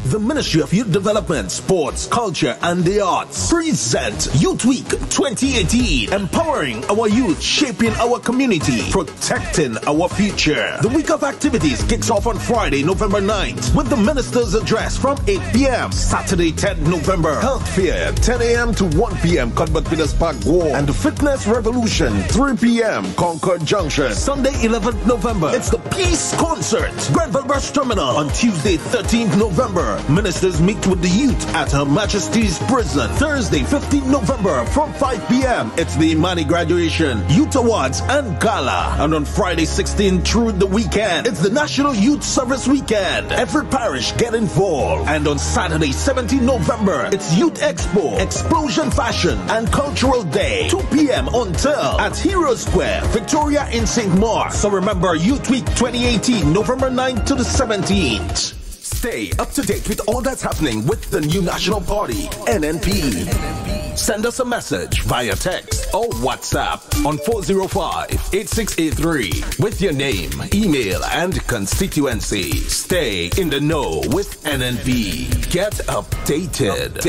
The Ministry of Youth Development, Sports, Culture and the Arts present Youth Week 2018, empowering our youth, shaping our community, protecting our future. The week of activities kicks off on Friday, November 9th with the Minister's Address from 8 p.m. Saturday, 10th November, Health Fair, 10 a.m. to 1 p.m. Cuthbert Peters Park War, and the Fitness Revolution, 3 p.m. Concord Junction. Sunday, 11th November, it's the Peace Concert, Grenville Brush Terminal. On Tuesday, 13th November, ministers meet with the youth at Her Majesty's Prison. Thursday, 15th November from 5 p.m. It's the Imani Graduation, Youth Awards and Gala. And on Friday, 16th through the weekend, it's the National Youth Service Weekend. Every parish get involved. And on Saturday, 17th November, it's Youth Expo, Explosion Fashion and Cultural Day. 2 p.m. until at Hero Square, Victoria in St. Mark. So remember, Youth Week 2018, November 9th to the 17th. Stay up to date with all that's happening with the new National Party, NNP. Send us a message via text or WhatsApp on 405-8683 with your name, email, and constituency. Stay in the know with NNP. Get updated.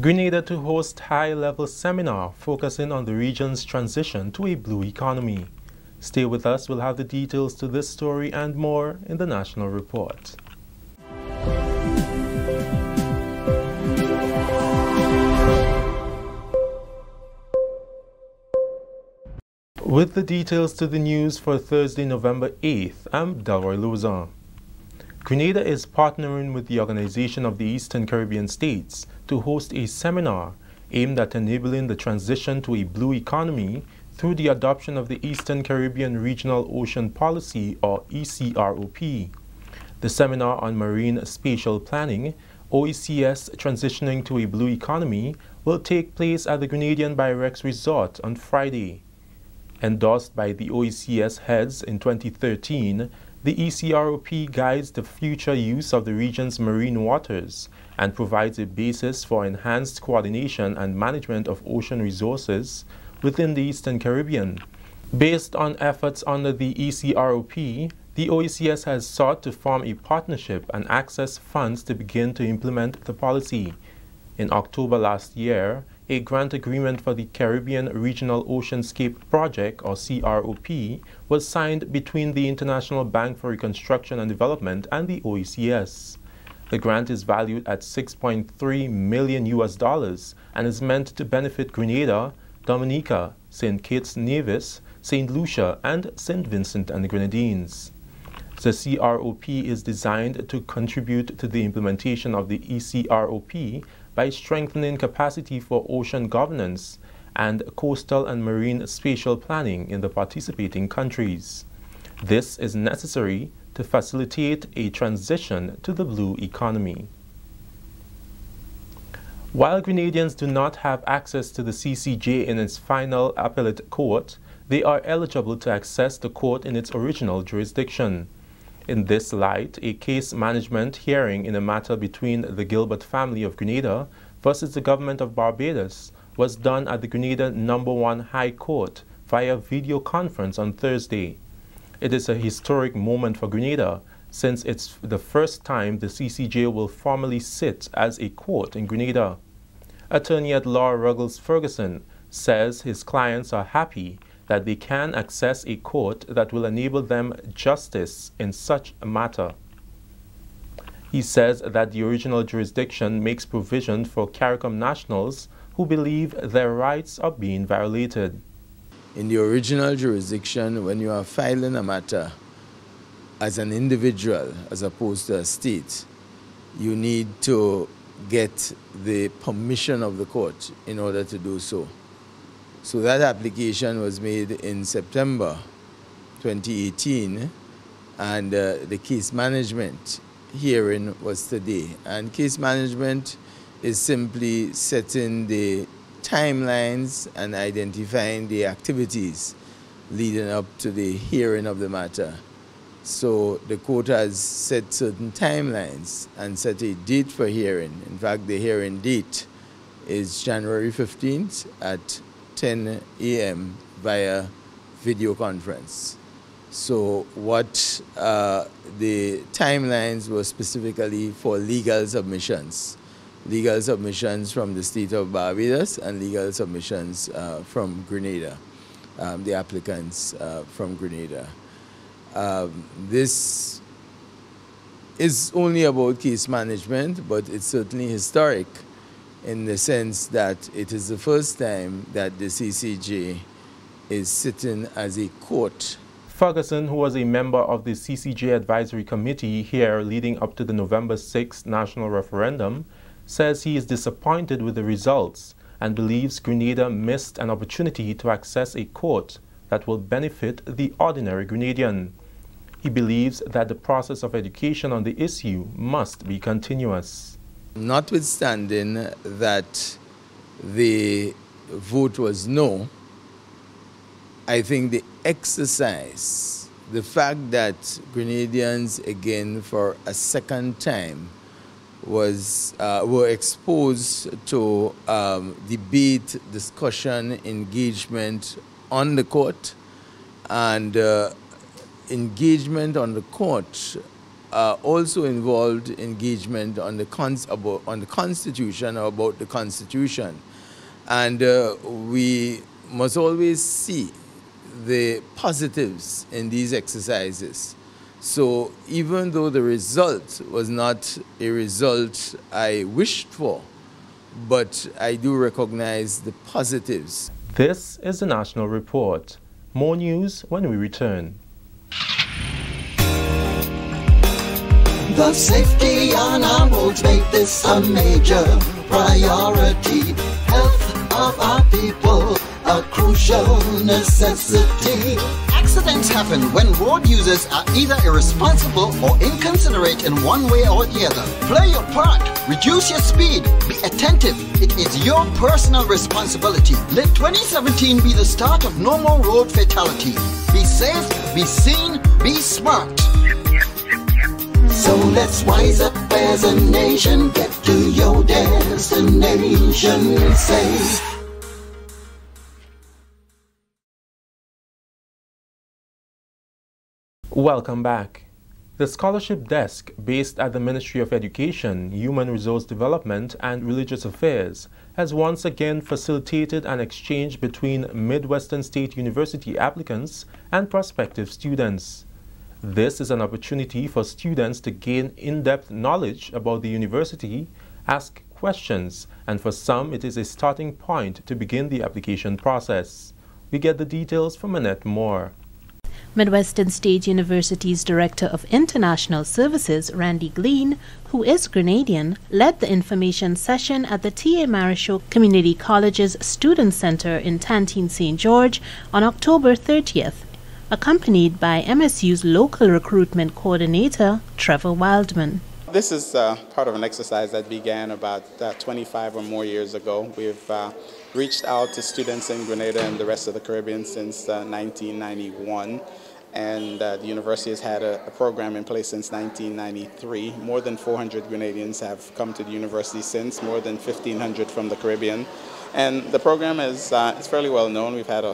Grenada to host high-level seminar focusing on the region's transition to a blue economy. Stay with us, we'll have the details to this story and more in the National Report. With the details to the news for Thursday, November 8th, I'm Delroy Lozan. Grenada is partnering with the Organization of the Eastern Caribbean States to host a seminar aimed at enabling the transition to a blue economy through the adoption of the Eastern Caribbean Regional Ocean Policy, or ECROP. The seminar on marine spatial planning, OECS Transitioning to a Blue Economy, will take place at the Grenadian Byrex Resort on Friday. Endorsed by the OECS heads in 2013, the ECROP guides the future use of the region's marine waters and provides a basis for enhanced coordination and management of ocean resources within the Eastern Caribbean. Based on efforts under the ECROP, the OECS has sought to form a partnership and access funds to begin to implement the policy. In October last year, a grant agreement for the Caribbean Regional Oceanscape Project, or CROP, was signed between the International Bank for Reconstruction and Development and the OECS. The grant is valued at $6.3 million and is meant to benefit Grenada, Dominica, St. Kitts Nevis, St. Lucia, and St. Vincent and the Grenadines. The CROP is designed to contribute to the implementation of the ECROP by strengthening capacity for ocean governance and coastal and marine spatial planning in the participating countries. This is necessary to facilitate a transition to the blue economy. While Grenadians do not have access to the CCJ in its final appellate court, they are eligible to access the court in its original jurisdiction. In this light, a case management hearing in a matter between the Gilbert family of Grenada versus the government of Barbados was done at the Grenada No. 1 High Court via video conference on Thursday. It is a historic moment for Grenada, since it's the first time the CCJ will formally sit as a court in Grenada. Attorney at law Ruggles Ferguson says his clients are happy that they can access a court that will enable them justice in such a matter. He says that the original jurisdiction makes provision for CARICOM nationals who believe their rights are being violated. In the original jurisdiction, when you are filing a matter as an individual as opposed to a state, you need to get the permission of the court in order to do so. So that application was made in September 2018, and the case management hearing was today. And case management is simply setting the timelines and identifying the activities leading up to the hearing of the matter. So the court has set certain timelines and set a date for hearing. In fact, the hearing date is January 15th at 10 a.m. via video conference. So what the timelines were specifically for legal submissions from the state of Barbados and legal submissions from Grenada, the applicants from Grenada. This is only about case management, but it's certainly historic in the sense that it is the first time that the CCJ is sitting as a court. Ferguson, who was a member of the CCJ Advisory Committee here leading up to the November 6th national referendum, says he is disappointed with the results and believes Grenada missed an opportunity to access a court that will benefit the ordinary Grenadian. He believes that the process of education on the issue must be continuous. Notwithstanding that the vote was no, I think the exercise, the fact that Grenadians again for a second time were exposed to debate, discussion, engagement on the court, and engagement on the court also involved engagement on the Constitution or about the Constitution. And we must always see the positives in these exercises. So even though the result was not a result I wished for, but I do recognize the positives. This is the National Report. More news when we return. The safety on our roads make this a major priority. Health of our people, a crucial necessity. Accidents happen when road users are either irresponsible or inconsiderate in one way or the other. Play your part. Reduce your speed. Be attentive. It is your personal responsibility. Let 2017 be the start of no more road fatalities. Be safe, be seen, be smart. So let's wise up as a nation. Get to your destination safe. Welcome back. The Scholarship Desk, based at the Ministry of Education, Human Resource Development and Religious Affairs, has once again facilitated an exchange between Midwestern State University applicants and prospective students. This is an opportunity for students to gain in-depth knowledge about the university, ask questions, and for some it is a starting point to begin the application process. We get the details from Annette Moore. Midwestern State University's Director of International Services, Randy Glean, who is Grenadian, led the information session at the T.A. Marichaud Community College's Student Center in Tantine St. George on October 30th, accompanied by MSU's local recruitment coordinator, Trevor Wildman. This is part of an exercise that began about 25 or more years ago. We've reached out to students in Grenada and the rest of the Caribbean since 1991. And the university has had a program in place since 1993. More than 400 Grenadians have come to the university since, more than 1,500 from the Caribbean. And the program is fairly well known. We've had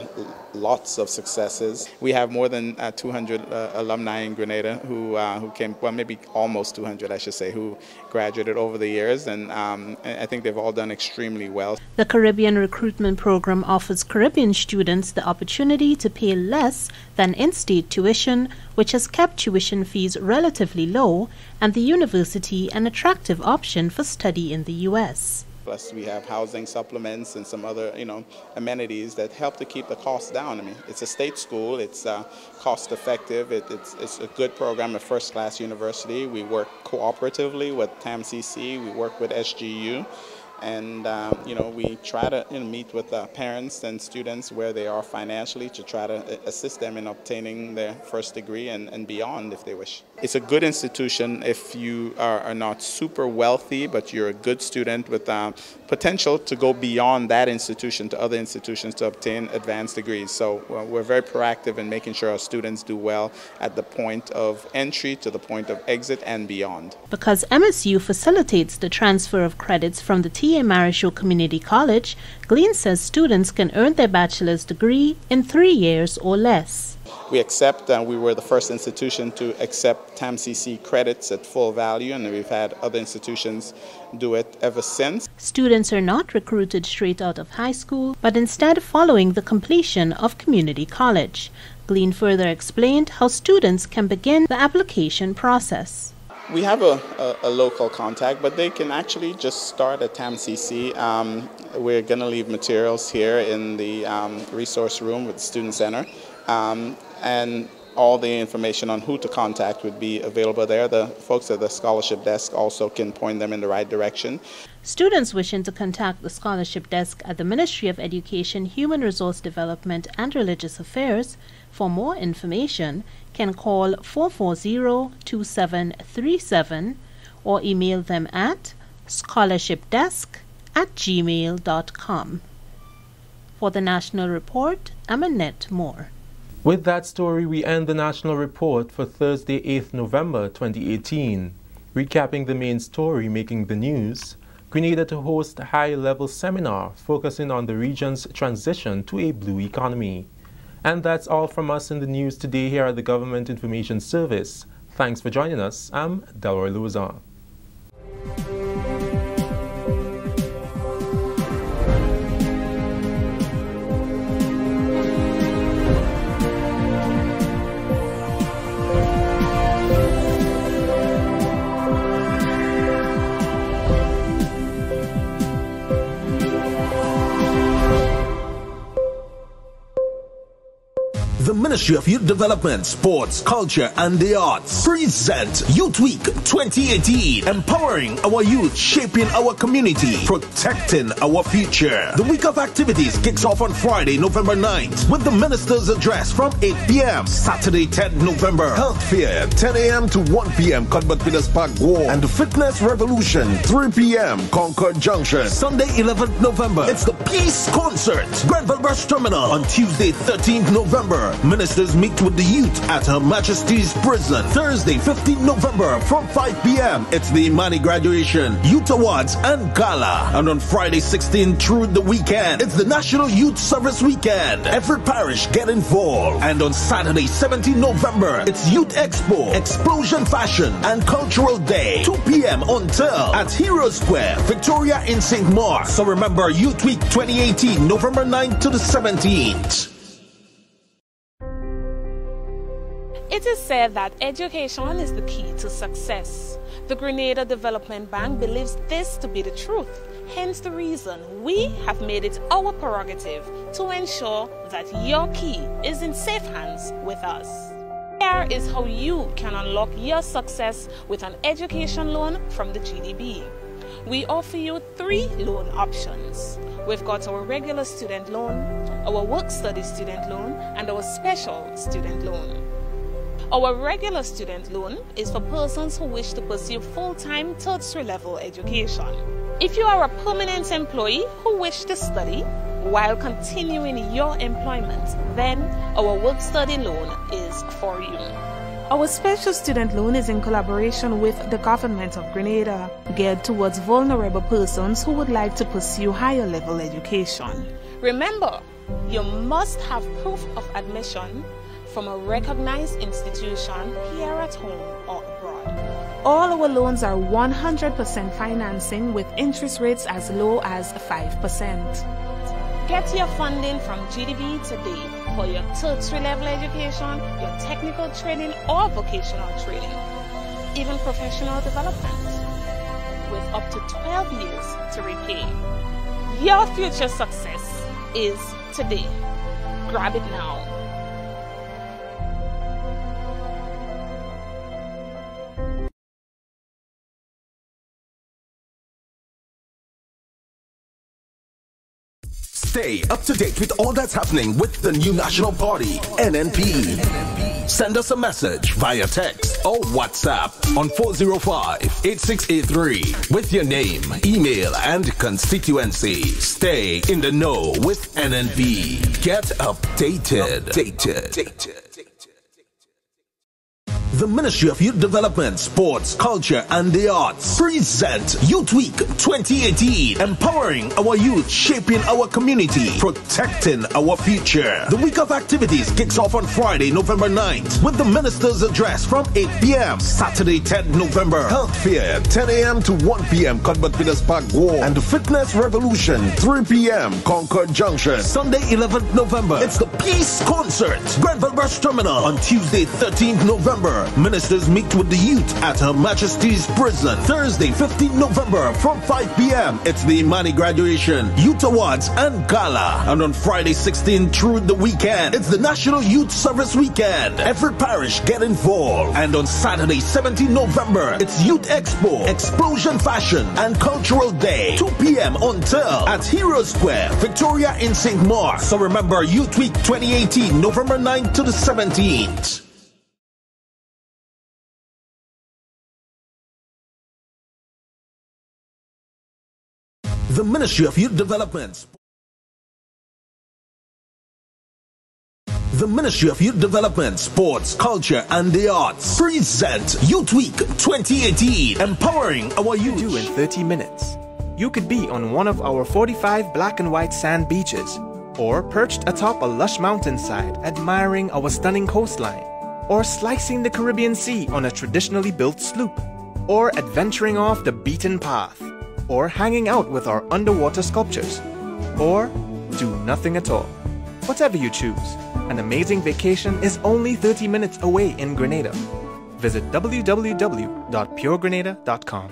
lots of successes. We have more than 200 alumni in Grenada who came, well, maybe almost 200, I should say, who graduated over the years, and I think they've all done extremely well. The Caribbean Recruitment Program offers Caribbean students the opportunity to pay less than in-state tuition, which has kept tuition fees relatively low, and the university an attractive option for study in the U.S. Plus, we have housing supplements and some other, amenities that help to keep the costs down. I mean, it's a state school. It's cost-effective. It's a good program, a first-class university. We work cooperatively with TAMCC. We work with SGU. And, we try to meet with parents and students where they are financially to try to assist them in obtaining their first degree and beyond if they wish. It's a good institution if you are not super wealthy, but you're a good student with potential to go beyond that institution to other institutions to obtain advanced degrees. So we're very proactive in making sure our students do well at the point of entry to the point of exit and beyond. Because MSU facilitates the transfer of credits from the T.A. Marichaud Community College, Glean says students can earn their bachelor's degree in 3 years or less. We accept, we were the first institution to accept TAMCC credits at full value, and we've had other institutions do it ever since. Students are not recruited straight out of high school, but instead following the completion of community college. Glean further explained how students can begin the application process. We have a local contact, but they can actually just start at TAMCC. We're going to leave materials here in the resource room with the Student Center. And all the information on who to contact would be available there. The folks at the scholarship desk also can point them in the right direction. Students wishing to contact the scholarship desk at the Ministry of Education, Human Resource Development and Religious Affairs for more information can call 440-2737 or email them at scholarshipdesk@gmail.com. For the National Report, I'm Annette Moore. With that story, we end the National Report for Thursday, 8th November 2018. Recapping the main story making the news, Grenada to host a high-level seminar focusing on the region's transition to a blue economy. And that's all from us in the news today here at the Government Information Service. Thanks for joining us. I'm Delroy Louison. The Ministry of Youth Development, Sports, Culture and the Arts present Youth Week 2018, empowering our youth, shaping our community, protecting our future. The week of activities kicks off on Friday, November 9th with the Minister's Address from 8 p.m. Saturday, 10th November, Health Fair, 10 a.m. to 1 p.m. Cuthbert Peters Park War, and the Fitness Revolution, 3 p.m. Concord Junction. Sunday, 11th November, it's the Peace Concert, Grenville Bus Terminal. On Tuesday, 13th November, ministers meet with the youth at Her Majesty's Prison. Thursday, 15th November from 5 p.m. It's the Imani Graduation, Youth Awards and Gala. And on Friday, 16th through the weekend, it's the National Youth Service Weekend. Every parish get involved. And on Saturday, 17th November, it's Youth Expo, Explosion Fashion and Cultural Day. 2 p.m. until at Hero Square, Victoria in St. Mark. So remember, Youth Week 2018, November 9th to the 17th. It is said that education is the key to success. The Grenada Development Bank believes this to be the truth, hence the reason we have made it our prerogative to ensure that your key is in safe hands with us. Here is how you can unlock your success with an education loan from the GDB. We offer you 3 loan options. We've got our regular student loan, our work-study student loan, and our special student loan. Our regular student loan is for persons who wish to pursue full-time tertiary level education. If you are a permanent employee who wish to study while continuing your employment, then our work-study loan is for you. Our special student loan is in collaboration with the Government of Grenada, geared towards vulnerable persons who would like to pursue higher level education. Remember, you must have proof of admission from a recognized institution here at home or abroad. All our loans are 100% financing with interest rates as low as 5%. Get your funding from GDB today for your tertiary level education, your technical training or vocational training, even professional development, with up to 12 years to repay. Your future success is today. Grab it now. Stay up to date with all that's happening with the new National Party, NNP. Send us a message via text or WhatsApp on 405-8683 with your name, email, and constituency. Stay in the know with NNP. Get updated. The Ministry of Youth Development, Sports, Culture and the Arts present Youth Week 2018, empowering our youth, shaping our community, protecting our future. The week of activities kicks off on Friday, November 9th with the Minister's Address from 8 p.m. Saturday, 10th November, Health Fair, 10 a.m. to 1 p.m. Cuthbert Peters Park War, and the Fitness Revolution, 3 p.m. Concord Junction. Sunday, 11th November, it's the Peace Concert, Grenville Brush Terminal. On Tuesday, 13th November, ministers meet with the youth at Her Majesty's Prison. Thursday, 15th November from 5 p.m. It's the Imani Graduation, Youth Awards and Gala. And on Friday, 16th through the weekend, it's the National Youth Service Weekend. Every parish get involved. And on Saturday, 17th November, it's Youth Expo, Explosion Fashion and Cultural Day. 2 p.m. until at Hero Square, Victoria in St. Mark. So remember, Youth Week 2018, November 9th to the 17th. The Ministry of Youth Development. The Ministry of Youth Development, Sports, Culture and the Arts present Youth Week 2018, empowering our youth. Do in 30 minutes. You could be on one of our 45 black and white sand beaches, or perched atop a lush mountainside admiring our stunning coastline, or slicing the Caribbean Sea on a traditionally built sloop, or adventuring off the beaten path, or hanging out with our underwater sculptures, or do nothing at all. Whatever you choose, an amazing vacation is only 30 minutes away in Grenada. Visit www.puregrenada.com.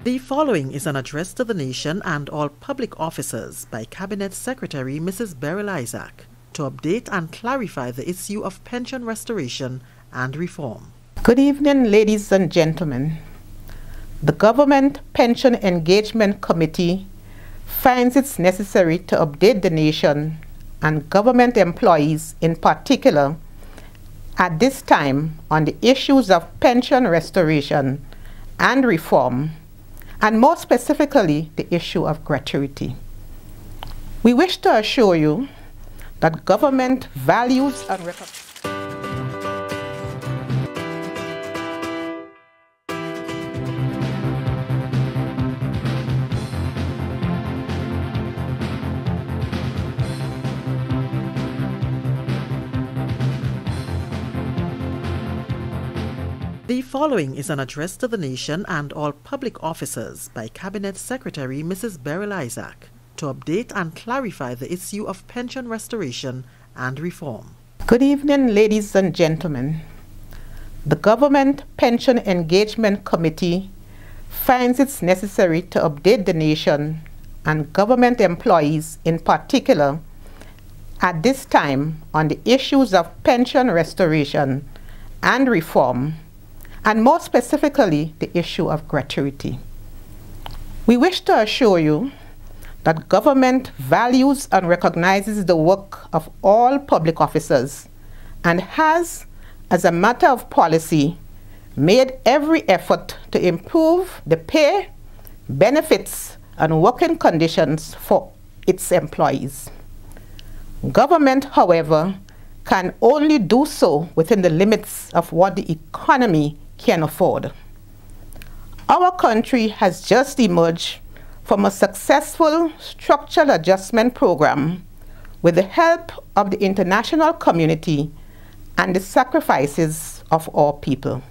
The following is an address to the nation and all public officers by Cabinet Secretary Mrs. Beryl Isaac to update and clarify the issue of pension restoration and reform. Good evening, ladies and gentlemen. The Government Pension Engagement Committee finds it necessary to update the nation and government employees in particular at this time on the issues of pension restoration and reform, and more specifically, the issue of gratuity. We wish to assure you that government values and The following is an address to the nation and all public officers by Cabinet Secretary Mrs. Beryl Isaac to update and clarify the issue of pension restoration and reform. Good evening, ladies and gentlemen. The Government Pension Engagement Committee finds it necessary to update the nation and government employees in particular at this time on the issues of pension restoration and reform, and more specifically the issue of gratuity. We wish to assure you that government values and recognizes the work of all public officers and has, as a matter of policy, made every effort to improve the pay, benefits, and working conditions for its employees. Government, however, can only do so within the limits of what the economy can afford. Our country has just emerged from a successful structural adjustment program with the help of the international community and the sacrifices of our people.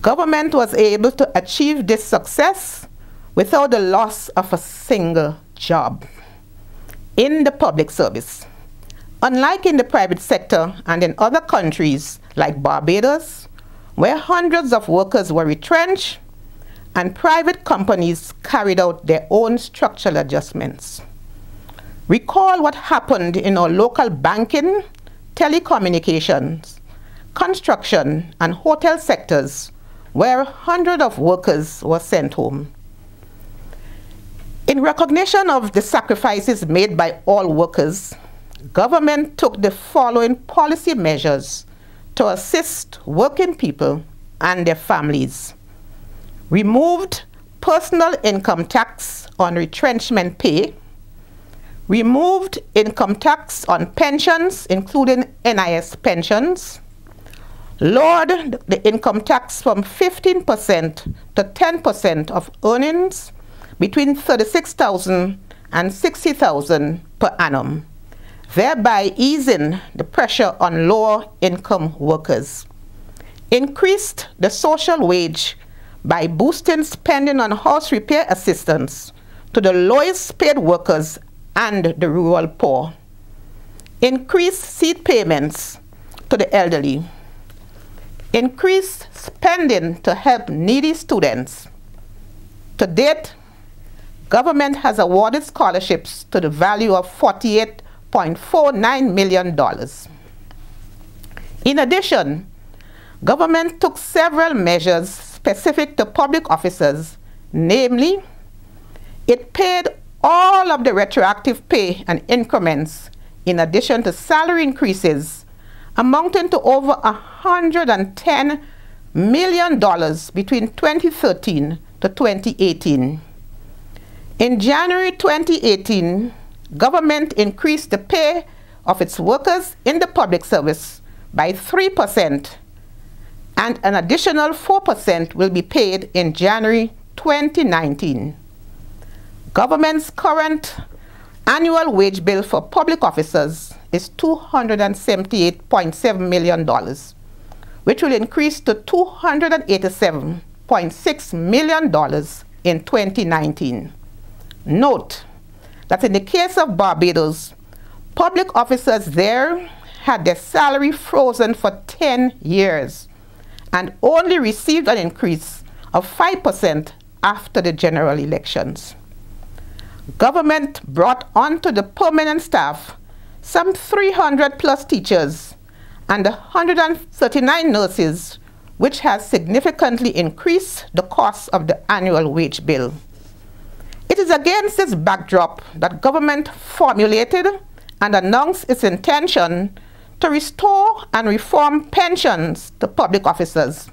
Government was able to achieve this success without the loss of a single job in the public service. Unlike in the private sector and in other countries like Barbados, where hundreds of workers were retrenched and private companies carried out their own structural adjustments. Recall what happened in our local banking, telecommunications, construction, and hotel sectors, where hundreds of workers were sent home. In recognition of the sacrifices made by all workers, government took the following policy measures to assist working people and their families. Removed personal income tax on retrenchment pay, removed income tax on pensions, including NIS pensions, lowered the income tax from 15% to 10% of earnings between $36,000 and $60,000 per annum, thereby easing the pressure on lower income workers. Increased the social wage by boosting spending on house repair assistance to the lowest paid workers and the rural poor. Increased seed payments to the elderly. Increased spending to help needy students. To date, government has awarded scholarships to the value of $48.49 million. In addition, government took several measures specific to public officers, namely, it paid all of the retroactive pay and increments in addition to salary increases amounting to over $110 million between 2013 to 2018. In January 2018, government increased the pay of its workers in the public service by 3%, and an additional 4% will be paid in January 2019. Government's current annual wage bill for public officers is $278.7 million, which will increase to $287.6 million in 2019. Note that in the case of Barbados, public officers there had their salary frozen for 10 years and only received an increase of 5% after the general elections. Government brought onto the permanent staff some 300 plus teachers and 139 nurses, which has significantly increased the cost of the annual wage bill. It is against this backdrop that government formulated and announced its intention to restore and reform pensions to public officers.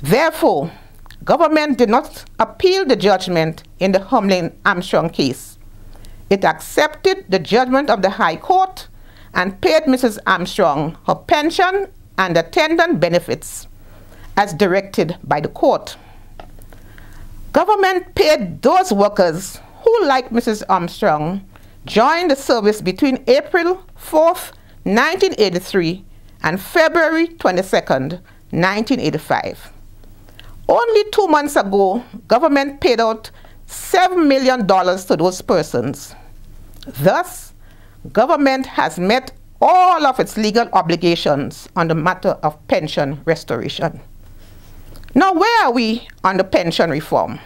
Therefore, government did not appeal the judgment in the Hamlin-Armstrong case. It accepted the judgment of the High Court and paid Mrs. Armstrong her pension and attendant benefits as directed by the court. Government paid those workers who, like Mrs. Armstrong, joined the service between April 4th, 1983 and February 22nd, 1985. Only 2 months ago, government paid out $7 million to those persons. Thus, government has met all of its legal obligations on the matter of pension restoration. Now, where are we on the pension reform?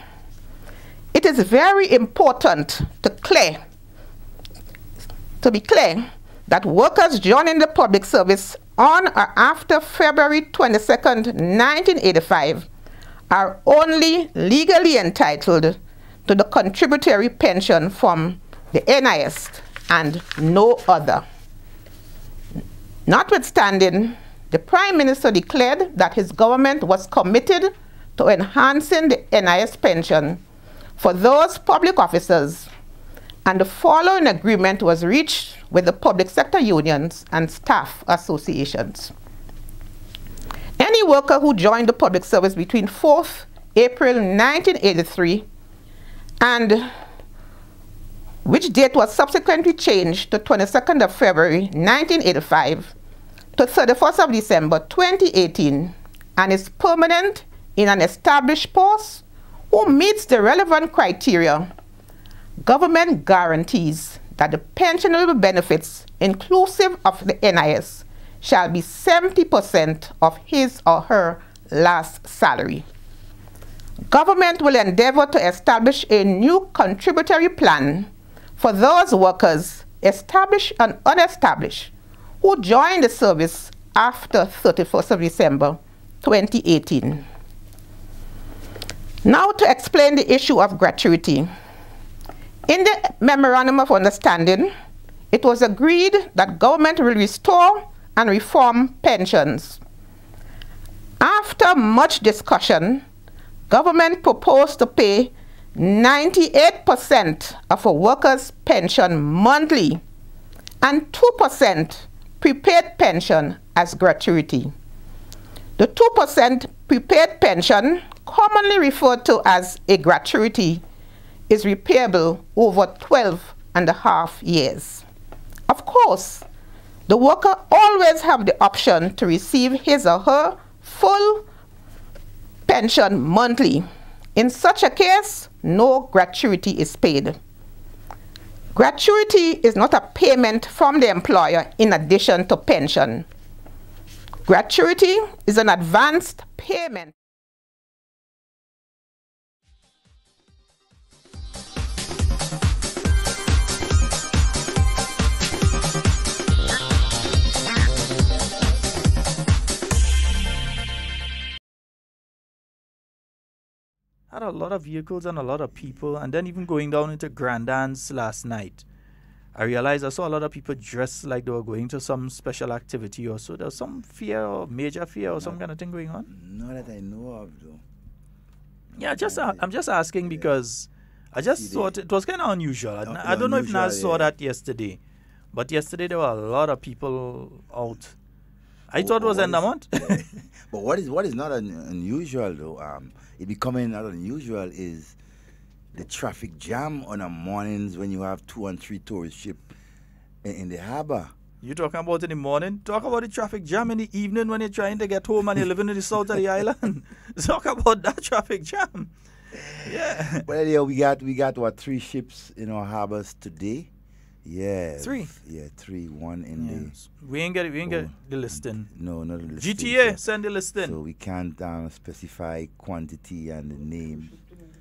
It is very important to be clear that workers joining the public service on or after February 22nd, 1985 are only legally entitled to the contributory pension from the NIS and no other. Notwithstanding, the Prime Minister declared that his government was committed to enhancing the NIS pension for those public officers, and the following agreement was reached with the public sector unions and staff associations. Any worker who joined the public service between 4th April 1983 and which date was subsequently changed to 22nd of February 1985 to 31st of December 2018 and is permanent in an established post who meets the relevant criteria, government guarantees that the pensionable benefits inclusive of the NIS shall be 70% of his or her last salary. Government will endeavor to establish a new contributory plan for those workers, established and unestablished, who joined the service after 31st of December 2018. Now to explain the issue of gratuity. In the Memorandum of Understanding, it was agreed that government will restore and reform pensions. After much discussion, government proposed to pay 98% of a worker's pension monthly and 2% prepaid pension as gratuity. The 2% prepaid pension, commonly referred to as a gratuity, is repayable over 12.5 years. Of course, the worker always have the option to receive his or her full pension monthly. In such a case, no gratuity is paid. Gratuity is not a payment from the employer in addition to pension. Gratuity is an advanced payment. Had a lot of vehicles and a lot of people, and then even going down into Grandans last night, I realized I saw a lot of people dressed like they were going to some special activity or so. There was some fear or major fear or some kind of thing going on. Not that I know of, though. Yeah, I'm just asking because I just thought it was kind of unusual. I don't know if Naz saw that yesterday, but yesterday there were a lot of people out. I thought it was end of month. But what is not unusual though, it becoming not unusual is the traffic jam on the mornings when you have 2 and 3 tourist ships in the harbor. You talking about in the morning? Talk about the traffic jam in the evening when you're trying to get home and you're living in the south of the island. Talk about that traffic jam. Yeah. Well, yeah, we got what, 3 ships in our harbors today. Yeah. 3? Yeah, 3. 1 in the... We ain't get the listing. No, not the listing. GTA, so, send the listing. So we can't specify quantity and the name.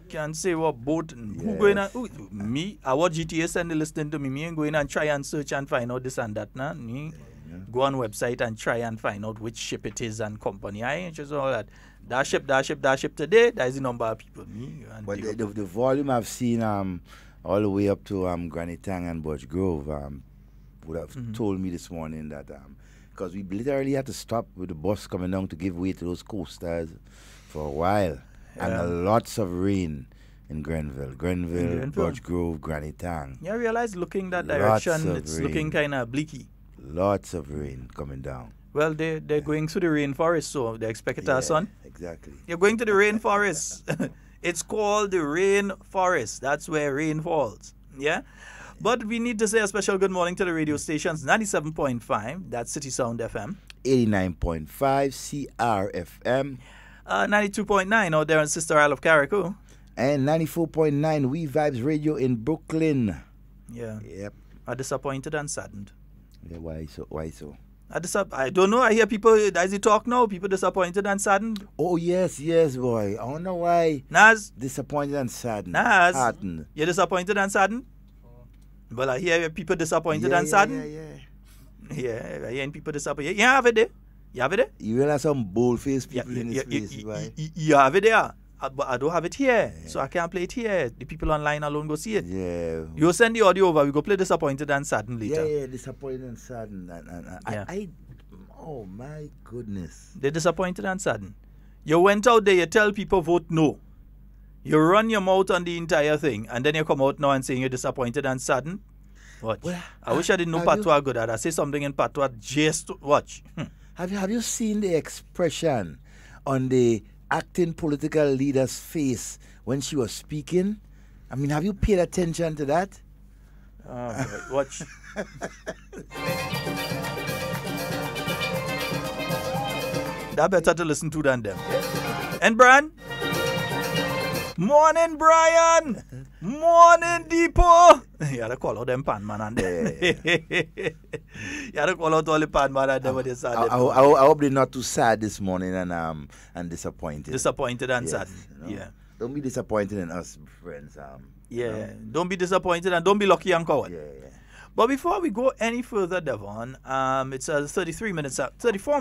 Can't say what boat, who going on, me, our GTA send the listing to me. Me ain't going and try and search and find out this and that. Nah? Me go on website and try and find out which ship it is and company. I ain't just all that. That ship today, that is the number of people. Me and but the volume I've seen all the way up to Granitang and Birch Grove would have told me this morning that because we literally had to stop with the bus coming down to give way to those coasters for a while. And lots of rain in Grenville, Birch Grove, Granitang. Yeah, I realize looking that direction, it's looking kind of bleaky. Lots of rain coming down. Well, they're going to the rainforest, so they expect it, son. Exactly. You're going to the rainforest. It's called the rainforest. That's where rain falls. Yeah? But we need to say a special good morning to the radio stations. 97.5, that's City Sound FM. 89.5 CRFM. 92.9 out there in Sister Isle of Carriacou. And 94.9 We Vibes Radio in Brooklyn. Yeah. Yep. Are disappointed and saddened. Yeah, why so? I don't know. I hear people, as you talk now, people disappointed and saddened. Oh, yes, boy. I don't know why. Naz. Disappointed and saddened. Naz. Heartened. You're disappointed and saddened? Well, I hear people disappointed and saddened. Yeah, I hear people disappointed. You have it there? You have it there? You will have some bold-faced people in this place, right? You have it there. But I don't have it here, so I can't play it here. The people online alone go see it. Yeah. You'll send the audio over. We go play Disappointed and Saddened later. Yeah, Disappointed and Saddened. Oh, my goodness. They're disappointed and saddened. You went out there, you tell people vote no. You run your mouth on the entire thing, and then you come out now and saying you're disappointed and saddened. Watch. Well, I wish I didn't know Patois good at. I say something in Patois just to watch. Have you seen the expression on the acting political leader's face when she was speaking? I mean, have you paid attention to that? Watch. That better to listen to than them. And Brian? Morning, Brian! Morning, Depot! You had to call out them pan man and them. You had to call out all the pan man and them when they sad. I hope they're not too sad this morning and disappointed. Disappointed and sad. Yeah. Don't be disappointed in us, friends. Don't be disappointed and don't be lucky and coward. Yeah. But before we go any further, Devon, it's 34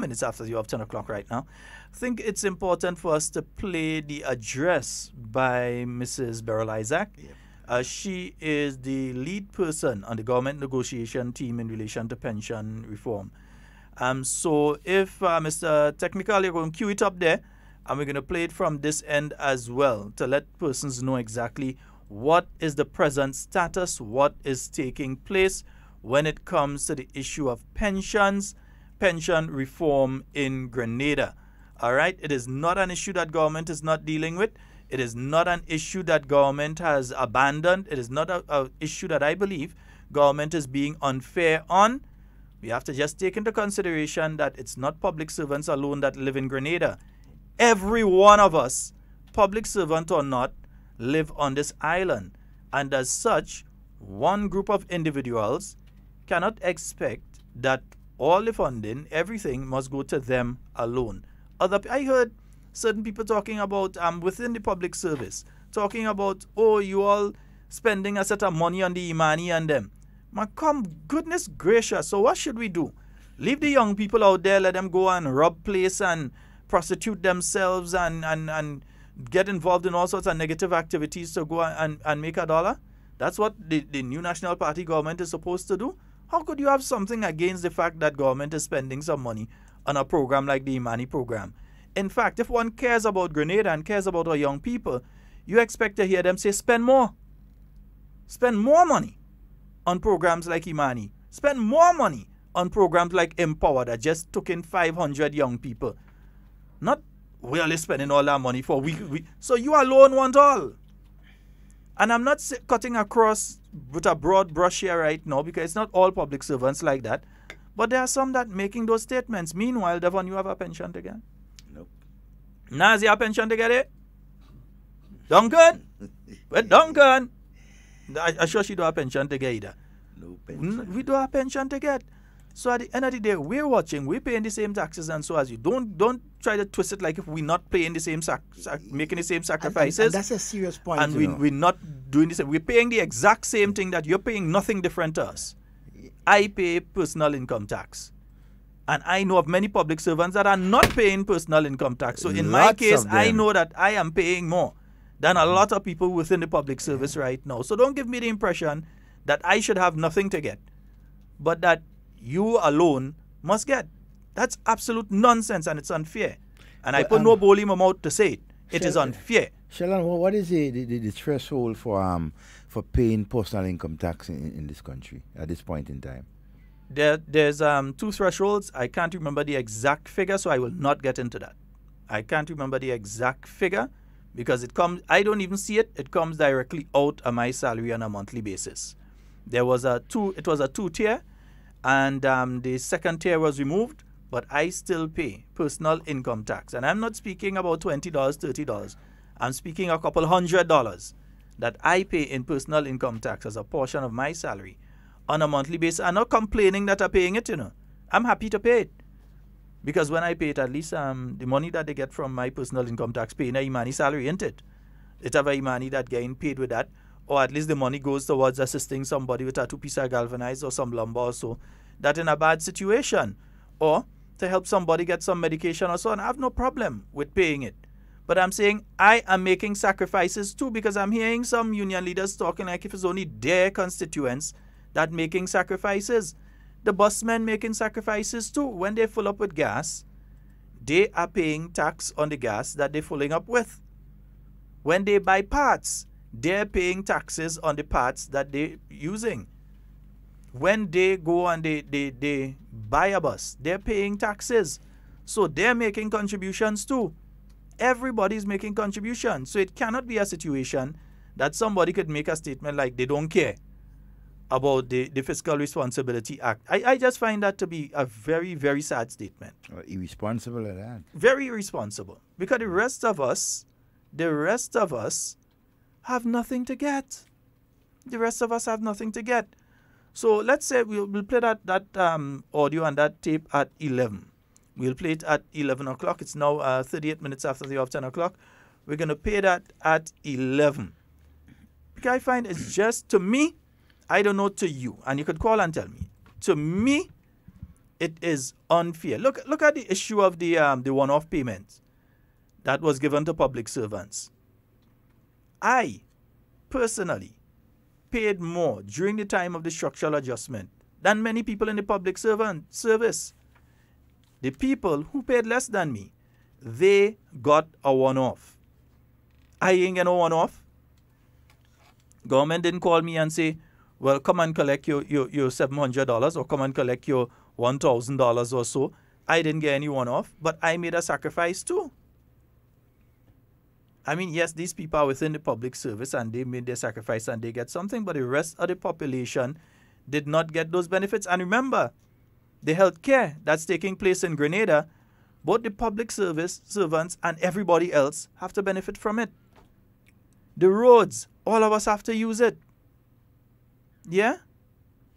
minutes after you have 10 o'clock right now. I think it's important for us to play the address by Mrs. Beryl Isaac. Yeah. She is the lead person on the government negotiation team in relation to pension reform. So if Mr. Technical, you're going to cue it up there, and we're going to play it from this end as well to let persons know exactly what is the present status, what is taking place when it comes to the issue of pension reform in Grenada. All right, it is not an issue that government is not dealing with. It is not an issue that government has abandoned. It is not an issue that I believe government is being unfair on. We have to just take into consideration that it's not public servants alone that live in Grenada. Every one of us, public servant or not, live on this island. And as such, one group of individuals cannot expect that all the funding, everything must go to them alone. I heard certain people talking about within the public service, talking about, oh, you all spending a set of money on the Imani and them. Goodness gracious, so what should we do? Leave the young people out there, let them go and rob place and prostitute themselves and get involved in all sorts of negative activities to go and make $1? That's what the new National Party government is supposed to do? How could you have something against the fact that government is spending some money on a program like the Imani program? In fact, if one cares about Grenada and cares about our young people, you expect to hear them say, spend more. Spend more money on programs like Imani. Spend more money on programs like Empower that just took in 500 young people. Not really spending all that money for so you alone want all. And I'm not cutting across with a broad brush here right now because it's not all public servants like that. But there are some that making those statements. Meanwhile, Devon, you have a pension to get? Nope. Naz, you have a pension to get it? Duncan? But Duncan? I'm sure she don't have a pension to get either. No pension. We don't have a pension to get. So at the end of the day, we're watching, we're paying the same taxes and so as you. Don't try to twist it like if we're not paying the same, making the same sacrifices. And that's a serious point. And we're not doing this. We're paying the exact same thing that you're paying, nothing different to us. I pay personal income tax. And I know of many public servants that are not paying personal income tax. So in my case, I know that I am paying more than a lot of people within the public service right now. So don't give me the impression that I should have nothing to get, but that you alone must get. That's absolute nonsense and it's unfair. And I put no bowl in my mouth to say it. It is unfair. Sheldon, what is the threshold for paying personal income tax in this country at this point in time? There's two thresholds. I can't remember the exact figure, so I will not get into that. I can't remember the exact figure because it comes, I don't even see it. It comes directly out of my salary on a monthly basis. There was it was a two-tier, and the second tier was removed, but I still pay personal income tax. And I'm not speaking about $20, $30. I'm speaking a couple $100 that I pay in personal income tax as a portion of my salary on a monthly basis. I'm not complaining that I'm paying it, I'm happy to pay it. Because when I pay it, at least the money that they get from my personal income tax paying a Imani salary, isn't it? It's a Imani that getting paid with that. Or at least the money goes towards assisting somebody with a two-piece galvanized or some lumber or so, that in a bad situation. Or to help somebody get some medication or so on. I have no problem with paying it. But I'm saying I am making sacrifices too, because I'm hearing some union leaders talking like if it's only their constituents that making sacrifices. The busmen making sacrifices too. When they fill up with gas, they are paying tax on the gas that they're filling up with. When they buy parts, they're paying taxes on the parts that they're using. When they go and they buy a bus, they're paying taxes. So they're making contributions too. Everybody's making contributions. So it cannot be a situation that somebody could make a statement like they don't care about the Fiscal Responsibility Act. I just find that to be a very, very sad statement. Irresponsible at that. Very irresponsible. Because the rest of us have nothing to get. The rest of us have nothing to get. So let's say we'll play that audio and that tape at 11. We'll play it at 11 o'clock. It's now 38 minutes after the hour of 10 o'clock. We're going to play that at 11. Because I find it's just, to me, I don't know to you, and you could call and tell me. To me, it is unfair. Look at the issue of the one-off payment that was given to public servants. I, personally, paid more during the time of the structural adjustment than many people in the public service. The people who paid less than me, they got a one-off. I ain't get no one-off. Government didn't call me and say, well, come and collect your $700 or come and collect your $1,000 or so. I didn't get any one-off, but I made a sacrifice too. I mean, yes, these people are within the public service and they made their sacrifice and they get something, but the rest of the population did not get those benefits. And remember, the health care that's taking place in Grenada, both the public service servants and everybody else have to benefit from it. The roads, all of us have to use it. Yeah?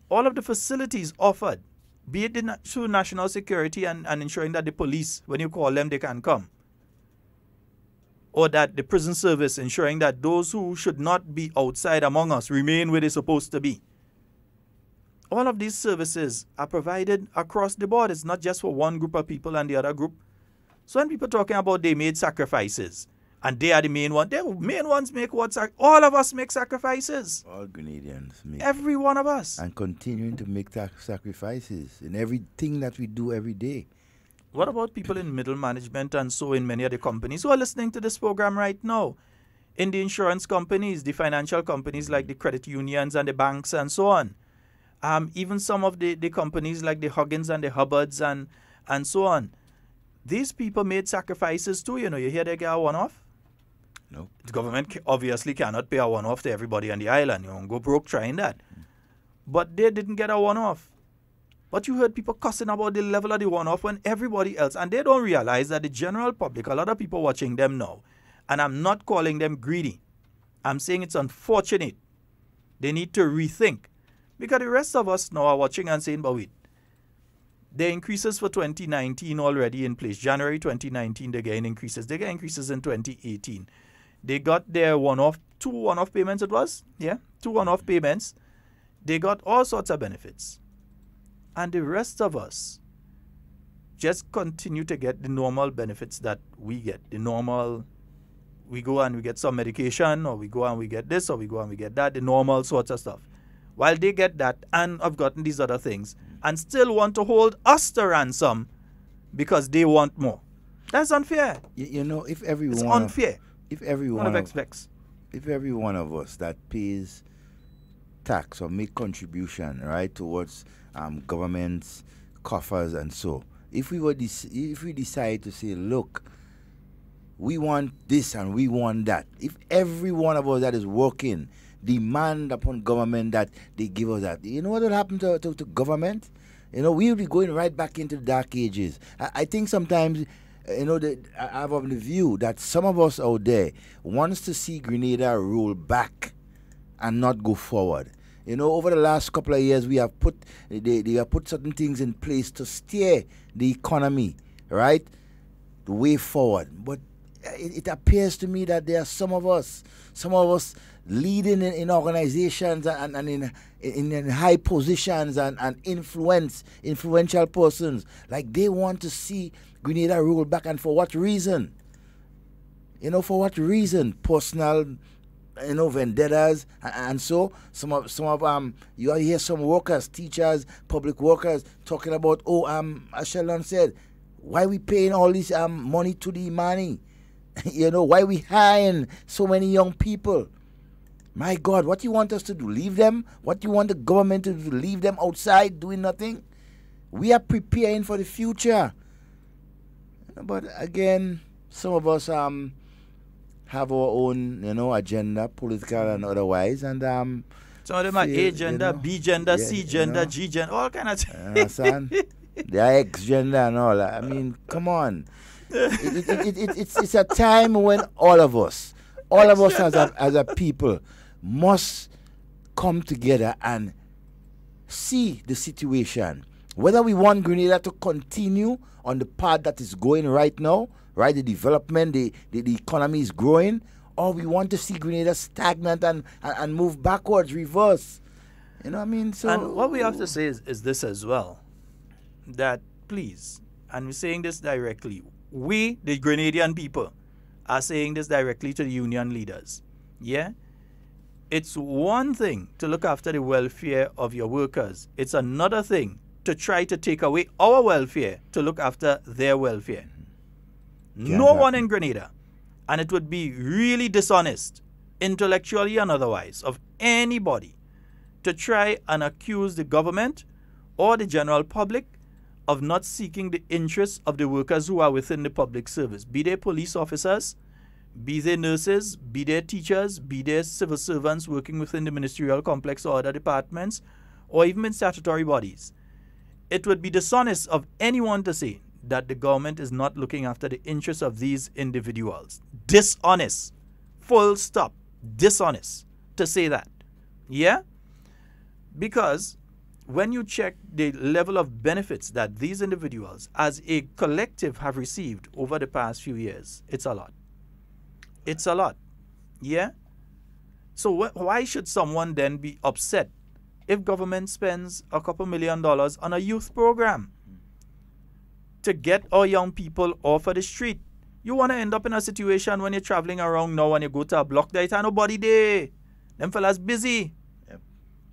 All of the facilities offered, be it through national security and ensuring that the police, when you call them, they can come. Or that the prison service, ensuring that those who should not be outside among us remain where they're supposed to be. All of these services are provided across the board. It's not just for one group of people and the other group. So when people are talking about they made sacrifices, and they are the main ones, the main ones make what? All of us make sacrifices. All Grenadians make. Every one of us. And continuing to make sacrifices in everything that we do every day. What about people in middle management and so in many of the companies who are listening to this program right now? In the insurance companies, the financial companies like the credit unions and the banks and so on. Even some of the companies like the Huggins and the Hubbards and so on. These people made sacrifices too. You hear they get a one-off? No. The government obviously cannot pay a one-off to everybody on the island. You won't go broke trying that. But they didn't get a one-off. But you heard people cussing about the level of the one-off when everybody else, and they don't realize that the general public, a lot of people watching them now, and I'm not calling them greedy. I'm saying it's unfortunate. They need to rethink. Because the rest of us now are watching and saying, but wait, the increases for 2019 already in place. January 2019, they get increases. They get increases in 2018. They got their two one-off payments it was. Yeah, 2 one-off payments. They got all sorts of benefits. And the rest of us just continue to get the normal benefits that we get. The normal, we go and we get some medication, or we go and we get this, or we go and we get that, the normal sorts of stuff. While they get that and have gotten these other things and still want to hold us to ransom because they want more. That's unfair. If everyone... It's unfair. If every one of us that pays tax or make contribution, right, towards government's coffers and so, if we decide to say, look, we want this and we want that, if every one of us that is working demand upon government that they give us that. You know what will happen to government? You know, we will be going right back into the dark ages. I think sometimes, you know, I have the view that some of us out there wants to see Grenada roll back and not go forward. You know, over the last couple of years, we have they have put certain things in place to steer the economy, right, the way forward. But it appears to me that there are some of us leading in organizations and in high positions and influential persons, like they want to see Grenada roll back. And for what reason? You know, for what reason? Personal, you know, vendettas, and so some of you hear some workers, teachers, public workers talking about, as Sheldon said, why we paying all this money to the money? You know, why we hiring so many young people? My God, what you want us to do? Leave them? What you want the government to do? Leave them outside doing nothing? We are preparing for the future. But again, some of us have our own, you know, agenda, political and otherwise, and some of them are A gender, you know, B gender, C gender, G gender, all kind of things. They are X gender and all. I mean, come on. It's a time when all of us as a people must come together and see the situation. Whether we want Grenada to continue on the path that is going right now, right, the development, the economy is growing, or we want to see Grenada stagnant and move backwards, reverse. You know what I mean? So, and what we have to say is this as well, that please, and we're saying this directly, we, the Grenadian people, are saying this directly to the union leaders. Yeah? It's one thing to look after the welfare of your workers. It's another thing to try to take away our welfare to look after their welfare. No one in Grenada, and it would be really dishonest, intellectually and otherwise, of anybody to try and accuse the government or the general public of not seeking the interests of the workers who are within the public service, be they police officers, be they nurses, be they teachers, be they civil servants working within the ministerial complex or other departments, or even in statutory bodies. It would be dishonest of anyone to say that the government is not looking after the interests of these individuals. Dishonest. Full stop. Dishonest to say that. Yeah? Because when you check the level of benefits that these individuals as a collective have received over the past few years, it's a lot. It's a lot. Yeah? So why should someone then be upset if government spends a couple $1 million on a youth program to get our young people off of the street? You want to end up in a situation when you're traveling around now and you go to a block there, there's nobody there. Them fellas busy. Yep.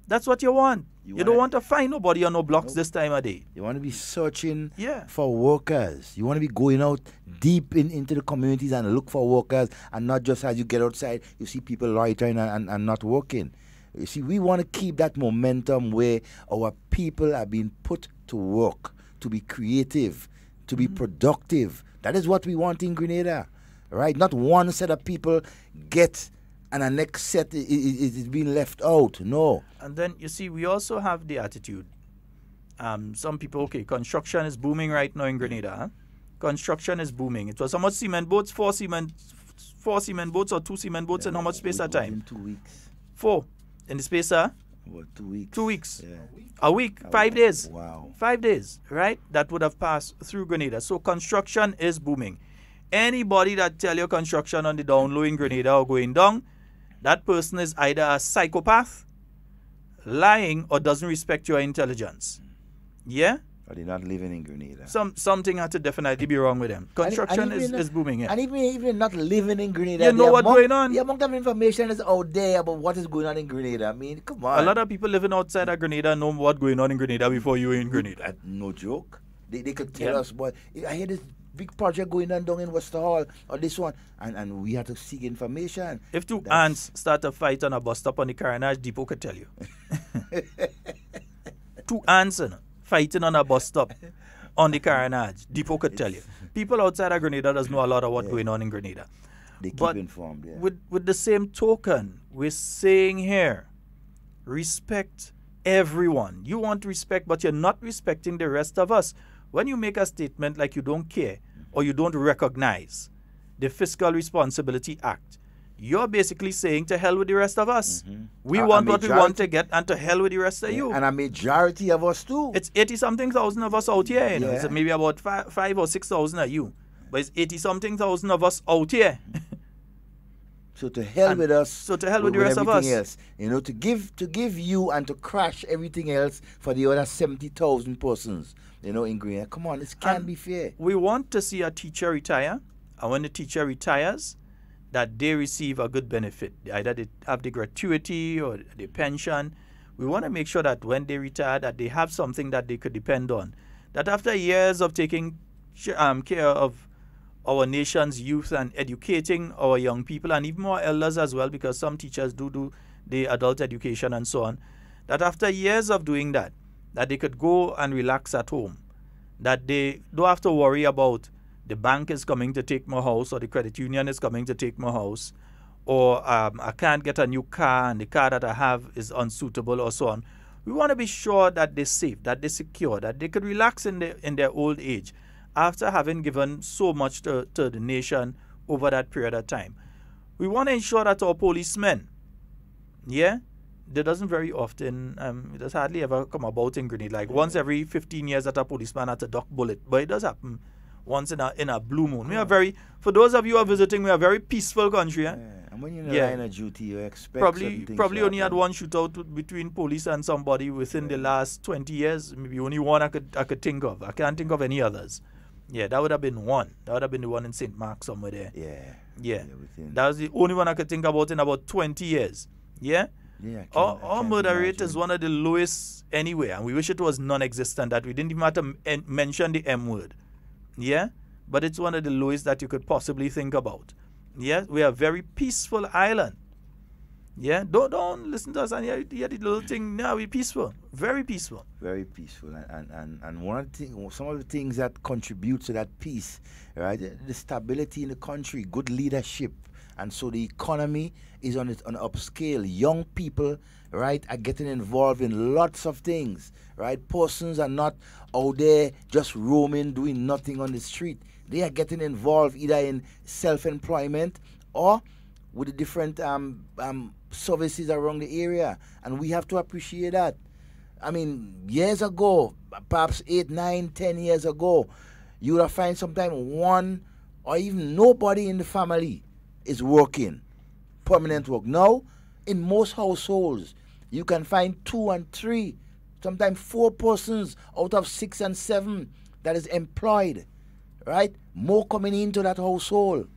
That's what you want. You don't want to find nobody on no blocks this time of day. You want to be searching for workers. You want to be going out deep into the communities and look for workers, and not just as you get outside, you see people loitering and not working. You see, we want to keep that momentum where our people are being put to work, to be creative, to be productive. That is what we want in Grenada, right? Not one set of people get and the next set is being left out. No. And then, you see, we also have the attitude. Some people, okay, construction is booming right now in Grenada. Huh? Construction is booming. It was how much cement boats? 4 cement boats or 2 cement boats in how much space at time? In 2 weeks. 4. In the space of? About 2 weeks. 2 weeks. Yeah. A week. 5 days. Wow. 5 days, right? That would have passed through Grenada. So construction is booming. Anybody that tell you construction on the down low in Grenada or going down, that person is either a psychopath, lying, or doesn't respect your intelligence. Yeah? Or they're not living in Grenada. Something had to definitely be wrong with them. Construction is booming, yeah. And even not living in Grenada, you know what's going on? The amount of information is out there about what is going on in Grenada. I mean, come on. A lot of people living outside of Grenada know what's going on in Grenada before you in Grenada. No joke. They could tell us, but I hear this big project going on down in Wester Hall or this one, and we have to seek information. If two ants start a fight on a bus stop on the Carnage Depot, could tell you. 2 ants fighting on a bus stop on the Carnage Depot could tell you. People outside of Grenada doesn't know a lot of what's going on in Grenada. They keep informed. Yeah. With the same token, we're saying here, respect everyone. You want respect, but you're not respecting the rest of us. When you make a statement like you don't care or you don't recognize the Fiscal Responsibility Act, you're basically saying to hell with the rest of us. We want what we want to get, and to hell with the rest of you. And a majority of us too. It's 80-something thousand of us out here. You know? It's maybe about 5 or 6,000 of you. But it's 80-something thousand of us out here. So to hell with us. So to hell with the rest of us. Else. You know, to give you and to crash everything else for the other 70,000 persons, you know, in Grenada. Come on, this can't be fair. We want to see a teacher retire, and when the teacher retires, that they receive a good benefit. Either they have the gratuity or the pension. We want to make sure that when they retire, that they have something that they could depend on. That after years of taking care of our nation's youth and educating our young people, and even our elders as well, because some teachers do the adult education and so on, that after years of doing that, that they could go and relax at home, that they don't have to worry about the bank is coming to take my house, or the credit union is coming to take my house, or I can't get a new car and the car that I have is unsuitable, or so on. We want to be sure that they're safe, that they're secure, that they could relax in their old age after having given so much to the nation over that period of time. We want to ensure that our policemen, there doesn't very often, it does hardly ever come about in Grenada. Like once every 15 years that a policeman had to duck bullet, but it does happen once in a blue moon. We are for those of you who are visiting, we are a very peaceful country. And when you're in the line of duty, you expect probably only had one shootout between police and somebody within the last 20 years. Maybe only one I could think of. I can't think of any others. Yeah, that would have been one. That would have been the one in St. Mark somewhere there. Yeah. That was the only one I could think about in about 20 years. Our murder rate is one of the lowest anywhere, and we wish it was non-existent, that we didn't even have to mention the M word. But it's one of the lowest that you could possibly think about. We are a very peaceful island. Don't listen to us and hear the little thing. No, we're peaceful. Very peaceful. Very peaceful. And one of the some of the things that contribute to that peace, right? The stability in the country, good leadership. And so the economy is on an upscale. Young people, right, are getting involved in lots of things, right? Persons are not out there just roaming, doing nothing on the street. They are getting involved either in self-employment or with the different services around the area. And we have to appreciate that. I mean, years ago, perhaps 8, 9, 10 years ago, you would have found sometimes one or even nobody in the family is working, permanent work. Now, in most households, you can find 2 and 3, sometimes 4 persons out of 6 and 7 that is employed, right? More coming into that household.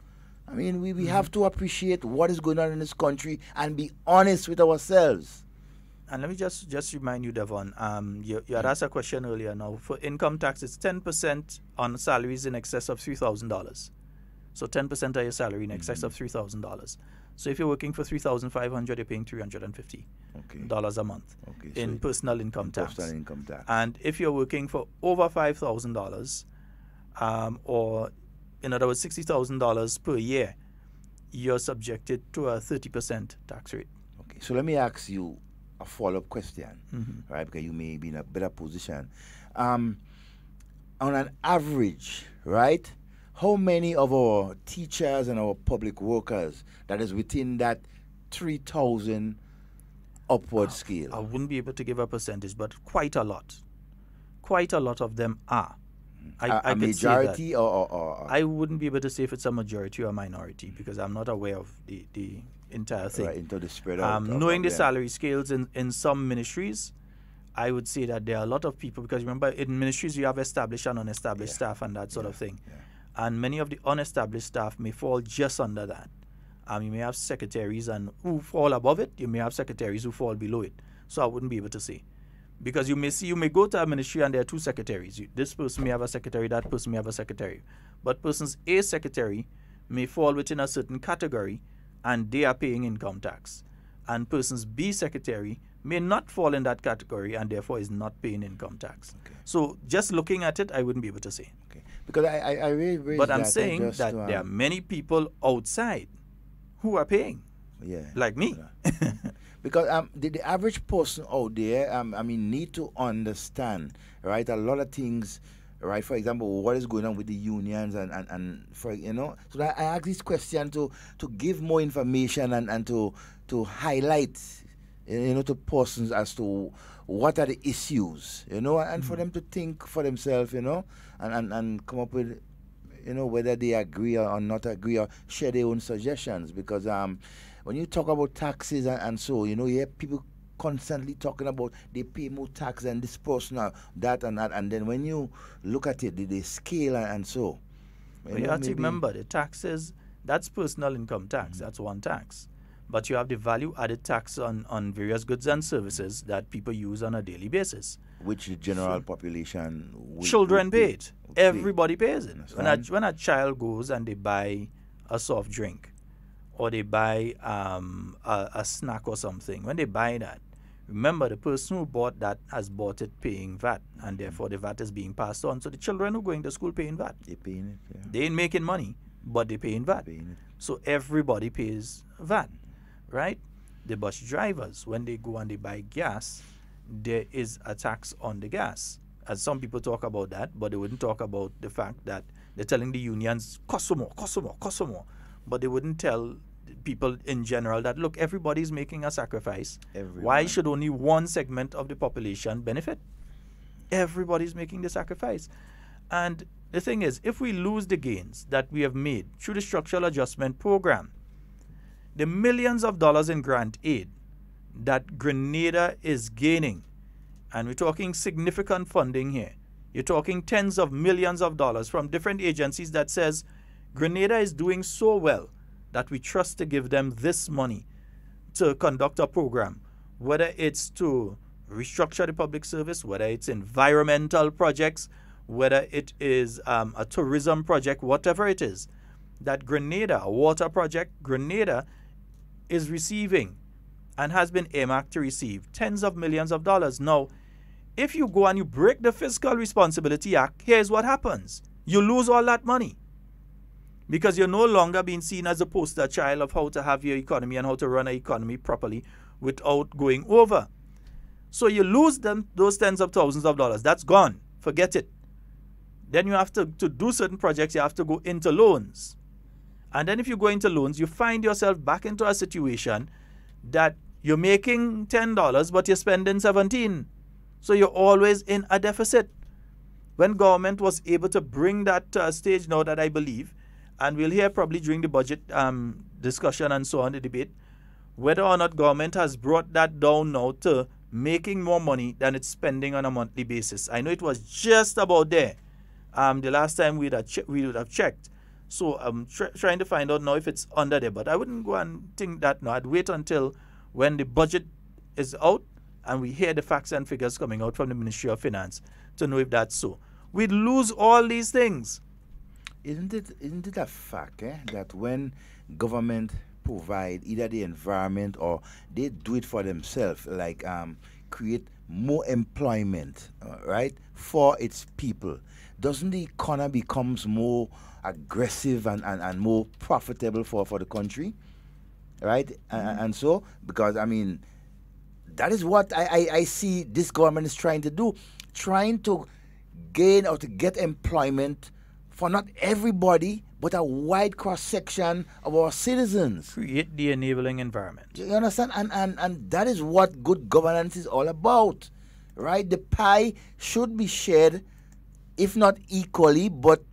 I mean, we have to appreciate what is going on in this country and be honest with ourselves. And let me just remind you, Devon, you had asked a question earlier now. For income tax, it's 10% on salaries in excess of $3,000. So 10% of your salary in excess of $3,000. So if you're working for $3,500, you're paying $350 a month in personal income tax. Personal income tax. And if you're working for over $5,000, or in other words, $60,000 per year, you're subjected to a 30% tax rate. Okay. So let me ask you a follow-up question, right? Because you may be in a better position. On an average, right? How many of our teachers and our public workers that is within that 3,000 upward scale? I wouldn't be able to give a percentage, but quite a lot. Quite a lot of them are. A majority or? I wouldn't be able to say if it's a majority or a minority because I'm not aware of the entire thing. Right, into the spread out. Knowing the salary scales in some ministries, I would say that there are a lot of people, because remember, in ministries you have established and unestablished staff and that sort of thing. And many of the unestablished staff may fall just under that. You may have secretaries and who fall above it. You may have secretaries who fall below it. So I wouldn't be able to say. Because you may go to a ministry and there are 2 secretaries. This person may have a secretary, that person may have a secretary. But persons A secretary may fall within a certain category and they are paying income tax. And persons B secretary may not fall in that category and therefore is not paying income tax. So just looking at it, I wouldn't be able to say. Because I really raised But I'm that saying that there are many people outside who are paying. Yeah. Like me. Because the average person out there, I mean, need to understand, right? A lot of things, right? For example, what is going on with the unions and for, you know, so that I ask this question to give more information and to highlight, you know, to persons as to what are the issues, you know, and for them to think for themselves, you know, and come up with, you know, whether they agree or not agree or share their own suggestions. Because when you talk about taxes and so, you know, you hear people constantly talking about they pay more tax than this person or that and that. And then when you look at it, the scale and so. You have to remember, the taxes, that's personal income tax. That's one tax. But you have the value-added tax on various goods and services that people use on a daily basis. Which the general population... Children pay it. Everybody pays it. When a child goes and they buy a soft drink or they buy a snack or something, when they buy that, remember the person who bought that has bought it paying VAT, and therefore the VAT is being passed on. So the children who are going to school paying VAT. They're paying it, yeah. They ain't making money, but they're paying VAT. So everybody pays VAT. Right? The bus drivers, when they go and they buy gas, there is a tax on the gas. As some people talk about that, but they wouldn't talk about the fact that they're telling the unions, cost more, cost more, cost more. But they wouldn't tell people in general that, look, everybody's making a sacrifice. Why should only one segment of the population benefit? Everybody's making the sacrifice. And the thing is, if we lose the gains that we have made through the structural adjustment program, the millions of dollars in grant aid that Grenada is gaining, and we're talking significant funding here. You're talking tens of millions of dollars from different agencies that says Grenada is doing so well that we trust to give them this money to conduct a program, whether it's to restructure the public service, whether it's environmental projects, whether it is a tourism project, whatever it is, that Grenada, a water project, Grenada is receiving and has been earmarked to receive tens of millions of dollars. Now, if you go and you break the Fiscal Responsibility Act, here's what happens. You lose all that money because you're no longer being seen as a poster child of how to have your economy and how to run an economy properly without going over. So you lose those tens of thousands of dollars. That's gone. Forget it. Then you have to do certain projects, you have to go into loans. And then if you go into loans, you find yourself back into a situation that you're making $10, but you're spending $17. So you're always in a deficit. When government was able to bring that stage now that I believe, and we'll hear probably during the budget discussion and so on, the debate, whether or not government has brought that down now to making more money than it's spending on a monthly basis. I know it was just about there the last time we would have checked. So I'm trying to find out now if it's under there. But I wouldn't go and think that now. I'd wait until when the budget is out and we hear the facts and figures coming out from the Ministry of Finance to know if that's so. We'd lose all these things. Isn't it a fact that when government provide either the environment or they do it for themselves, like create more employment, right, for its people, doesn't the economy becomes more aggressive and more profitable for the country, right? And so, because I mean, that is what I see this government is trying to do, trying to gain or to get employment for not everybody, but a wide cross-section of our citizens. Create the enabling environment. You understand? And that is what good governance is all about, right? The pie should be shared, if not equally, but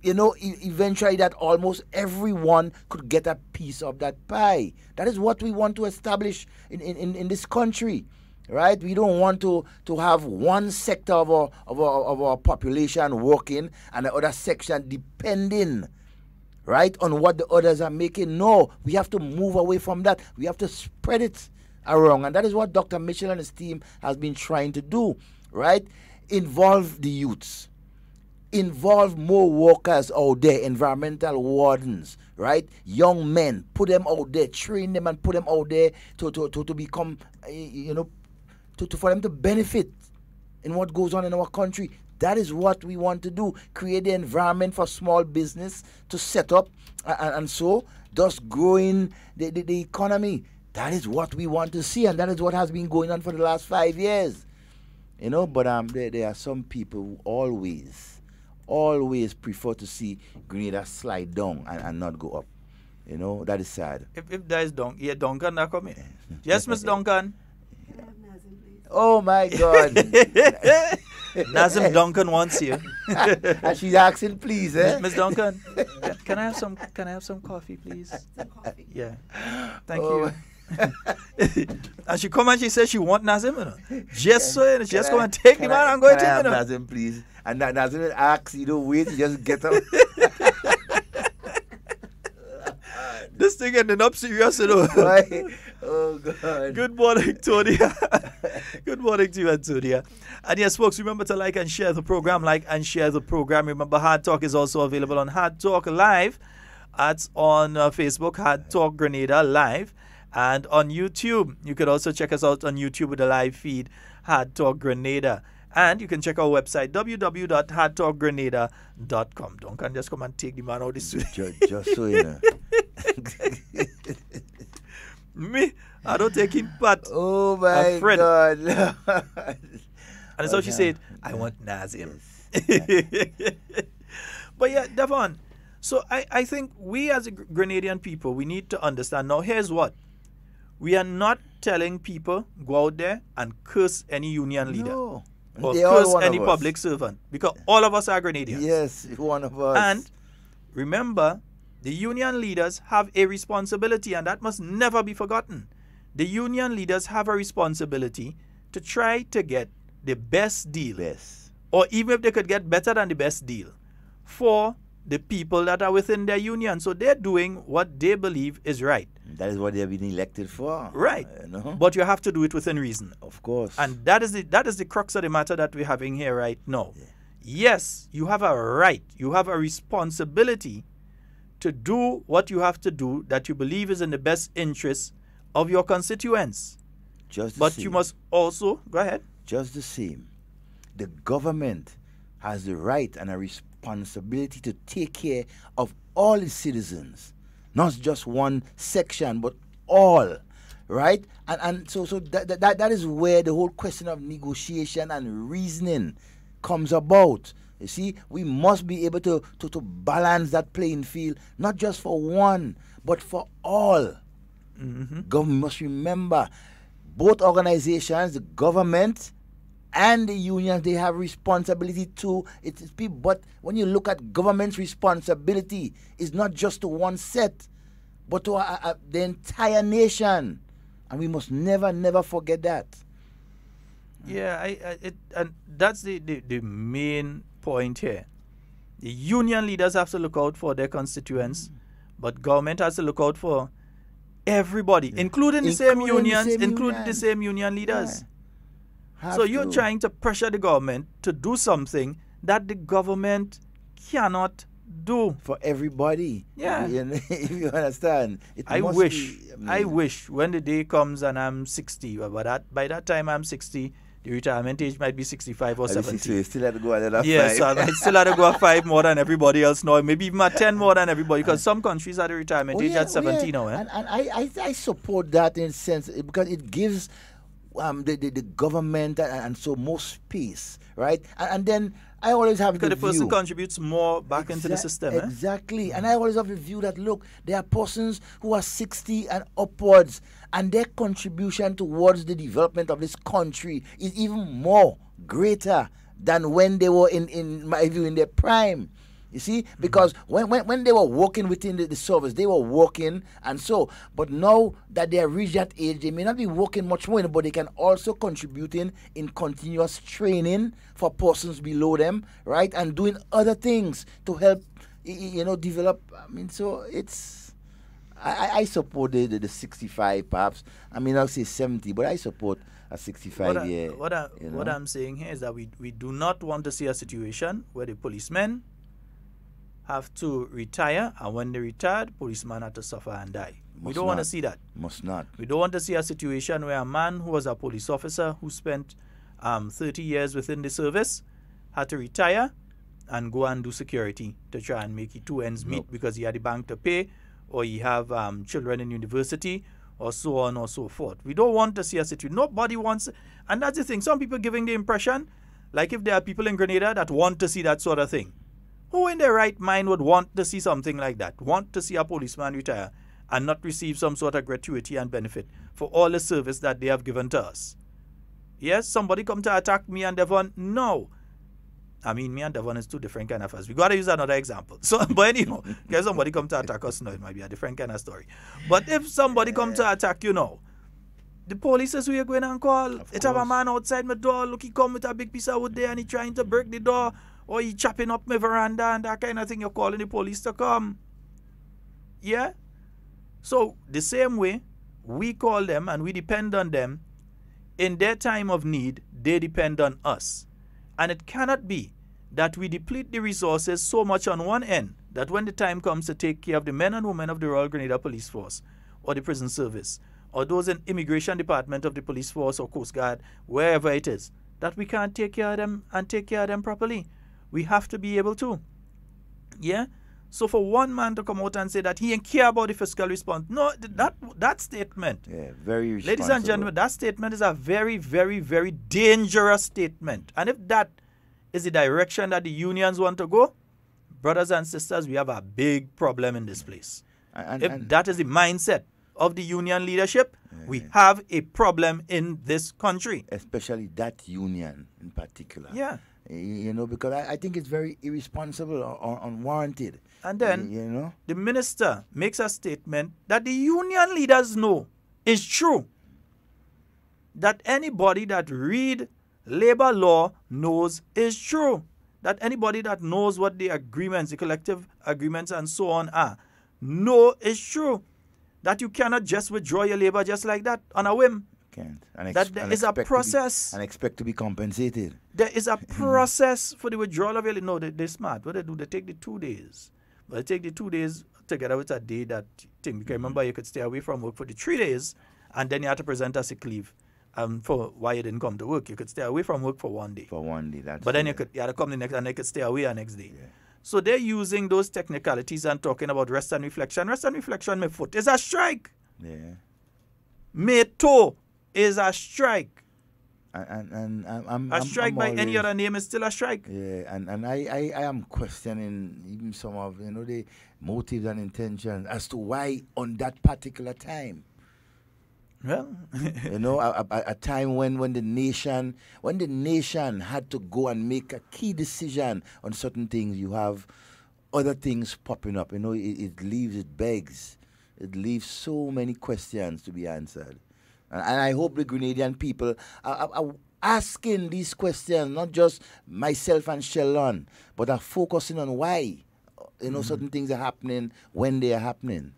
you know, eventually that almost everyone could get a piece of that pie. That is what we want to establish in this country, right? We don't want to have one sector of our population working and the other section depending, right, on what the others are making. No, we have to move away from that. We have to spread it around, and that is what Dr. Mitchell and his team has been trying to do, right? Involve the youths. Involve more workers out there, environmental wardens, right? Young men, put them out there, train them and put them out there to become, you know, for them to benefit in what goes on in our country. That is what we want to do. Create the environment for small business to set up and so thus growing the economy. That is what we want to see, and that is what has been going on for the last 5 years. You know, but there are some people who always prefer to see Grenada slide down and not go up. You know, that is sad. If there is Duncan that come in. Yes, Miss Duncan. Oh my God. Nazim Duncan wants you. And she's asking, please, eh? Miss Duncan, can I have some coffee, please? Yeah. Thank you. And she come and she says she want Nazim, you know. Just so just come and take him out and go to him, you know. Nazim, please. And Nazim asks, you don't wait, you just get up. This thing ended up serious, you know. Oh, God. Good morning, Tonia. Good morning to you, Antonia. And yes, folks, remember to like and share the program. Like and share the program. Remember, Hard Talk is also available on Hard Talk Live. That's on Facebook, Hard Talk Grenada Live. And on YouTube, you could also check us out on YouTube with the live feed, Hard Talk Grenada. And you can check our website, www.hardtalkgrenada.com. Don't just come and take the man out of the studio. Just so you know. Me, I don't take him part. Oh my God. And so she said, I want Nazim. But yeah, Devon, so I think we as a Grenadian people, we need to understand. Now, here's what. We are not telling people go out there and curse any union leader. No. Or curse any public servant. Because all of us are Grenadians. Yes, one of us. And remember, the union leaders have a responsibility, and that must never be forgotten. The union leaders have a responsibility to try to get the best deal. Or even if they could get better than the best deal for the people that are within their union. So they're doing what they believe is right. That is what they have been elected for. Right. But you have to do it within reason. Of course. And that is the crux of the matter that we're having here right now. Yeah. Yes, you have a right. You have a responsibility to do what you have to do that you believe is in the best interest of your constituents. But you must also, go ahead. Just the same. The government has the right and a responsibility to take care of all its citizens. Not just one section, but all, right? And so that is where the whole question of negotiation and reasoning comes about. You see, we must be able to balance that playing field, not just for one, but for all. Government must remember, both organizations, the government and the unions, they have responsibility too. It's people, but when you look at government's responsibility, it's not just to one set, but to the entire nation, and we must never forget that. Yeah, and that's the main point here. The union leaders have to look out for their constituents, but government has to look out for everybody, including the same unions, including the same union leaders. Yeah. So you're trying to pressure the government to do something that the government cannot do. For everybody. Yeah. If you understand. I wish when the day comes and I'm 60, but by that time I'm 60, the retirement age might be 65 or 70. So you still have to go another 5. Yes, I might still have to go 5 more than everybody else now. Maybe even 10 more than everybody, because some countries have the retirement age at 70 now. Eh? And I support that in a sense, because it gives the government and so more space, right? And then I always have because the person contributes more back into the system. Exactly. And I always have a view that, look, there are persons who are 60 and upwards, and their contribution towards the development of this country is even more greater than when they were, in my view, in their prime. You see, because when they were working within the service, they were working, and so, but now that they have reached that age, they may not be working much more, but they can also contribute in continuous training for persons below them, right, and doing other things to help, develop. I mean, so it's, I support the 65 perhaps. I mean, I'll say 70, but I support a 65 year. What I'm saying here is that we do not want to see a situation where the policemen have to retire, and when they retired, policemen have to suffer and die. We don't want to see that. Must not. We don't want to see a situation where a man who was a police officer who spent 30 years within the service had to retire and go and do security to try and make two ends meet because he had the bank to pay, or he have children in university, or so on or so forth. We don't want to see a situation. Nobody wants, and that's the thing. Some people giving the impression, like if there are people in Grenada that want to see that sort of thing. Who in their right mind would want to see something like that? Want to see a policeman retire and not receive some sort of gratuity and benefit for all the service that they have given to us? Yes, somebody come to attack me and Devon? No. I mean, me and Devon is two different kind of us. We got to use another example. So, but anyhow, if somebody come to attack us, no, it might be a different kind of story. But if somebody come to attack you now, the police is who you're going and call. It have a man outside my door. Look, he come with a big piece of wood there and he trying to break the door, or he chopping up my veranda and that kind of thing. You're calling the police to come. Yeah? So, the same way, we call them and we depend on them. In their time of need, they depend on us. And it cannot be that we deplete the resources so much on one end that when the time comes to take care of the men and women of the Royal Grenada Police Force or the prison service or those in immigration department of the police force or Coast Guard, wherever it is, that we can't take care of them and take care of them properly. We have to be able to. Yeah? So for one man to come out and say that he ain't care about the fiscal response, no, that statement, very responsible. Ladies and gentlemen, that statement is a very, very, very dangerous statement. And if that is the direction that the unions want to go, brothers and sisters, we have a big problem in this place. If that is the mindset of the union leadership, we have a problem in this country. Especially that union in particular. Yeah. You know, because I think it's very irresponsible or unwarranted. And then the minister makes a statement that the union leaders know is true. That anybody that read labor law knows is true. That anybody that knows what the agreements, the collective agreements and so on are, know is true. That you cannot just withdraw your labor just like that on a whim. That there is a process. And expect to be compensated. There is a process for the withdrawal of your labor. No, they're smart. What they do, they take the 2 days. But they take the 2 days together with a day that thing. Because remember, you could stay away from work for the 3 days, and then you had to present a sick leave for why you didn't come to work. You could stay away from work for 1 day. For 1 day, that's. But then you had to come the next, and they could stay away the next day. Yeah. So they're using those technicalities and talking about rest and reflection. Rest and reflection, my foot, is a strike. Yeah. My toe is a strike. I'm a strike by always, any other name is still a strike. Yeah, and I am questioning even some of the motives and intentions as to why on that particular time. Well, a time when the nation had to go and make a key decision on certain things, you have other things popping up. It leaves so many questions to be answered. And I hope the Grenadian people are asking these questions, not just myself and Sheldon, but are focusing on why, certain things are happening when they are happening.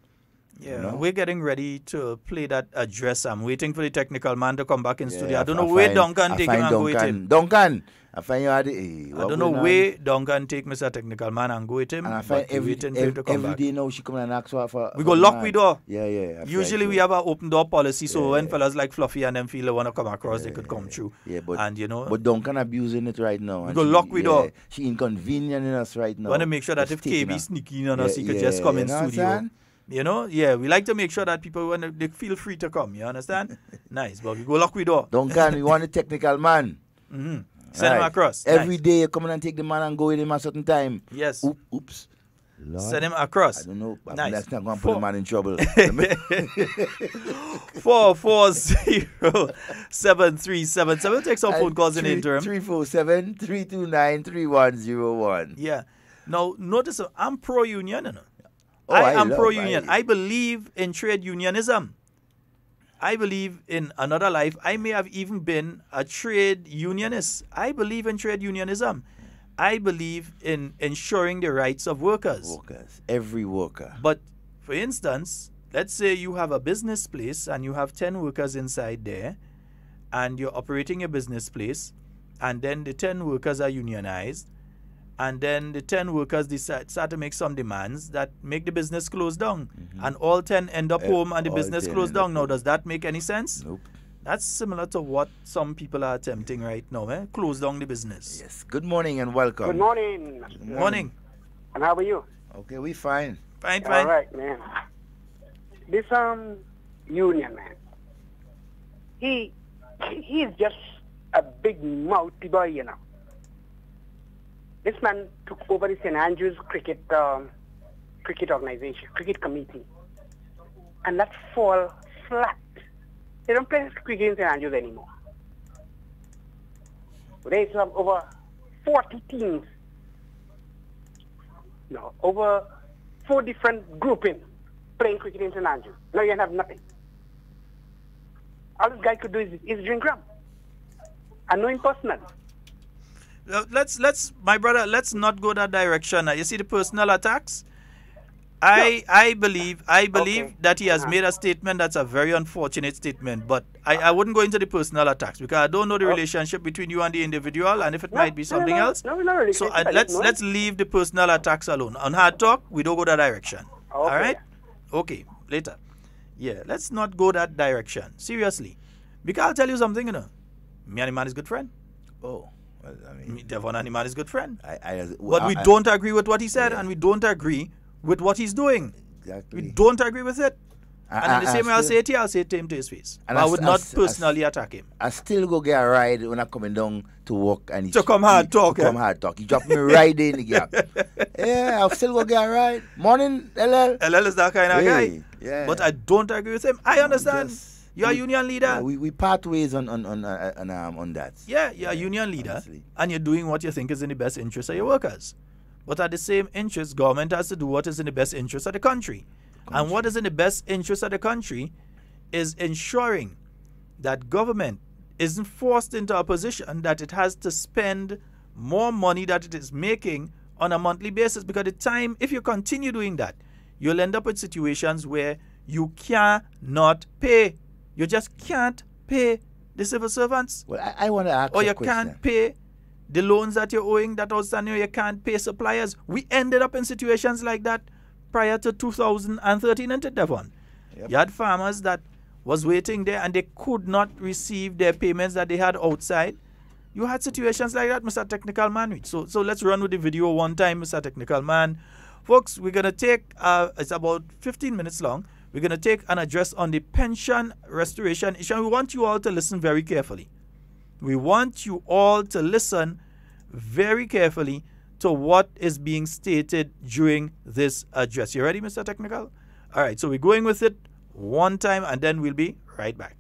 Yeah, we're getting ready to play that address. I'm waiting for the technical man to come back in studio. I don't know where Duncan take him and go with him. Duncan, I find you I don't know where Duncan take Mr. Technical Man and go with him. And I find every day now she come and ask for we go lock the door. Yeah. Usually we have an open door policy, so when fellas like Fluffy and them feel they want to come across, they could come through. Yeah, but Duncan abusing it right now. We go lock the door. She inconveniencing us right now. Want to make sure that if KB sneaking on us, he could just come in studio. We like to make sure that people, when they feel free to come, you understand? Nice, but we go lock the door. Duncan, we want a technical man. Mm-hmm. Send him across. Every day you come in and take the man and go with him at a certain time. Yes. Oops. Lord. Send him across. I don't know. Nice. That's not going to put the man in trouble. 440-7377. We'll take some phone calls in the interim. 347-329-3101. Yeah. Now, notice I'm pro-union. I am pro-union. I believe in trade unionism. I believe in another life. I may have even been a trade unionist. I believe in trade unionism. I believe in ensuring the rights of workers. Every worker. But, for instance, let's say you have a business place and you have 10 workers inside there and you're operating a business place and then the 10 workers are unionized. And then the 10 workers start to make some demands that make the business close down. Mm-hmm. And all 10 end up home and the business closed down. Now, does that make any sense? Nope. That's similar to what some people are attempting right now, close down the business. Yes. Good morning and welcome. Good morning. Good morning. And how are you? Okay, we fine. Fine. All right, man. This union man, he's just a big mouthy boy, you know. This man took over the St. Andrews cricket organization, cricket committee, and that fall flat. They don't play cricket in St. Andrews anymore. They have over 40 teams. No, over 4 different groupings playing cricket in St. Andrews. Now you have nothing. All this guy could do is drink rum. I know him personally. My brother, let's not go that direction. You see the personal attacks? I believe okay, that he has made a statement that's a very unfortunate statement, but I wouldn't go into the personal attacks because I don't know the relationship between you and the individual, and if it might be something else. No, so let's leave the personal attacks alone. On Hard Talk, we don't go that direction. Okay. All right? Okay, later. Yeah, let's not go that direction. Seriously. Because I'll tell you something, you know. Me and the man is good friend. Oh. Well, I mean, Devon and the man is good friend. But we don't agree with what he said, and we don't agree with what he's doing. Exactly. We don't agree with it. And in the same way I'll say it here, I'll say it to him to his face. I would not personally attack him. I still go get a ride when I'm coming down to work. And to come hard talk. Come hard talk. He drop me right in the gap. Yeah, I'll still go get a ride. Morning, LL. LL is that kind of guy. Yeah. But I don't agree with him. I understand. You're a union leader. Yeah, we part ways on that. Yeah, you're a union leader. Honestly. And you're doing what you think is in the best interest of your workers. But at the same interest, government has to do what is in the best interest of the country. And what is in the best interest of the country is ensuring that government isn't forced into a position that it has to spend more money that it is making on a monthly basis. Because the time, if you continue doing that, you'll end up with situations where you cannot pay. You just can't pay the civil servants. Well, I want to ask or you can't pay the loans that you're owing, that outstanding, you can't pay suppliers. We ended up in situations like that prior to 2013 into Devon. Yep. You had farmers that was waiting there and they could not receive their payments that they had outside. You had situations like that, Mr. Technical Man. So let's run with the video one time, Mr. Technical Man. Folks, we're going to take, it's about 15 minutes long. We're going to take an address on the pension restoration issue. And we want you all to listen very carefully. We want you all to listen very carefully to what is being stated during this address. You ready, Mr. Technical? All right, so we're going with it one time and then we'll be right back.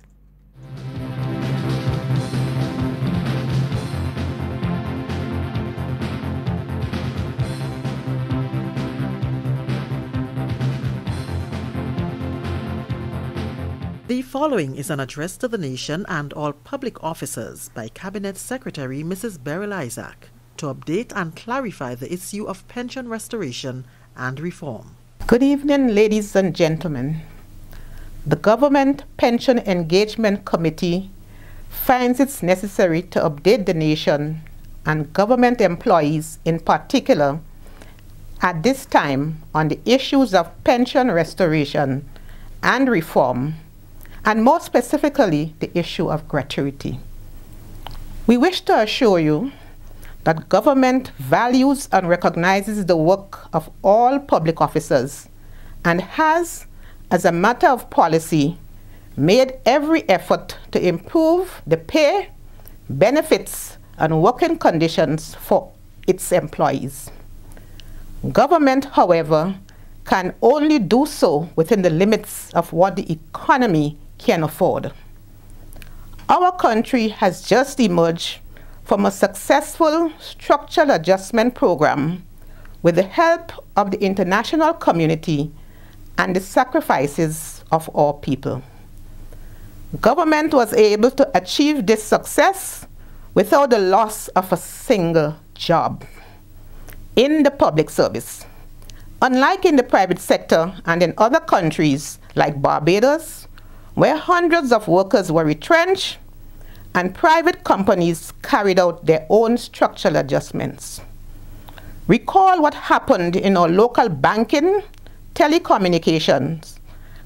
The following is an address to the nation and all public officers by Cabinet Secretary Mrs. Beryl Isaac to update and clarify the issue of pension restoration and reform. Good evening, ladies and gentlemen. The Government Pension Engagement Committee finds it necessary to update the nation and government employees in particular at this time on the issues of pension restoration and reform, and more specifically, the issue of gratuity. We wish to assure you that government values and recognizes the work of all public officers and has, as a matter of policy, made every effort to improve the pay, benefits, and working conditions for its employees. Government, however, can only do so within the limits of what the economy can afford. Our country has just emerged from a successful structural adjustment program with the help of the international community and the sacrifices of our people. Government was able to achieve this success without the loss of a single job in the public service. Unlike in the private sector and in other countries like Barbados, where hundreds of workers were retrenched and private companies carried out their own structural adjustments. Recall what happened in our local banking, telecommunications,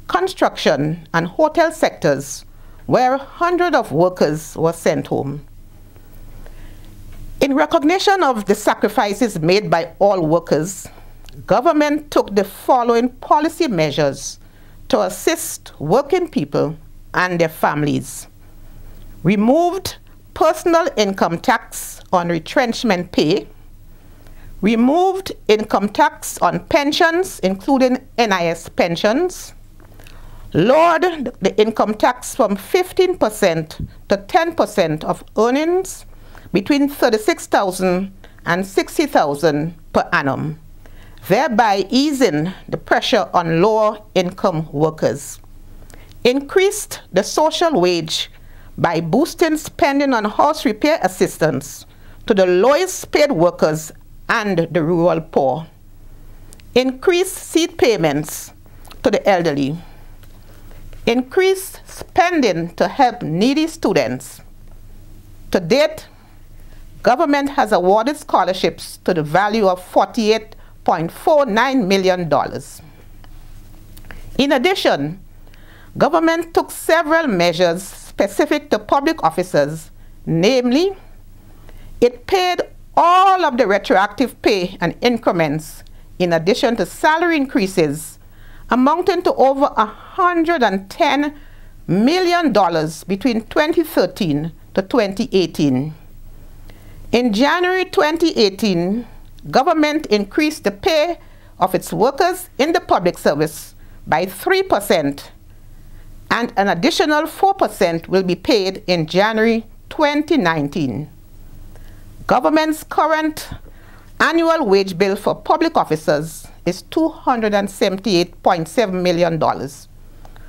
construction, and hotel sectors where hundreds of workers were sent home. In recognition of the sacrifices made by all workers, government took the following policy measures to assist working people and their families. Removed personal income tax on retrenchment pay, removed income tax on pensions, including NIS pensions, lowered the income tax from 15% to 10% of earnings between $36,000 and $60,000 per annum, thereby easing the pressure on lower-income workers. Increased the social wage by boosting spending on house repair assistance to the lowest-paid workers and the rural poor. Increased seed payments to the elderly. Increased spending to help needy students. To date, government has awarded scholarships to the value of $48.49 million. In addition, government took several measures specific to public officers, namely, it paid all of the retroactive pay and increments in addition to salary increases amounting to over $110 million between 2013 to 2018. In January 2018, government increased the pay of its workers in the public service by 3%, and an additional 4% will be paid in January 2019. Government's current annual wage bill for public officers is $278.7 million,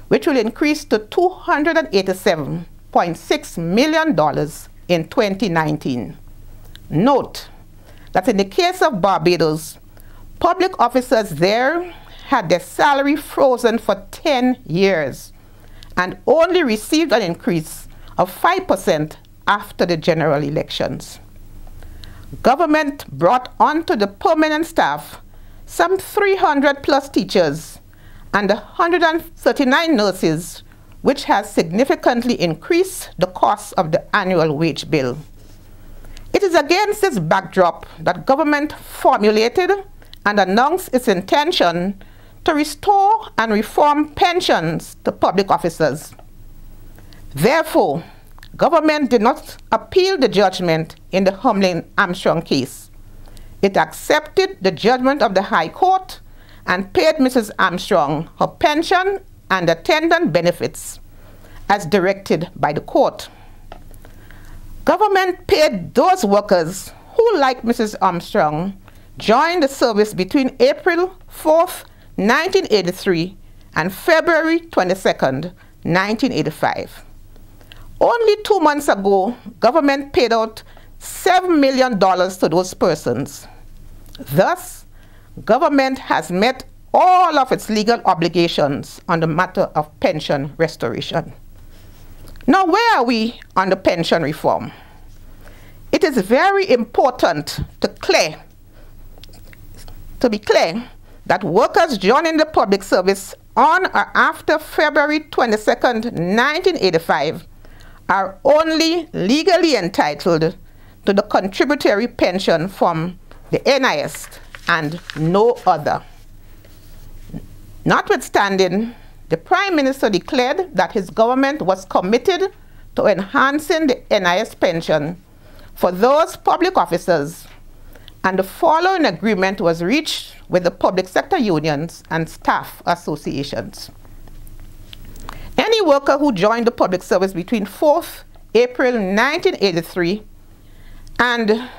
which will increase to $287.6 million in 2019. Note that in the case of Barbados, public officers there had their salary frozen for 10 years and only received an increase of 5% after the general elections. Government brought onto the permanent staff some 300 plus teachers and 139 nurses, which has significantly increased the cost of the annual wage bill. It is against this backdrop that government formulated and announced its intention to restore and reform pensions to public officers. Therefore, government did not appeal the judgment in the Hamlin-Armstrong case. It accepted the judgment of the High Court and paid Mrs. Armstrong her pension and attendant benefits as directed by the court. Government paid those workers who, like Mrs. Armstrong, joined the service between April 4th, 1983 and February 22nd, 1985. Only 2 months ago, government paid out $7 million to those persons. Thus, government has met all of its legal obligations on the matter of pension restoration. Now, where are we on the pension reform? It is very important to be clear that workers joining the public service on or after February 22nd, 1985 are only legally entitled to the contributory pension from the NIS and no other. Notwithstanding, the Prime Minister declared that his government was committed to enhancing the NIS pension for those public officers, and the following agreement was reached with the public sector unions and staff associations. Any worker who joined the public service between 4th April 1983 and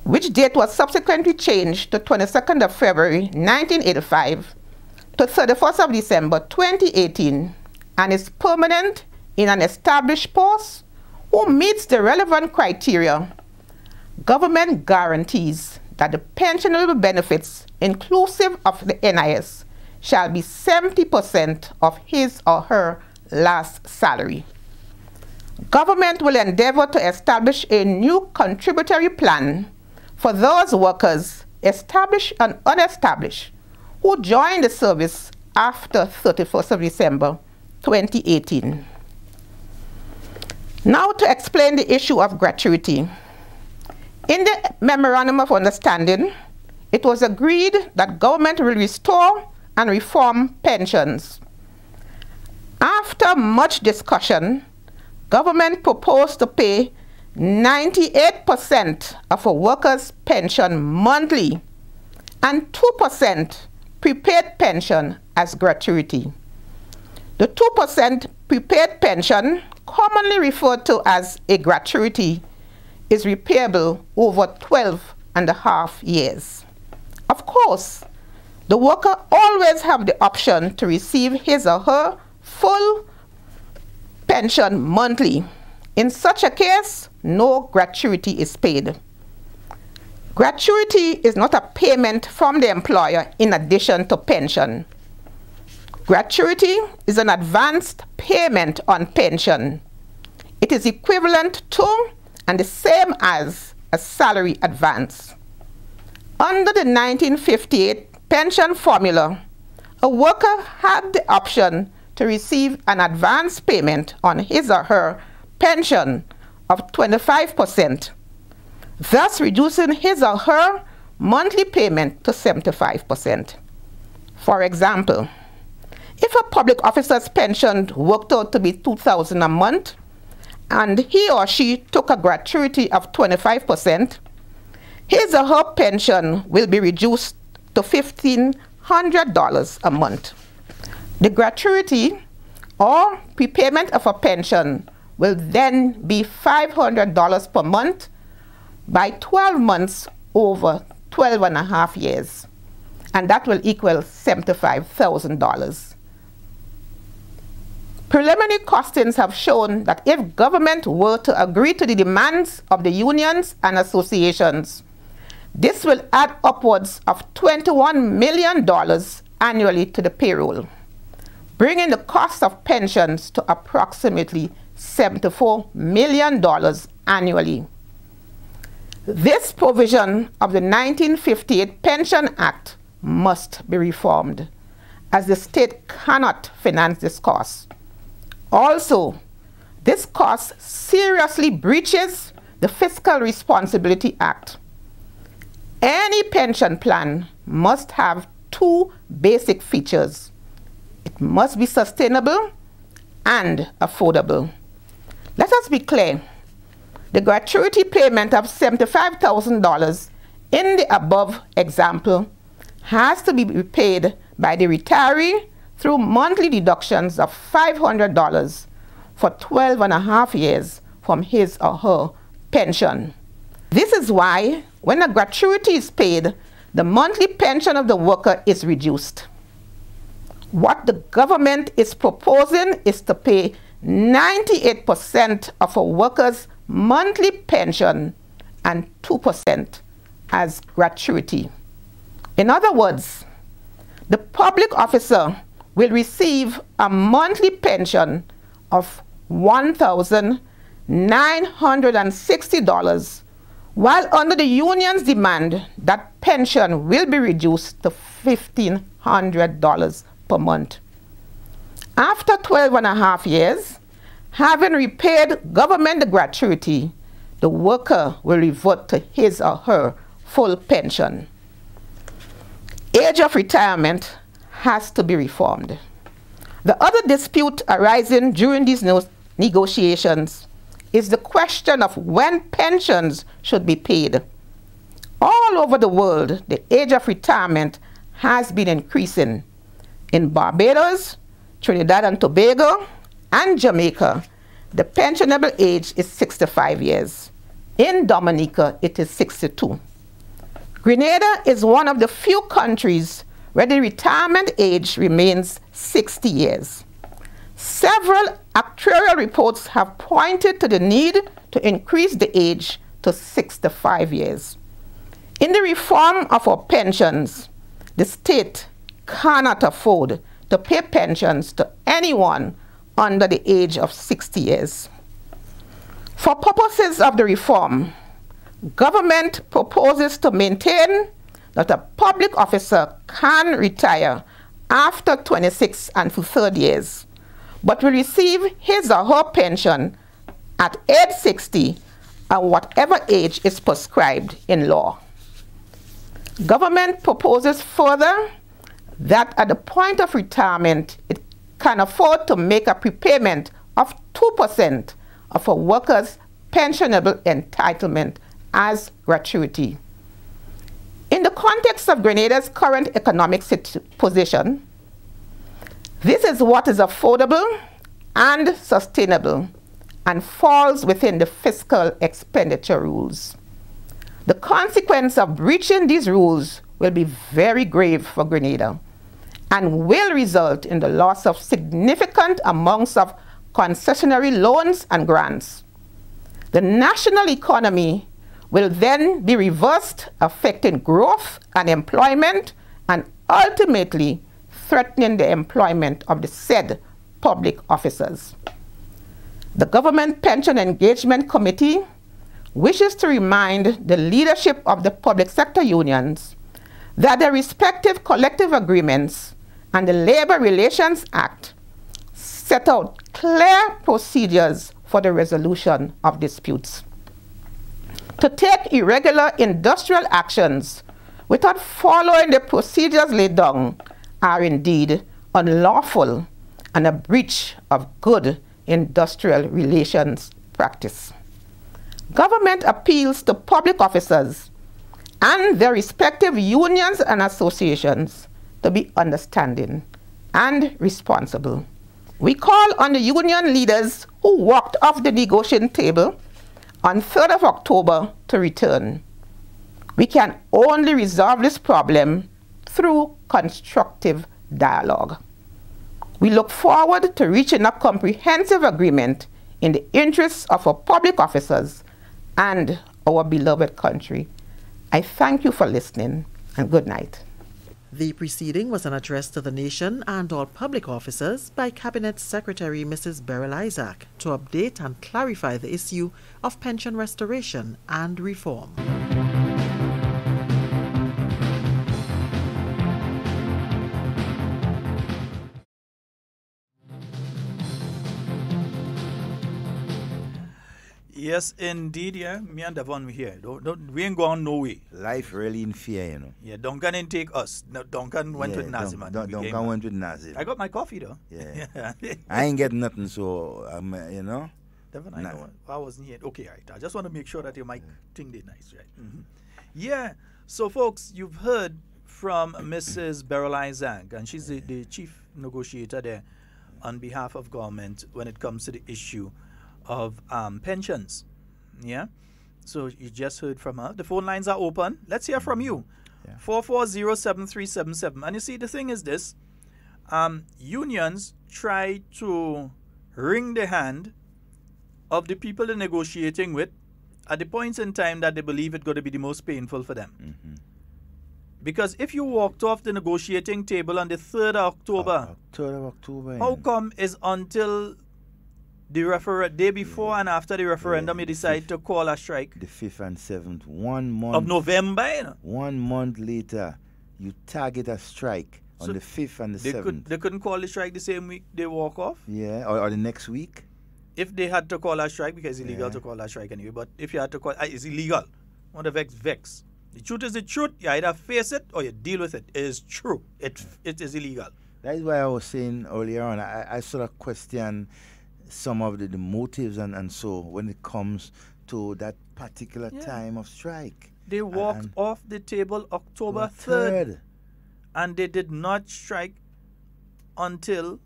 which date was subsequently changed to 22nd of February 1985 to 31st of December 2018 and is permanent in an established post who meets the relevant criteria, government guarantees that the pensionable benefits inclusive of the NIS shall be 70% of his or her last salary. Government will endeavor to establish a new contributory plan for those workers, established and unestablished, who joined the service after 31st of December 2018. Now to explain the issue of gratuity. In the Memorandum of Understanding, it was agreed that government will restore and reform pensions. After much discussion, government proposed to pay 98% of a worker's pension monthly and 2% prepaid pension as gratuity. The 2% prepaid pension, commonly referred to as a gratuity, is repayable over 12.5 years. Of course, the worker always have the option to receive his or her full pension monthly. In such a case, no gratuity is paid. Gratuity is not a payment from the employer in addition to pension. Gratuity is an advanced payment on pension. It is equivalent to and the same as a salary advance. Under the 1958 pension formula, a worker had the option to receive an advance payment on his or her pension of 25%, thus reducing his or her monthly payment to 75%. For example, if a public officer's pension worked out to be $2,000 a month, and he or she took a gratuity of 25%, his or her pension will be reduced to $1,500 a month. The gratuity or prepayment of a pension will then be $500 per month by 12 months over 12.5 years, and that will equal $75,000. Preliminary costings have shown that if government were to agree to the demands of the unions and associations, this will add upwards of $21 million annually to the payroll, bringing the cost of pensions to approximately $74 million annually. This provision of the 1958 Pension Act must be reformed, as the state cannot finance this cost. Also, this cost seriously breaches the Fiscal Responsibility Act. Any pension plan must have two basic features. It must be sustainable and affordable. Let us be clear. The gratuity payment of $75,000 in the above example has to be repaid by the retiree through monthly deductions of $500 for 12.5 years from his or her pension. This is why, when a gratuity is paid, the monthly pension of the worker is reduced. What the government is proposing is to pay 98% of a worker's monthly pension and 2% as gratuity. In other words, the public officer will receive a monthly pension of $1,960, while under the union's demand, that pension will be reduced to $1,500 per month. After 12.5 years, having repaid government the gratuity, the worker will revert to his or her full pension. Age of retirement has to be reformed. The other dispute arising during these negotiations is the question of when pensions should be paid. All over the world, the age of retirement has been increasing. In Barbados, Trinidad and Tobago, and Jamaica, the pensionable age is 65 years. In Dominica, it is 62. Grenada is one of the few countries where the retirement age remains 60 years. Several actuarial reports have pointed to the need to increase the age to 65 years. In the reform of our pensions, the state cannot afford to pay pensions to anyone under the age of 60 years. For purposes of the reform, government proposes to maintain that a public officer can retire after 26 and 3rd years, but will receive his or her pension at age 60 or whatever age is prescribed in law. Government proposes further that at the point of retirement, it can afford to make a prepayment of 2% of a worker's pensionable entitlement as gratuity. In the context of Grenada's current economic position, this is what is affordable and sustainable and falls within the fiscal expenditure rules. The consequence of breaching these rules will be very grave for Grenada and will result in the loss of significant amounts of concessionary loans and grants. The national economy will then be reversed, affecting growth and employment and ultimately threatening the employment of the said public officers. The Government Pension Engagement Committee wishes to remind the leadership of the public sector unions that the respective collective agreements and the Labor Relations Act set out clear procedures for the resolution of disputes. To take irregular industrial actions without following the procedures laid down are indeed unlawful and a breach of good industrial relations practice. Government appeals to public officers and their respective unions and associations to be understanding and responsible. We call on the union leaders who walked off the negotiating table on 3rd of October to return. We can only resolve this problem through constructive dialogue. We look forward to reaching a comprehensive agreement in the interests of our public officers and our beloved country. I thank you for listening, and good night. The proceeding was an address to the nation and all public officers by Cabinet Secretary Mrs. Beryl Isaac to update and clarify the issue of pension restoration and reform. Yes, indeed, yeah. Me and Devon, we here. We ain't going no way. Life really in fear, you know. Yeah, Duncan didn't take us. No, Duncan went with Nazim. Duncan went with Nazim. I got my coffee, though. Yeah. I ain't getting nothing, so, you know. Devon, I know. I wasn't here. Okay, all right. I just want to make sure that your mic thing did nice, right? Mm-hmm. Yeah. So, folks, you've heard from Mrs. Beryl Isaac, and she's the chief negotiator there on behalf of government when it comes to the issue of pensions. Yeah, so you just heard from her. The phone lines are open. Let's hear from you. 440-7377. And you see, the thing is this, unions try to wring the hand of the people they're negotiating with at the points in time that they believe it's going to be the most painful for them. Mm-hmm. Because if you walked off the negotiating table on the 3rd of October, how come is until the day before and after the referendum you decide to call a strike? The 5th and 7th, 1 month. Of November, you know? 1 month later, you target a strike on the 5th and the 7th. They couldn't call the strike the same week they walk off? Yeah, or the next week? If they had to call a strike, because it's illegal to call a strike anyway, but if you had to call, it's illegal. Want to vex. The truth is the truth. You either face it or you deal with it. It is true. It is illegal. That is why I was saying earlier on, I sort of question some of the motives and so when it comes to that particular time of strike. They walked off the table October 3rd. And they did not strike until,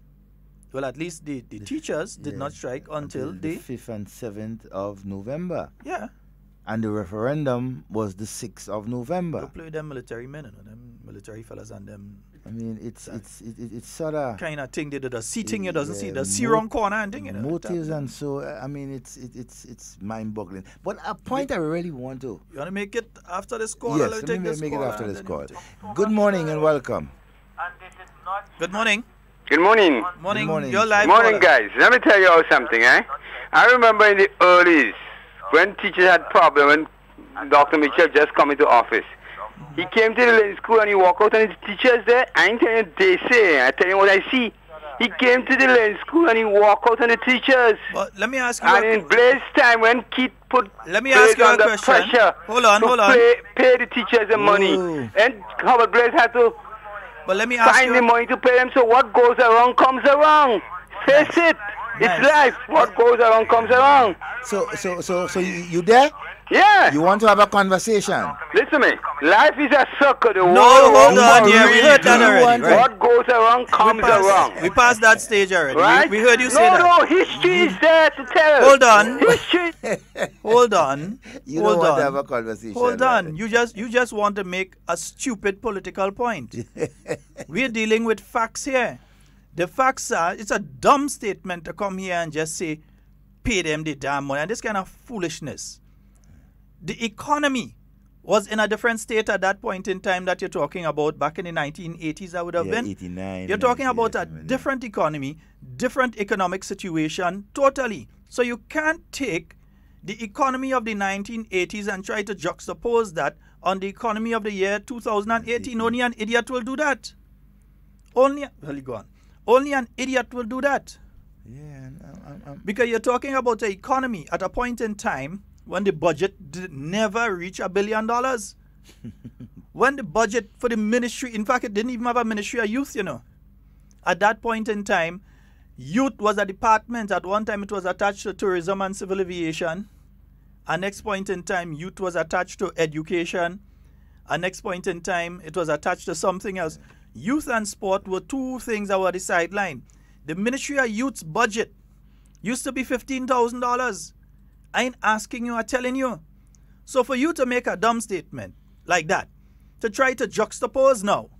well, at least the teachers did not strike until the 5th and 7th of November. Yeah. And the referendum was the 6th of November. Don't play them military men, you know, them military fellas and them. I mean, it's sort of kind of thing they do. The seating you doesn't see the see wrong corner and thing. You know, motives and so. I mean, it's mind-boggling. But a point I really want to. You want to make it after this call? Yes, let me make it after this call. Good morning and welcome. Good morning. Good morning. Morning. You're live. Morning, guys. Let me tell you all something, eh? I remember in the early when teachers had problem when Dr. Mitchell just come into office. He came to the school and he walked out and his teachers there. I ain't telling you they say, I tell you what I see. He came to the lane school and he walked out on the teachers. Well, let me ask you. And in Blaze time, when Keith put let me ask you a question. Pressure hold on. Pay the teachers the money, and Howard Blaze had to. But let me ask find the money to pay them. So what goes around comes around. Face it. It's life. What goes around comes around. So you there? Yeah. You want to have a conversation? Listen to me. Life is a circle. The hold on. Yeah, we heard that already. Right? What goes around comes around. We passed that stage already. Right? We heard you say that. No, history is there to tell. Hold on. History. Hold on. You don't want to have a conversation. Hold on. You just want to make a stupid political point. We're dealing with facts here. The facts are, it's a dumb statement to come here and just say, pay them the damn money. And this kind of foolishness. The economy was in a different state at that point in time that you're talking about. Back in the 1980s, that would have been. 89. You're talking about a different economy, different economic situation, totally. So you can't take the economy of the 1980s and try to juxtapose that on the economy of the year 2018. Only an idiot will do that. Only an idiot will do that. Yeah. Because you're talking about the economy at a point in time when the budget never reach $1 billion. When the budget for the ministry, in fact, it didn't even have a ministry of youth, you know. At that point in time, youth was a department. At one time, it was attached to tourism and civil aviation. At next point in time, youth was attached to education. At next point in time, it was attached to something else. Youth and sport were two things that were the sideline. The Ministry of Youth's budget used to be $15,000. I ain't asking you, I'm telling you. So for you to make a dumb statement like that, to try to juxtapose now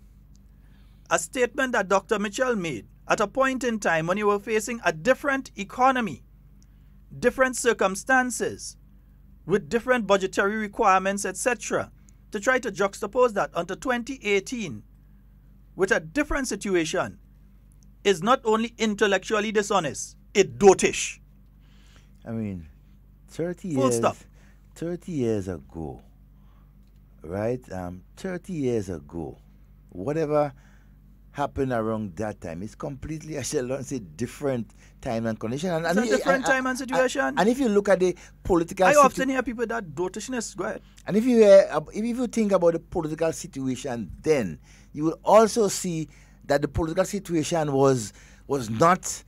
a statement that Dr. Mitchell made at a point in time when you were facing a different economy, different circumstances, with different budgetary requirements, etc., to try to juxtapose that onto 2018 with a different situation is not only intellectually dishonest, it's dotish. I mean, 30 Full years. stop. 30 years ago, right? 30 years ago, whatever happened around that time, it's completely, I shall not say, different time and condition. And, It's a different time and situation. And if you look at the political, I often hear people that dotishness. Go ahead. And if you think about the political situation then, you will also see that the political situation was not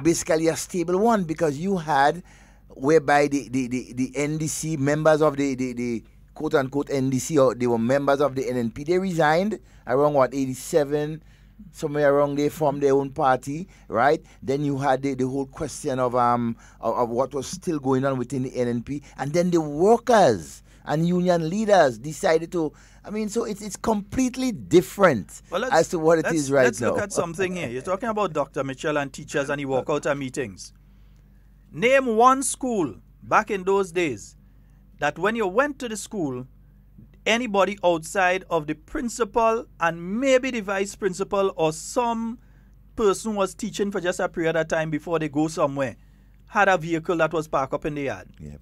basically a stable one, because you had whereby the NDC, members of the quote-unquote NDC, or they were members of the NNP, they resigned around, 87, somewhere around they formed their own party, right? Then you had the whole question of what was still going on within the NNP, and then the workers and union leaders decided to, so it's completely different as to what it is right now. Let's look at something here. You're talking about Dr. Mitchell and teachers and he walk out of meetings. Name one school back in those days that when you went to the school, anybody outside of the principal and maybe the vice principal or some person who was teaching for just a period of time before they go somewhere had a vehicle that was parked up in the yard. Yep.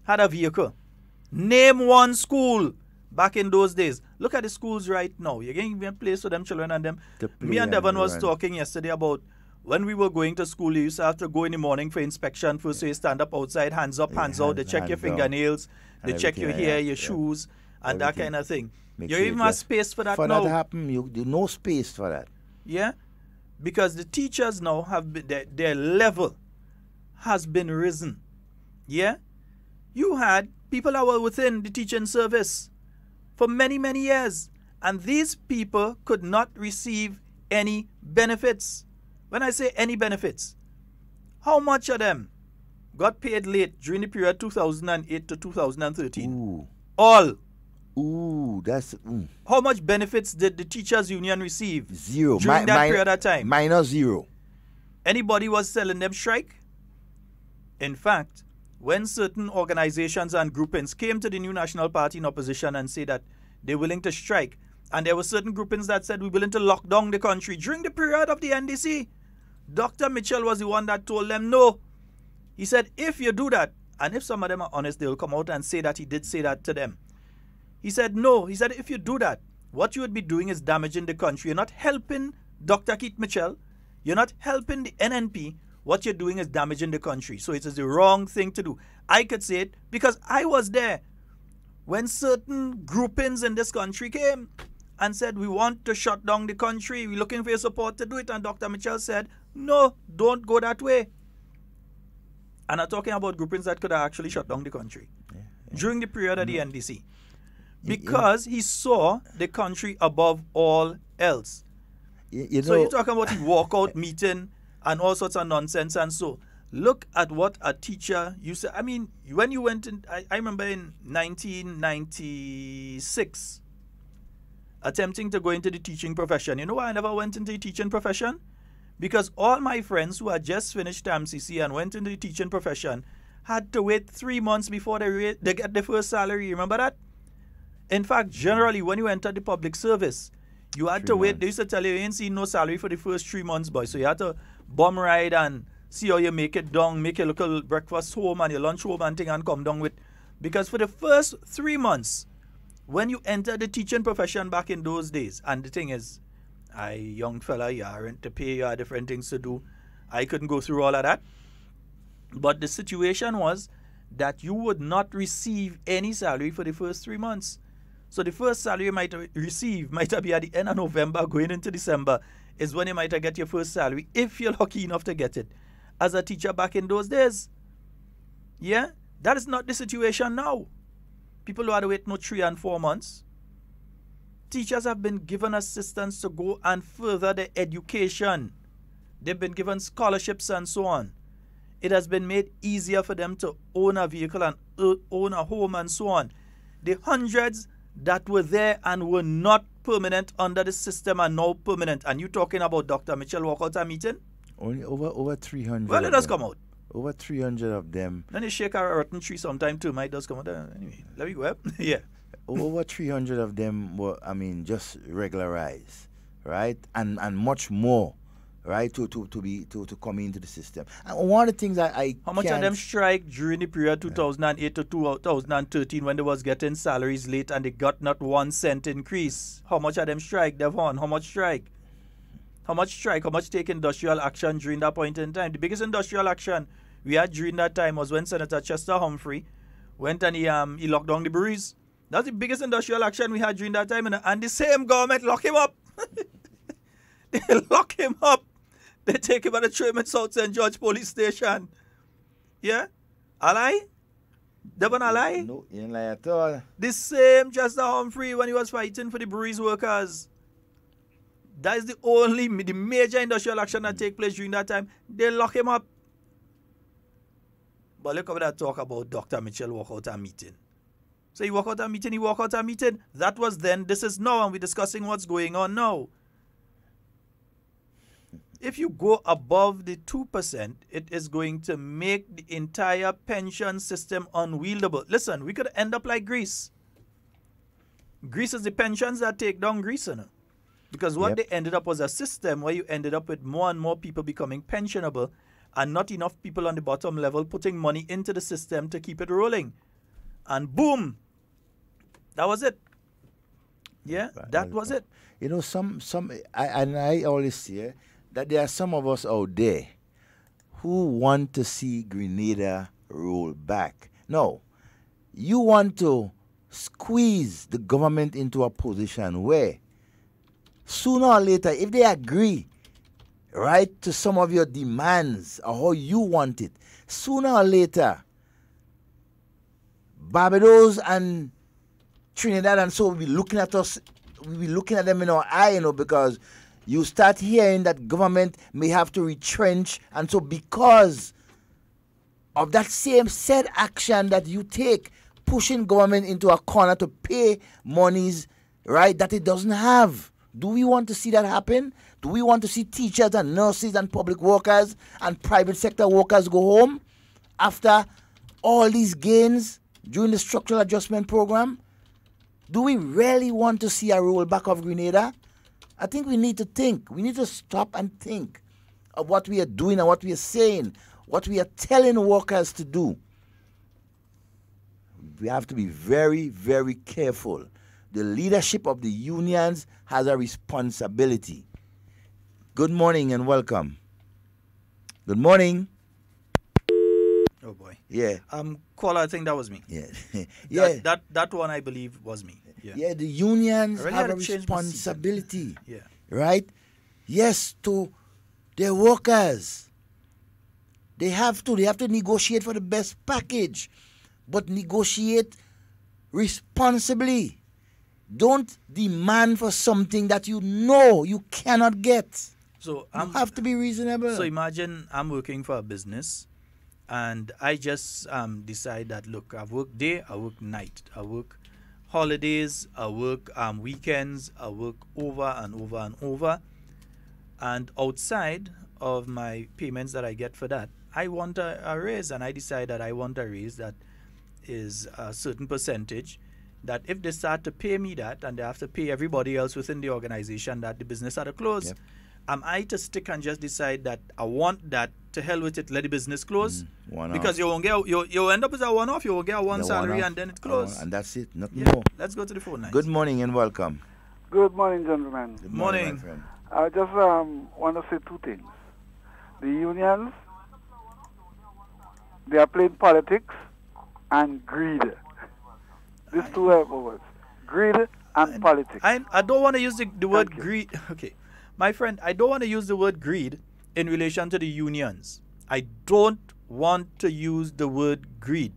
Had a vehicle. Name one school back in those days. Look at the schools right now. You're getting a place for them children and them. Me and Devon was talking yesterday about when we were going to school, you used to have to go in the morning for inspection. First, so you stand up outside, hands up, hands out. They check your fingernails, they check your hair, your shoes, and that kind of thing. You even have space for that now. For that to happen, you no space for that. Yeah, because the teachers now have been, their level has been risen. Yeah, you had people that were within the teaching service for many, many years, and these people could not receive any benefits. When I say any benefits, how much of them got paid late during the period 2008 to 2013? Ooh. All. Ooh, that's... How much benefits did the teachers union receive? Zero. During that period of time? Minus zero. Anybody was telling them strike? In fact, when certain organizations and groupings came to the new National Party in opposition and said that they're willing to strike, and there were certain groupings that said we're willing to lock down the country during the period of the NDC, Dr. Mitchell was the one that told them no. He said, if you do that, and if some of them are honest, they'll come out and say that he did say that to them. He said, no. He said, if you do that, what you would be doing is damaging the country. You're not helping Dr. Keith Mitchell. You're not helping the NNP. What you're doing is damaging the country. So it is the wrong thing to do. I could say it because I was there when certain groupings in this country came and said, we want to shut down the country. We're looking for your support to do it. And Dr. Mitchell said, no, don't go that way. And I'm talking about groupings that could have actually shut down the country during the period of the NDC. Because he saw the country above all else. So you're talking about the walkout meeting and all sorts of nonsense. And so look at what a teacher used to. I mean, when you went in, I remember in 1996, attempting to go into the teaching profession. You know why I never went into the teaching profession? Because all my friends who had just finished MCC and went into the teaching profession had to wait 3 months before they get their first salary. Remember that? In fact, generally, when you enter the public service, you had to wait. They used to tell you ain't seen no salary for the first 3 months, boy. So you had to bum ride and see how you make it down, make your local breakfast home and your lunch home and thing and come down with. Because for the first 3 months, when you enter the teaching profession back in those days, and the thing is, young fella, you are rent to pay, you have different things to do. I couldn't go through all of that. But the situation was that you would not receive any salary for the first 3 months. So the first salary you might receive might be at the end of November, going into December, is when you might get your first salary, if you're lucky enough to get it, as a teacher back in those days. Yeah? That is not the situation now. People who had to wait no 3 and 4 months. Teachers have been given assistance to go and further their education. They've been given scholarships and so on. It has been made easier for them to own a vehicle and own a home and so on. The hundreds that were there and were not permanent under the system are now permanent. And you talking about Dr. Mitchell walk out a meeting? Only over 300. Well, it does come out. Over 300 of them. Then you shake a rotten tree sometime too. Might does come out. Anyway, let me go up. Yeah. Over 300 of them were, just regularized, right? And much more, right, to come into the system. And one of the things how much of them strike during the period 2008 to 2013 when they was getting salaries late and they got not 1 cent increase? How much of them strike, Devon? How much strike? How much strike? How much take industrial action during that point in time? The biggest industrial action we had during that time was when Senator Chester Humphrey went and he locked down the breweries. That's the biggest industrial action we had during that time. And the same government lock him up. They lock him up. They take him at the Tremont South St. George Police Station. Yeah? Ally? Devon ally? No, he ain't lie at all. The same Chester Humphrey when he was fighting for the breweries workers. That is the major industrial action that take place during that time. They lock him up. But look at that talk about Dr. Mitchell walk out a meeting. So he walk out a meeting, he walk out a meeting. That was then, this is now, and we're discussing what's going on now. If you go above the 2%, it is going to make the entire pension system unwieldable. Listen, we could end up like Greece. Greece is the pensions that take down Greece, you know? Because what they ended up was a system where you ended up with more and more people becoming pensionable and not enough people on the bottom level putting money into the system to keep it rolling. And boom, that was it. Yeah, that was it. You know, I always say that there are some of us out there who want to see Grenada roll back. No, you want to squeeze the government into a position where sooner or later, if they agree, right, to some of your demands or how you want it, sooner or later, Barbados and Trinidad and so will be looking at us, we'll be looking at them in our eye, you know, because you start hearing that government may have to retrench, and so because of that same said action that you take, pushing government into a corner to pay monies, right, that it doesn't have. Do we want to see that happen? Do we want to see teachers and nurses and public workers and private sector workers go home after all these gains during the structural adjustment program? Do we really want to see a rollback of Grenada? I think we need to think. We need to stop and think of what we are doing and what we are saying, what we are telling workers to do. We have to be very, very careful. The leadership of the unions has a responsibility. Good morning and welcome. Good morning. Oh boy. Yeah. Caller, I think that was me. Yeah. Yeah. That one I believe was me. Yeah. Yeah, the unions really have a had to change my responsibility. Yeah. Right? Yes, to their workers. They have to negotiate for the best package, but negotiate responsibly. Don't demand for something that you know you cannot get. So you have to be reasonable. So imagine I'm working for a business, and I just decide that, look, I work day, I work night, I work holidays, I work weekends, I work over and over and over, and outside of my payments that I get for that, I want a raise, and I decide that I want a raise that is a certain percentage, that if they start to pay me that and they have to pay everybody else within the organization, that the business had to close. Yep. Am I to stick and just decide that I want that, to hell with it, let the business close? Because you won't get, you end up with a one-off, you will get a one salary and then it closes. And that's it, nothing Yeah. more. Let's go to the phone line. Good morning and welcome. Good morning, gentlemen. Good morning, my friend. I just want to say two things. The unions, they are playing politics and greed. These two words, greed and politics. I don't want to use the word greed. Okay. My friend, I don't want to use the word greed in relation to the unions. I don't want to use the word greed.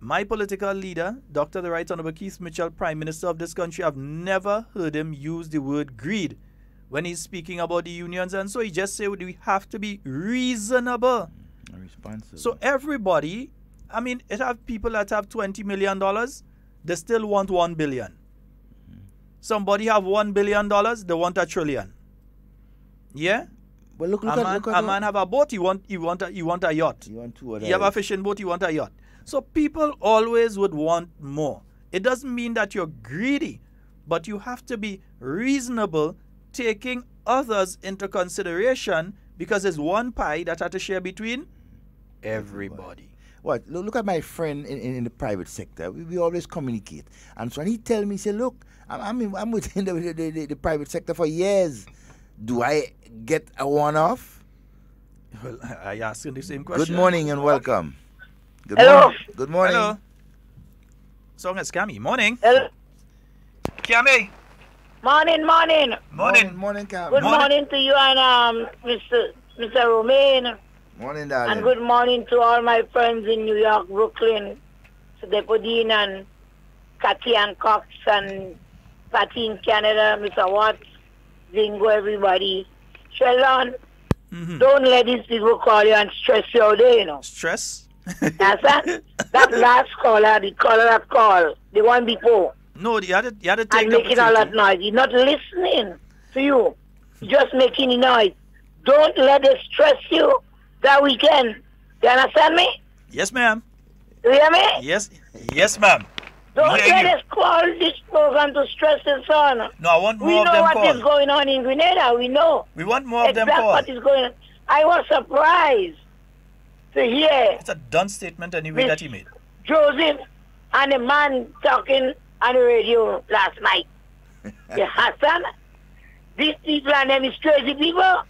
My political leader, Dr. the Right Honorable Keith Mitchell, Prime Minister of this country, I've never heard him use the word greed when he's speaking about the unions. And so he just said we have to be reasonable. Responsible. So everybody, I mean, it have people that have $20 million, they still want $1 billion. Somebody have $1 billion, they want $1 trillion. Yeah? But look a man have a boat, he want a yacht. You want two of You have a fishing boat, you want a yacht. So people always would want more. It doesn't mean that you're greedy, but you have to be reasonable, taking others into consideration, because there's one pie that had to share between everybody. What? Look at my friend in the private sector. We always communicate. And so when he tell me, say, look, I'm within the private sector for years. Do I get a one-off? Well, I asked him the same question. Good morning and welcome. Hello. Good morning. Hello. Song is Cammy. Morning. Hello. Cammy. Morning. Morning, Cam. Good morning to you and Mr. Romain. Morning, darling. And good morning to all my friends in New York, Brooklyn, Depodine and Cathy and Cox and Patty in Canada, Mr. Watts, Zingo, everybody. Sheldon, don't let these people call you and stress you out there, you know. Stress? That last caller, the caller that called, the one before. No, you had to take and making all that noise. He's not listening to you. He's just making the noise. Don't let it stress you that weekend. You understand me? Yes, ma'am. You hear me? Yes, ma'am. Don't let us call this program to stress the son. No, I want more we of them know what call. is going on in Grenada. We know. We want more of them exactly call. what is going on. I was surprised to hear It's a done statement anyway that he made. Joseph and a man talking on the radio last night. You understand? These people and them is crazy people.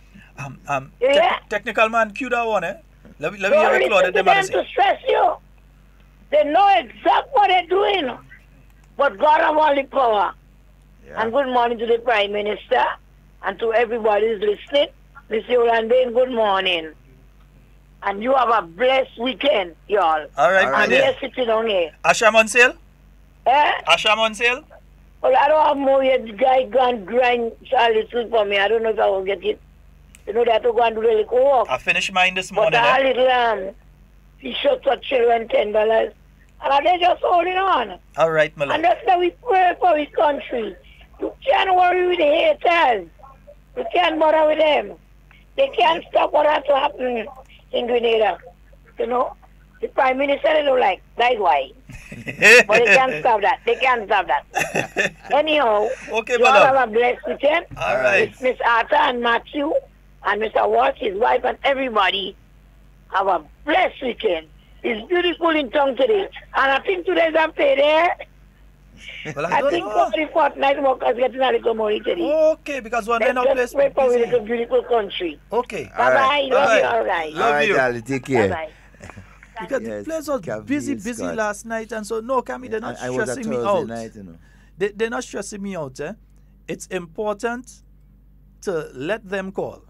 Technical man, cue that one, eh? Let me Don't hear it, listen Claude. to Them them say. to stress you. They know exactly what they're doing. But God have all the power. And good morning to the Prime Minister and to everybody who's listening. Mr. Yolande, good morning. And you have a blessed weekend, y'all. All right, I'm my here dear. sitting on here. Asham on sale? Eh? Asham on sale? Well, I don't have more yet. The guy gone grind a little for me. I don't know if I will get it. You know, they have to go and do the little work. I finished mine this But morning. a little t-shirt for children, $10. And they're just holding on. All right, my love. And that's how we pray for our country. You can't worry with the haters. You can't bother with them. They can't stop what has to happen in Grenada. You know? The Prime Minister they don't like. That's why. But they can't stop that. They can't stop that. Anyhow, okay, you all have a blessed weekend. All right. With Miss Arthur and Matthew and Mr. Watts, his wife, and everybody have a blessed weekend. It's beautiful in town today. And I think today's a payday. Well, I think all the fortnight workers getting a little money today. Okay, because when they're Let's not just placed pray for a little beautiful country. Okay. Bye-bye. Love you all right. Love you. Darling, take care. Bye-bye. Because the place was busy Scott. last night, and so no, Cammy, they're not I was stressing at me Thursday out. night, you know. They're not stressing me out. It's important to let them call,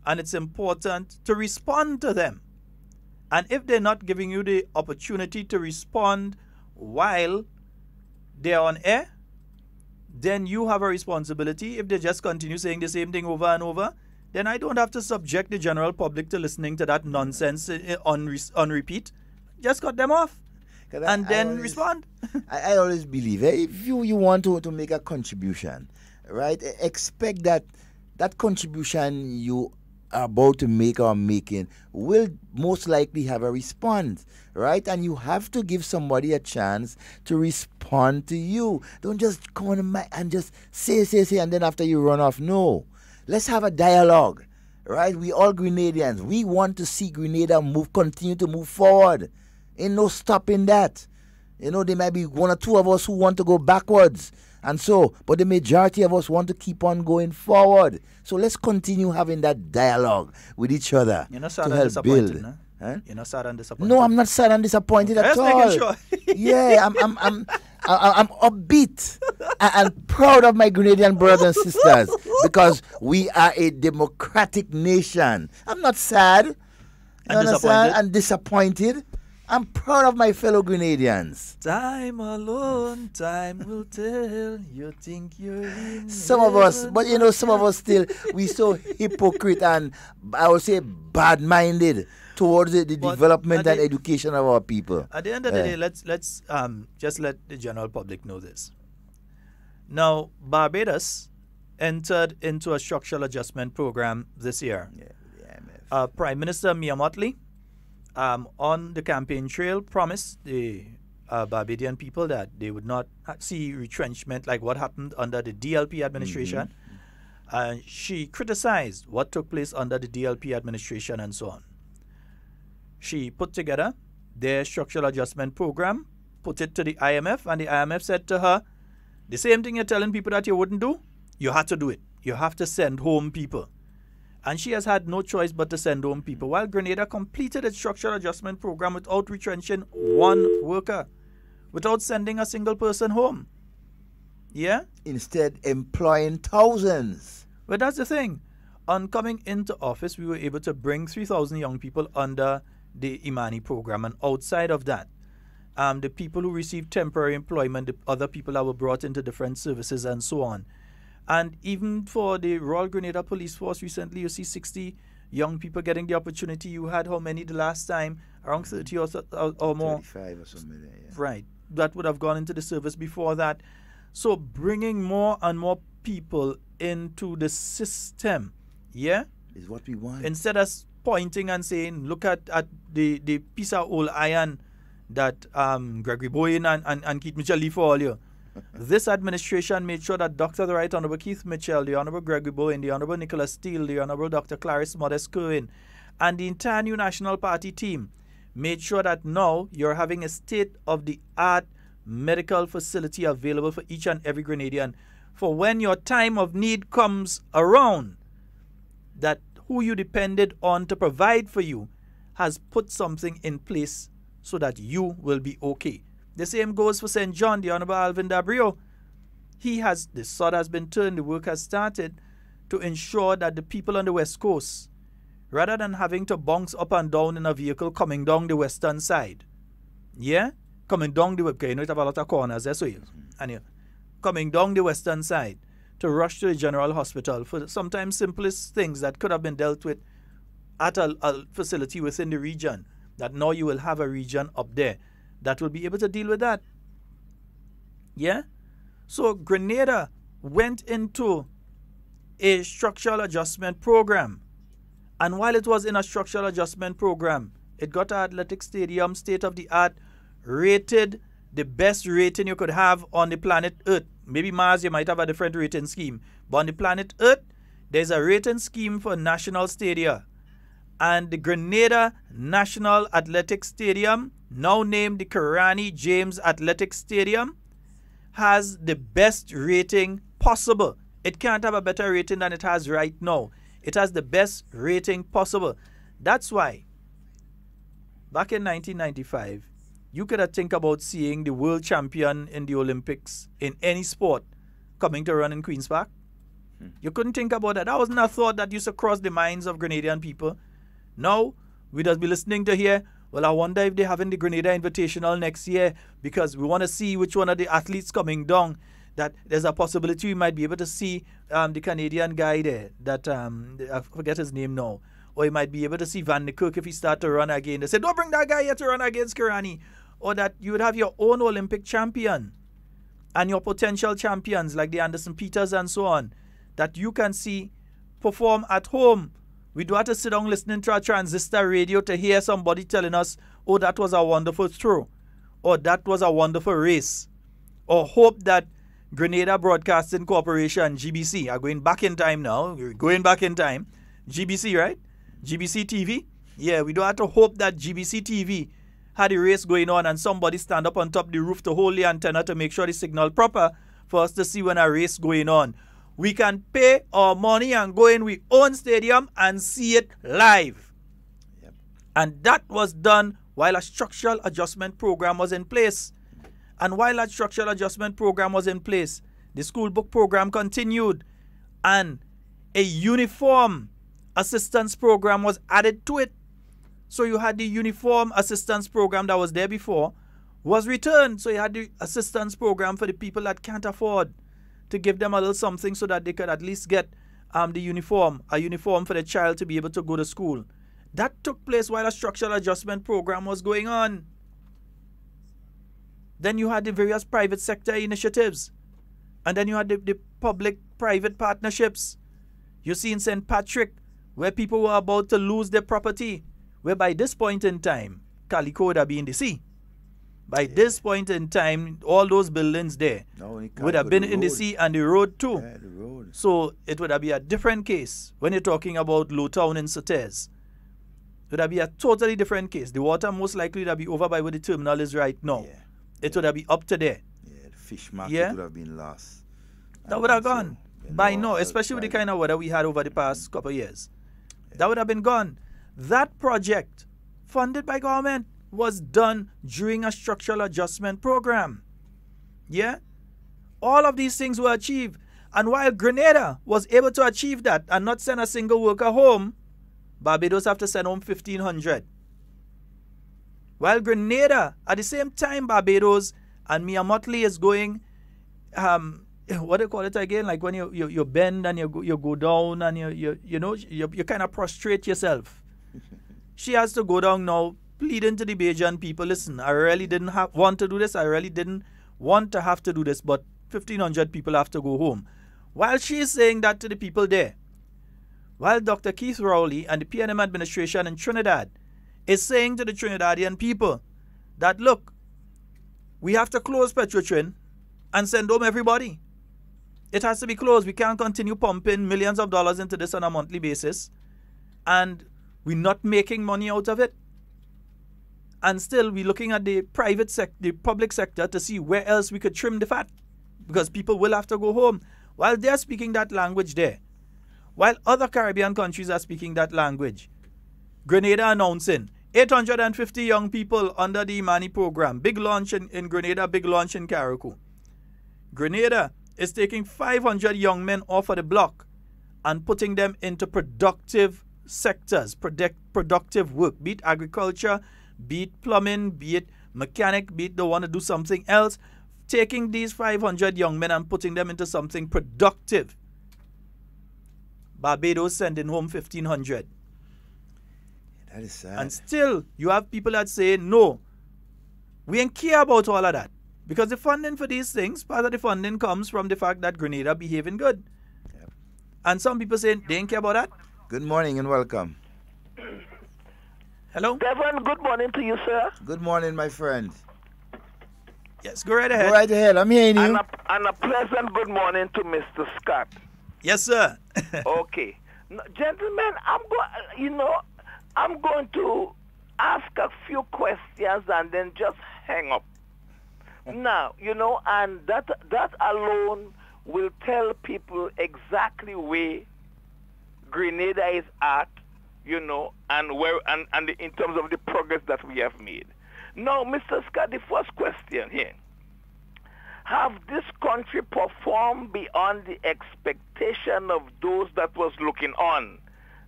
and it's important to respond to them. And if they're not giving you the opportunity to respond while they're on air, then you have a responsibility. If they just continue saying the same thing over and over, then I don't have to subject the general public to listening to that nonsense on repeat. Just cut them off and then respond. I always believe if you want to make a contribution, right, expect that contribution you are about to make or making will most likely have a response, right? And you have to give somebody a chance to respond to you. Don't just come on and just say, and then after you run off. No. Let's have a dialogue, right? We all Grenadians. We want to see Grenada continue to move forward. Ain't no stopping that. You know, there might be one or two of us who want to go backwards. And so, but the majority of us want to keep on going forward. So let's continue having that dialogue with each other You're not to sad and help disappointed, build. no? Huh? You're not sad and disappointed. No, I'm not sad and disappointed at Just all. making sure. Yeah, I'm upbeat and proud of my Grenadian brothers and sisters because we are a democratic nation. I'm not sad. You understand? And disappointed. I'm proud of my fellow Grenadians. Time alone, time will tell. You think you're in some of us, but you know, some of us still, we so hypocrite and I would say bad-minded towards the development and education of our people. At the end of the day, let's just let the general public know this. Now, Barbados entered into a structural adjustment program this year. Yeah, the IMF. Prime Minister Mia Mottley, on the campaign trail, promised the Barbadian people that they would not see retrenchment like what happened under the DLP administration. She criticized what took place under the DLP administration and so on. She put together their structural adjustment program, put it to the IMF, and the IMF said to her, the same thing you're telling people that you wouldn't do, you had to do it. You have to send home people. And she has had no choice but to send home people, while Grenada completed its structural adjustment program without retrenching one worker, without sending a single person home. Yeah? Instead, employing thousands. But that's the thing. On coming into office, we were able to bring 3,000 young people under the Imani program, and outside of that, the people who received temporary employment, the other people that were brought into different services and so on. And even for the Royal Grenada Police Force recently, you see 60 young people getting the opportunity. You had how many the last time? Around 30 or more? 35 or something. Yeah. Right. That would have gone into the service before that. So bringing more and more people into the system, yeah? Is what we want. Instead of pointing and saying, look at the piece of old iron that Gregory Bowen and Keith Mitchell leave for all you. This administration made sure that Dr. the Right Honorable Keith Mitchell, the Honorable Gregory Bowen, the Honorable Nicholas Steele, the Honorable Dr. Clarice Modest Kerwin, and the entire New National Party team made sure that now you're having a state-of-the-art medical facility available for each and every Grenadian. For when your time of need comes around, that who you depended on to provide for you has put something in place so that you will be okay. The same goes for St. John, the Honorable Alvin Dabrio. The sod has been turned, the work has started to ensure that the people on the West Coast, rather than having to bounce up and down in a vehicle coming down the western side, yeah? Coming down the website, you know, it have a lot of corners there, so coming down the western side to rush to the general hospital for sometimes simplest things that could have been dealt with at a facility within the region, that now you will have a region up there that will be able to deal with that. Yeah? So Grenada went into a structural adjustment program. And while it was in a structural adjustment program, it got an athletic stadium, state-of-the-art, rated the best rating you could have on the planet Earth. Maybe Mars, you might have a different rating scheme. But on the planet Earth, there's a rating scheme for national stadia. And the Grenada National Athletic Stadium, now named the Karani James Athletic Stadium, has the best rating possible. It can't have a better rating than it has right now. It has the best rating possible. That's why, back in 1995, you could have think about seeing the world champion in the Olympics in any sport coming to run in Queen's Park. You couldn't think about that. That wasn't a thought that used to cross the minds of Grenadian people. Now, we just be listening to here, well, I wonder if they're having the Grenada Invitational next year because we want to see which one of the athletes coming down. That there's a possibility we might be able to see the Canadian guy there that, I forget his name now. Or you might be able to see Van de Kirk if he start to run again. They say, don't bring that guy here to run against Kirani. Or that you would have your own Olympic champion and your potential champions like the Anderson Peters and so on that you can see perform at home. We don't have to sit down listening to a transistor radio to hear somebody telling us, oh, that was a wonderful throw, or that was a wonderful race, or hope that Grenada Broadcasting Corporation, GBC, are going back in time now. We're going back in time. GBC, right? GBC TV? Yeah, we don't have to hope that GBC TV had a race going on and somebody stand up on top the roof to hold the antenna to make sure the signal proper for us to see when a race going on. We can pay our money and go in we own stadium and see it live. Yep. And that was done while a structural adjustment program was in place. And while that structural adjustment program was in place, the school book program continued and a uniform assistance program was added to it. So you had the uniform assistance program that was there before was returned. So you had the assistance program for the people that can't afford to give them a little something so that they could at least get a uniform for the child to be able to go to school. That took place while a structural adjustment program was going on. Then you had the various private sector initiatives. And then you had the public-private partnerships. You see in St. Patrick, where people were about to lose their property, where by this point in time, Calico would have been in the sea. By this point in time, all those buildings there would have been in the sea and the road too. Yeah, the road. So it would have been a different case when you're talking about Low Town in Sotez. It would have been a totally different case. The water most likely would have been over by where the terminal is right now. Yeah. It would have been up to there. Yeah, the fish market would have been lost. That would have gone by now, especially with the kind of weather we had over the past couple of years. Yeah. That would have been gone. That project, funded by government, was done during a structural adjustment program. Yeah? All of these things were achieved. And while Grenada was able to achieve that and not send a single worker home, Barbados have to send home 1,500. While Grenada, at the same time, Barbados and Miamotley is going, what do you call it again? Like when you bend and you go down and you kind of prostrate yourself. She has to go down now, pleading to the Bajan people, listen, I really didn't want to do this. I really didn't want to have to do this, but 1,500 people have to go home. While she is saying that to the people there, while Dr. Keith Rowley and the PNM administration in Trinidad is saying to the Trinidadian people that, look, we have to close Petrotrin and send home everybody. It has to be closed. We can't continue pumping millions of dollars into this on a monthly basis, and we're not making money out of it. And still, we're looking at the the public sector to see where else we could trim the fat, because people will have to go home. While they're speaking that language there, while other Caribbean countries are speaking that language, Grenada announcing 850 young people under the Imani program. Big launch in Grenada, big launch in Carriacou. Grenada is taking 500 young men off of the block and putting them into productive sectors, productive work, be it agriculture, be it plumbing, be it mechanic, be it they want to do something else. Taking these 500 young men and putting them into something productive. Barbados sending home 1,500. That is sad. And still, you have people that say, no, we ain't care about all of that. Because the funding for these things, part of the funding comes from the fact that Grenada behaving good. Yep. And some people say they ain't care about that. Good morning and welcome. Hello? Devon, good morning to you, sir. Good morning, my friend. Yes, go right ahead. Go right ahead, I'm hearing you. And a pleasant good morning to Mr. Scott. Yes, sir. Okay. No, gentlemen, I'm going to ask a few questions and then just hang up. Now, and that alone will tell people exactly where Grenada is at, and where and in terms of the progress that we have made. Now, Mr. Scott, the first question here. Have this country performed beyond the expectation of those that was looking on?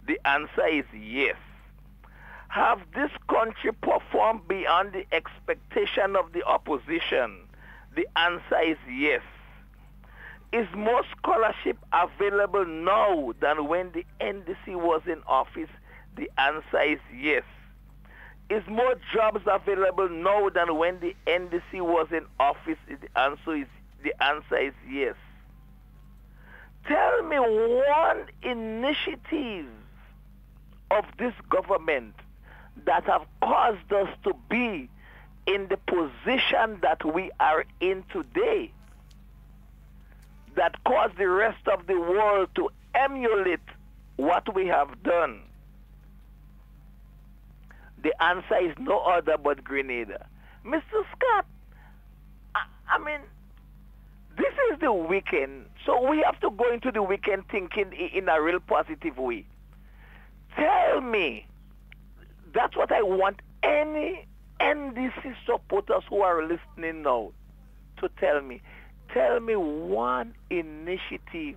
The answer is yes. Have this country performed beyond the expectation of the opposition? The answer is yes. Is more scholarship available now than when the NDC was in office? The answer is yes. Is more jobs available now than when the NDC was in office? The answer is yes. Tell me one initiative of this government that have caused us to be in the position that we are in today, that caused the rest of the world to emulate what we have done. The answer is no other but Grenada. Mr. Scott, I mean, this is the weekend, so we have to go into the weekend thinking in a real positive way. Tell me, that's what I want any NDC supporters who are listening now to tell me. Tell me one initiative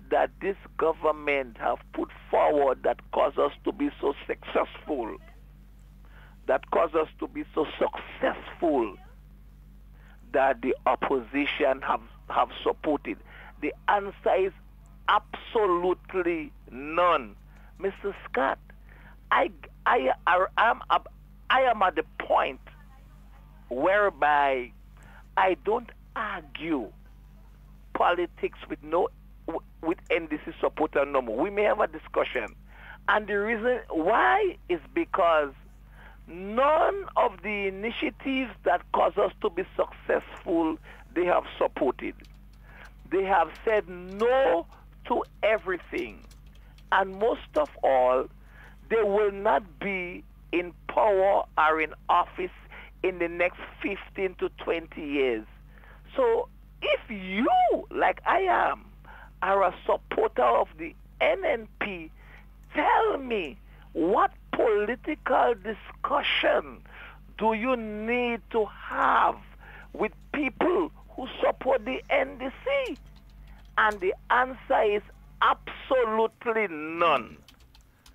that this government have put forward that caused us to be so successful, that caused us to be so successful, that the opposition have supported. The answer is absolutely none. Mr. Scott, I am at the point whereby I don't argue politics with NDC supporter no more. We may have a discussion. And the reason why is because none of the initiatives that cause us to be successful, they have supported. They have said no to everything. And most of all, they will not be in power or in office in the next 15 to 20 years. So if you, like I am, are a supporter of the NNP, tell me, what political discussion do you need to have with people who support the NDC? And the answer is absolutely none.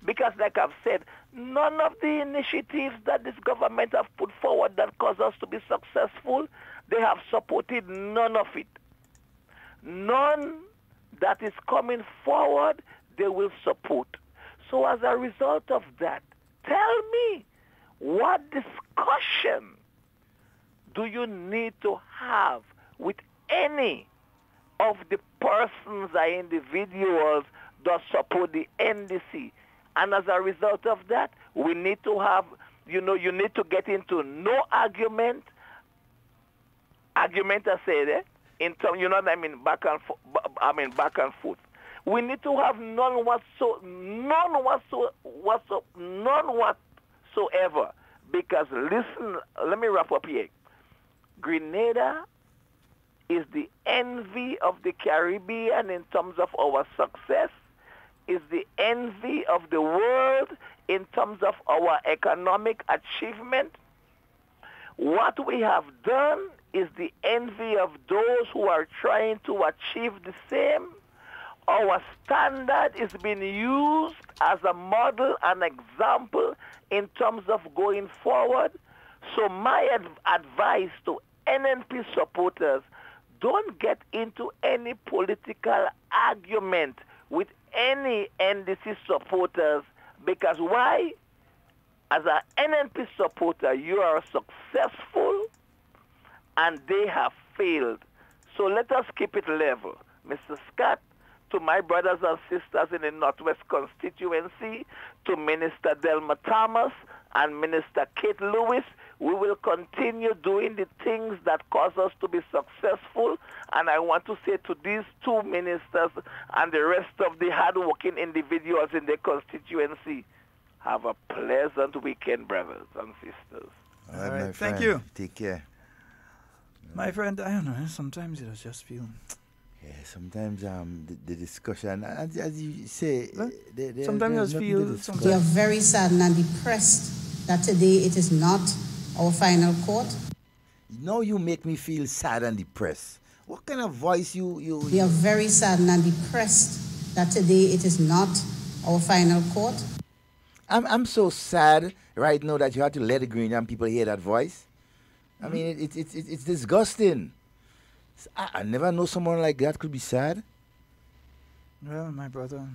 Because like I've said, none of the initiatives that this government have put forward that cause us to be successful, they have supported none of it. None that is coming forward, they will support. So as a result of that, tell me, what discussion do you need to have with any of the persons or individuals that support the NDC? And as a result of that, we need to have, you need to get into no argument. Argument, I say that, in terms, back and forth. We need to have none whatsoever. Because listen, let me wrap up here. Grenada is the envy of the Caribbean in terms of our success, is the envy of the world in terms of our economic achievement. What we have done is the envy of those who are trying to achieve the same. Our standard is being used as a model and example in terms of going forward. So my advice to NNP supporters, don't get into any political argument with any NDC supporters, because why? As an NNP supporter, you are successful and they have failed. So let us keep it level. Mr. Scott, to my brothers and sisters in the Northwest constituency, to Minister Delma Thomas and Minister Kate Lewis, we will continue doing the things that cause us to be successful. And I want to say to these two ministers and the rest of the hard-working individuals in the constituency, have a pleasant weekend, brothers and sisters. All right, thank you. Take care. My friend, I don't know. Sometimes it just feel. Yeah, sometimes the discussion, as you say, sometimes I just feel. We are very saddened and depressed that today it is not our final court. Now you make me feel sad and depressed. What kind of voice you? We are very saddened and depressed that today it is not our final court. I'm so sad right now that you have to let the Grenadian people hear that voice. I mean, it's disgusting. I never know someone like that could be sad. Well, my brother, I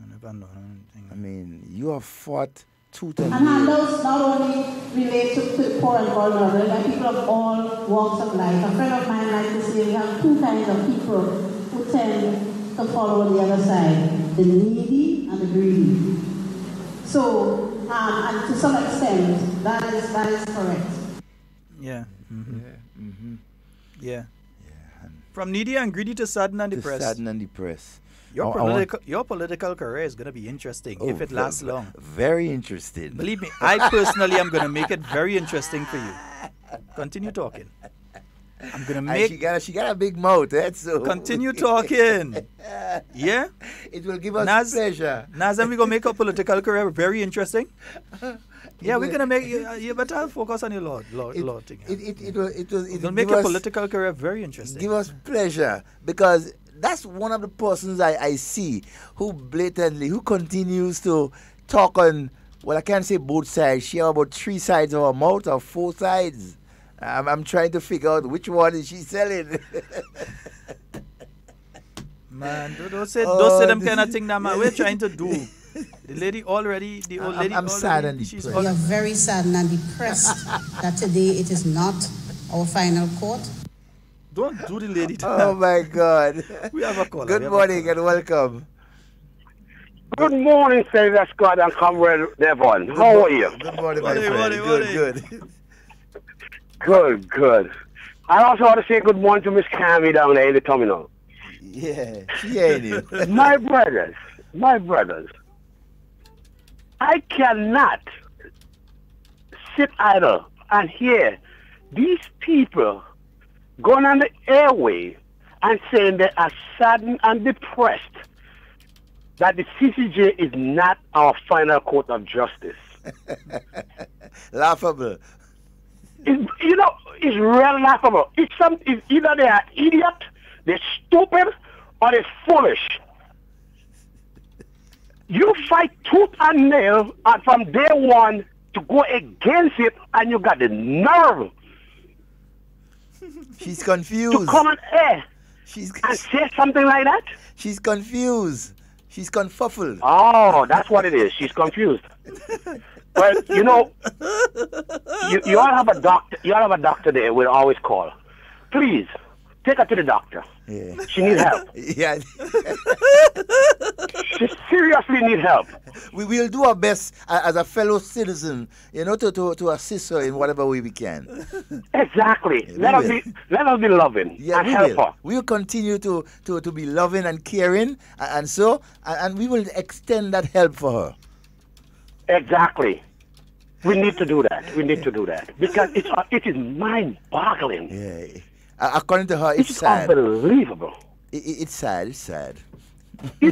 never know anything. I mean, you have fought tooth and nail. And those not only relate to the poor and vulnerable, but people of all walks of life. A friend of mine likes to say we have two kinds of people who tend to follow the other side, the needy and the greedy. So, and to some extent, that is correct. Yeah. Yeah. From needy and greedy to saddened and depressed. Your political career is going to be interesting if it lasts long. Very interesting. Believe me, I personally am going to make it very interesting for you. Continue talking. I'm going to make... She got a big mouth, so... Continue talking. Yeah? It will give us pleasure. Nazem, we're going to make our political career very interesting. Yeah, we're going to make... you better focus on your law thing. It will make your political career very interesting. Give us pleasure, because that's one of the persons I see who continues to talk on, well, I can't say both sides. She has about 3 sides of her mouth or 4 sides. I'm trying to figure out which one is she selling. Man, don't say them kind of thing that man. We're trying to do. The old lady. I'm sad and depressed. We are very saddened and depressed that today it is not our final court. Don't do the lady. Oh my God. We have a caller. Good morning and welcome. Good morning, Sheldon Scott and Comrade Devon. How are you? Good morning, my friend. Good. Good. I also want to say good morning to Miss Cammy down there in the terminal. Yeah, she ain't you. My brothers, I cannot sit idle and hear these people going on the airway and saying they are saddened and depressed that the CCJ is not our final court of justice. Laughable. It's really laughable. It's either they are idiot, they're stupid, or they're foolish. You fight tooth and nail, and from day one to go against it, and you got the nerve. She's confused. To come on air and say something like that? She's confused. She's confuffled. Oh, that's what it is. She's confused. Well, you all have a doctor. You all have a doctor there. We'll always call. Please take her to the doctor. Yeah. She needs help. Yeah. She seriously needs help. We will do our best as a fellow citizen, to assist her in whatever way we can. Exactly. Yeah, let us be loving and help her. We will continue to be loving and caring, and we will extend that help for her. Exactly. We need to do that. Because it is mind-boggling. Yeah. According to her, it's sad. Unbelievable. It's sad. It's sad. I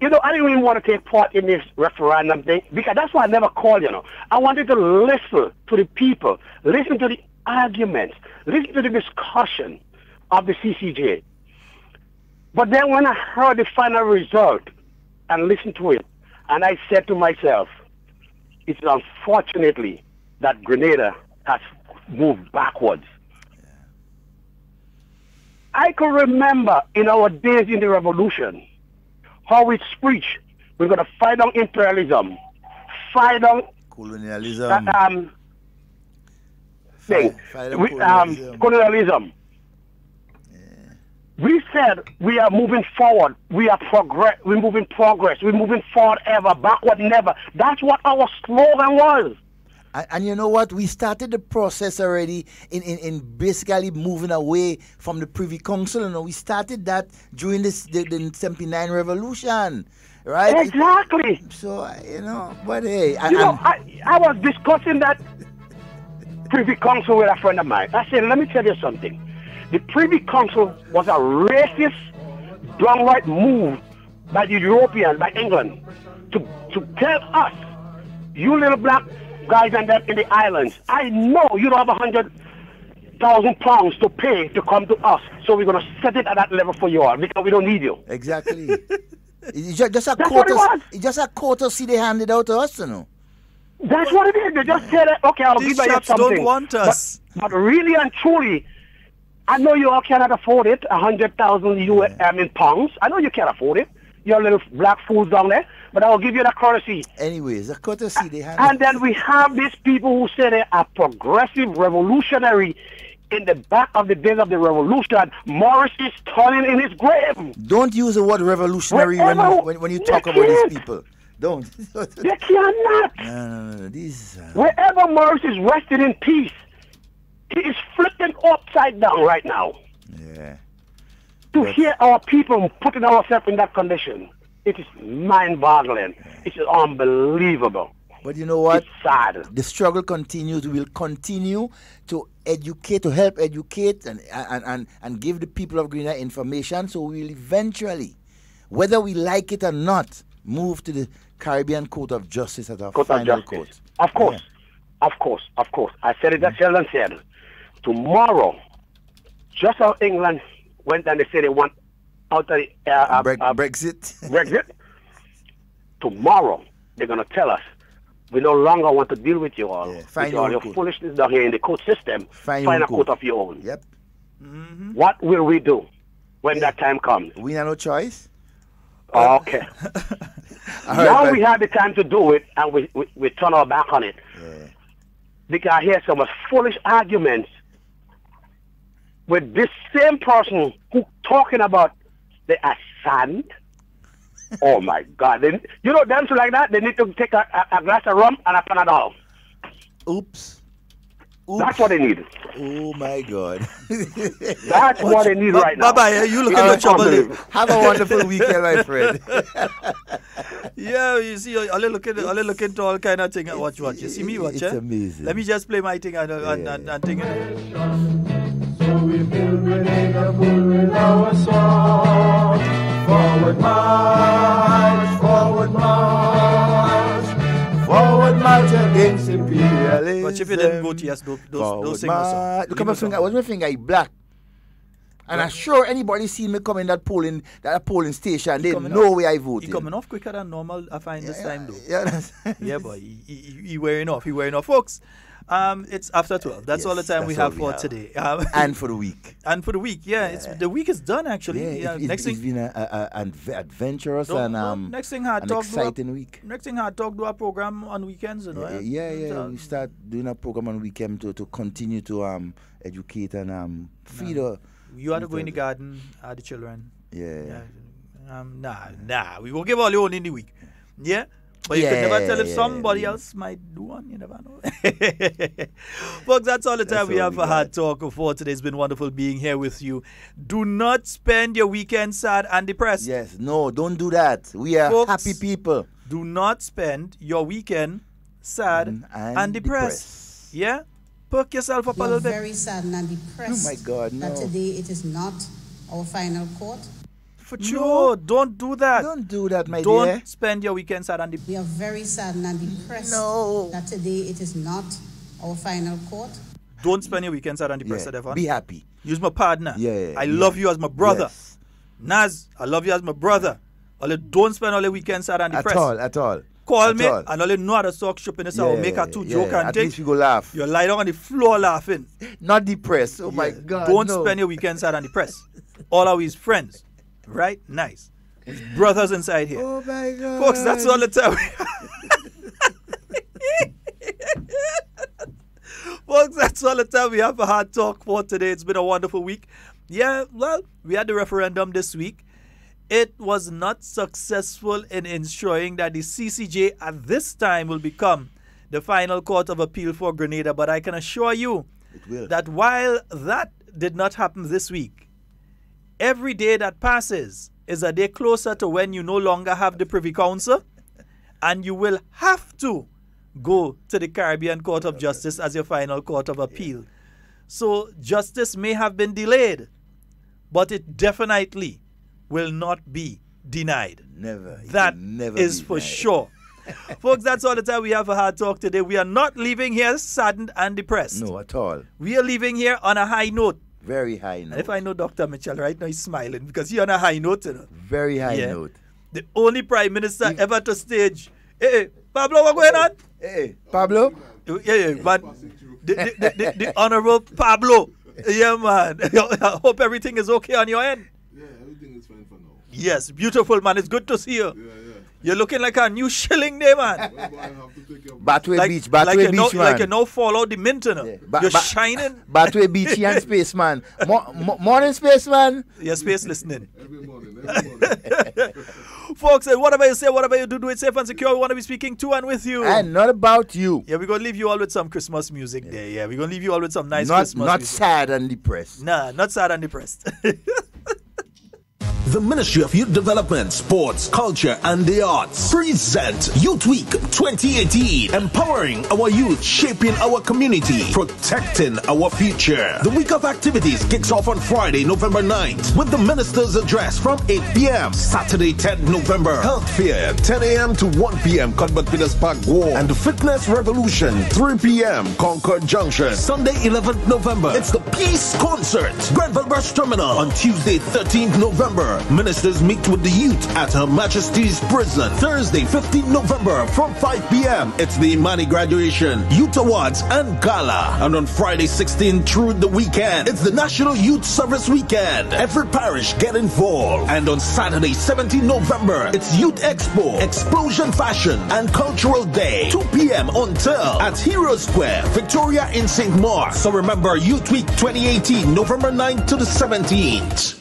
didn't even want to take part in this referendum thing because that's why I never called. I wanted to listen to the people, listen to the arguments, listen to the discussion of the CCJ. But then when I heard the final result and listened to it, and I said to myself, it's unfortunately that Grenada has moved backwards. I can remember in our days in the revolution how we preached we're going to fight on imperialism, fight on colonialism, colonialism. We said we are moving forward. We're moving progress. We're moving forward ever, backward never. That's what our slogan was. And you know what? We started the process already in basically moving away from the Privy Council. We started that during the 79 revolution, right? Exactly. But hey. I was discussing that Privy Council with a friend of mine. I said, let me tell you something. The Privy Council was a racist, downright move by the Europeans, by England, to tell us, you little black guys and that in the islands, I know you don't have £100,000 to pay to come to us, so we're going to set it at that level for you all because we don't need you. Exactly. It's just a quota. It's just a quota. See, they handed out to us, you know. That's what it is. They just said, okay, I'll These give you shops something. don't want us. But really and truly, I know you all cannot afford it. 100,000 pounds. I know you can't afford it. You're little black fools down there. But I'll give you that courtesy. Anyways, a courtesy they handed. And then we have these people who say they are progressive, revolutionary. In the back of the days of the revolution, Morris is turning in his grave. Don't use the word revolutionary when you talk about these people. Don't. They cannot. No. These. Wherever Morris is resting in peace, he is flipping upside down right now. Yeah. To hear our people putting ourselves in that condition, it is mind-boggling. It's unbelievable. But you know what? It's sad. The struggle continues. We will continue to educate, to help educate and give the people of Grenada information. So we will eventually, whether we like it or not, move to the Caribbean Court of Justice as our final court. Of course. Yeah. Of course. I said it as Sheldon said. Tomorrow, just how England went and they said they want out of the Brexit. Brexit. Tomorrow, they're going to tell us, we no longer want to deal with you all. Yeah. With your foolishness down here in the court system. Find a court of your own. Yep. What will we do when that time comes? We have no choice. Okay. Now we have the time to do it, and we turn our back on it. Yeah. Because I hear some foolish arguments with this same person who talking about the sand. Oh my God! You know, them like that, they need to take a glass of rum and a Panadol. Oops. That's what they need. Oh my God. That's what they need right now. Bye-bye. You looking for trouble. Have a wonderful weekend, my friend. Yeah, you see, all look into all kind of thing. Watch. You see me watch? It's amazing. Let me just play my thing and thing. So we build Grenada full with our song. Forward march, forward march, forward march against imperialism. But if you didn't vote yes, don't sing a song. Look at my finger. What's my finger? Black. And I'm sure anybody see me coming that polling station, they know where I voted. He coming off quicker than normal, I find this time though. Yeah, yeah, boy. He wearing off. Folks, it's after 12. That's all the time we have for today. And for the week. And for the week, the week is done actually. It's been an adventurous and next thing hard an talk exciting week. Next thing hard talk do a program on weekends, you know. Yeah. We start doing a program on weekend to continue to educate and feed you ought to go in the garden, the children. Yeah. Nah. We will give all you on in the week. Yeah? But you can never tell if somebody else might do one. You never know. Folks, that's all the time we have for Hard Talk for today. It's been wonderful being here with you. Do not spend your weekend sad and depressed. Yes. No, don't do that. We are Folks, happy people. Do not spend your weekend sad and depressed. Yeah? Perk yourself up a little bit. Very saddened and depressed. Oh my God, no. That today it is not our final court. For sure, don't do that. Don't do that, my dear. Don't spend your weekend sad and depressed. We are very saddened and depressed that today it is not our final court. Don't spend your weekend sad and depressed, Devon. Be happy. You're my partner. I Yeah. love you as my brother. Yes. Naz, I love you as my brother. Don't spend all the weekend sad and depressed. At all. Call me and I'll know how to talk shop in the house. Make a joke and at take. least you go laugh. You lie down on the floor laughing. Not depressed. Oh my God. Don't spend your weekend sad and depressed. All our his friends. Right? Nice. His brothers inside here. Oh my God. Folks, that's all the time. Folks, that's all the time we have for Hard Talk for today. It's been a wonderful week. Yeah, well, we had the referendum this week. It was not successful in ensuring that the CCJ at this time will become the final court of appeal for Grenada. But I can assure you that while that did not happen this week, every day that passes is a day closer to when you no longer have the Privy Council and you will have to go to the Caribbean Court of Justice as your final court of appeal. So justice may have been delayed, but it definitely will not be denied. Never. That never is be for denied. sure. Folks, that's all the time we have for Hard Talk today. We are not leaving here saddened and depressed. No, at all. We are leaving here on a high note. Very high note. And if I know Dr. Mitchell right now, he's smiling because he's on a high note. You know? Very high note. The only prime minister ever to stage. Hey, Pablo, what's going on? Hey, Pablo? Yeah, man. The Honorable Pablo. Yeah, man. I hope everything is okay on your end. Yeah, everything is fine for now. Yes, beautiful, man. It's good to see you. Yeah. You're looking like a new shilling there, man. Batway Beach, man. Like you now fall out the mint, you know. You're shining. Batway Beach and Spaceman. Morning, Spaceman. Yeah, space listening. Every morning. Folks, whatever you say, whatever you do it safe and secure. We want to be speaking to and with you. And not about you. Yeah, we're going to leave you all with some Christmas music there. Yeah, we're going to leave you all with some nice Christmas music. Not sad and depressed. Nah, not sad and depressed. The Ministry of Youth Development, Sports, Culture and the Arts present Youth Week 2018, empowering our youth, shaping our community, protecting our future. The week of activities kicks off on Friday, November 9th with the Minister's Address from 8 p.m. Saturday, 10th November, Health Fair, 10 a.m. to 1 p.m. Cuthbert Peters Park War, and the Fitness Revolution, 3 p.m. Concord Junction. Sunday, 11th November, it's the Peace Concert, Grenville Bus Terminal. On Tuesday, 13th November, ministers meet with the youth at Her Majesty's Prison. Thursday, 15th November from 5 p.m. It's the Imani Graduation, Youth Awards and Gala. And on Friday, 16th through the weekend, it's the National Youth Service Weekend. Every parish get involved. And on Saturday, 17th November, it's Youth Expo, Explosion Fashion and Cultural Day. 2 p.m. until at Hero Square, Victoria in St. Mark. So remember, Youth Week 2018, November 9th to the 17th.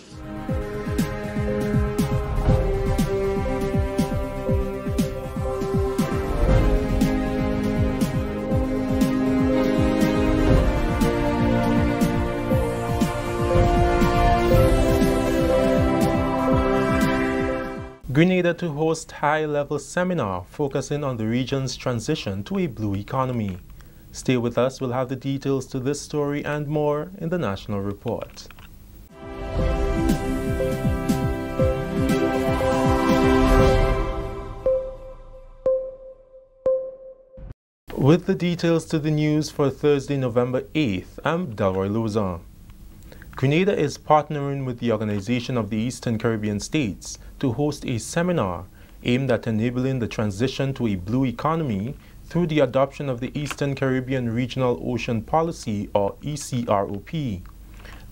Grenada to host high-level seminar focusing on the region's transition to a blue economy. Stay with us, we'll have the details to this story and more in the National Report. With the details to the news for Thursday, November 8th, I'm Delroy Luzon. Grenada is partnering with the Organization of the Eastern Caribbean States to host a seminar aimed at enabling the transition to a blue economy through the adoption of the Eastern Caribbean Regional Ocean Policy, or ECROP.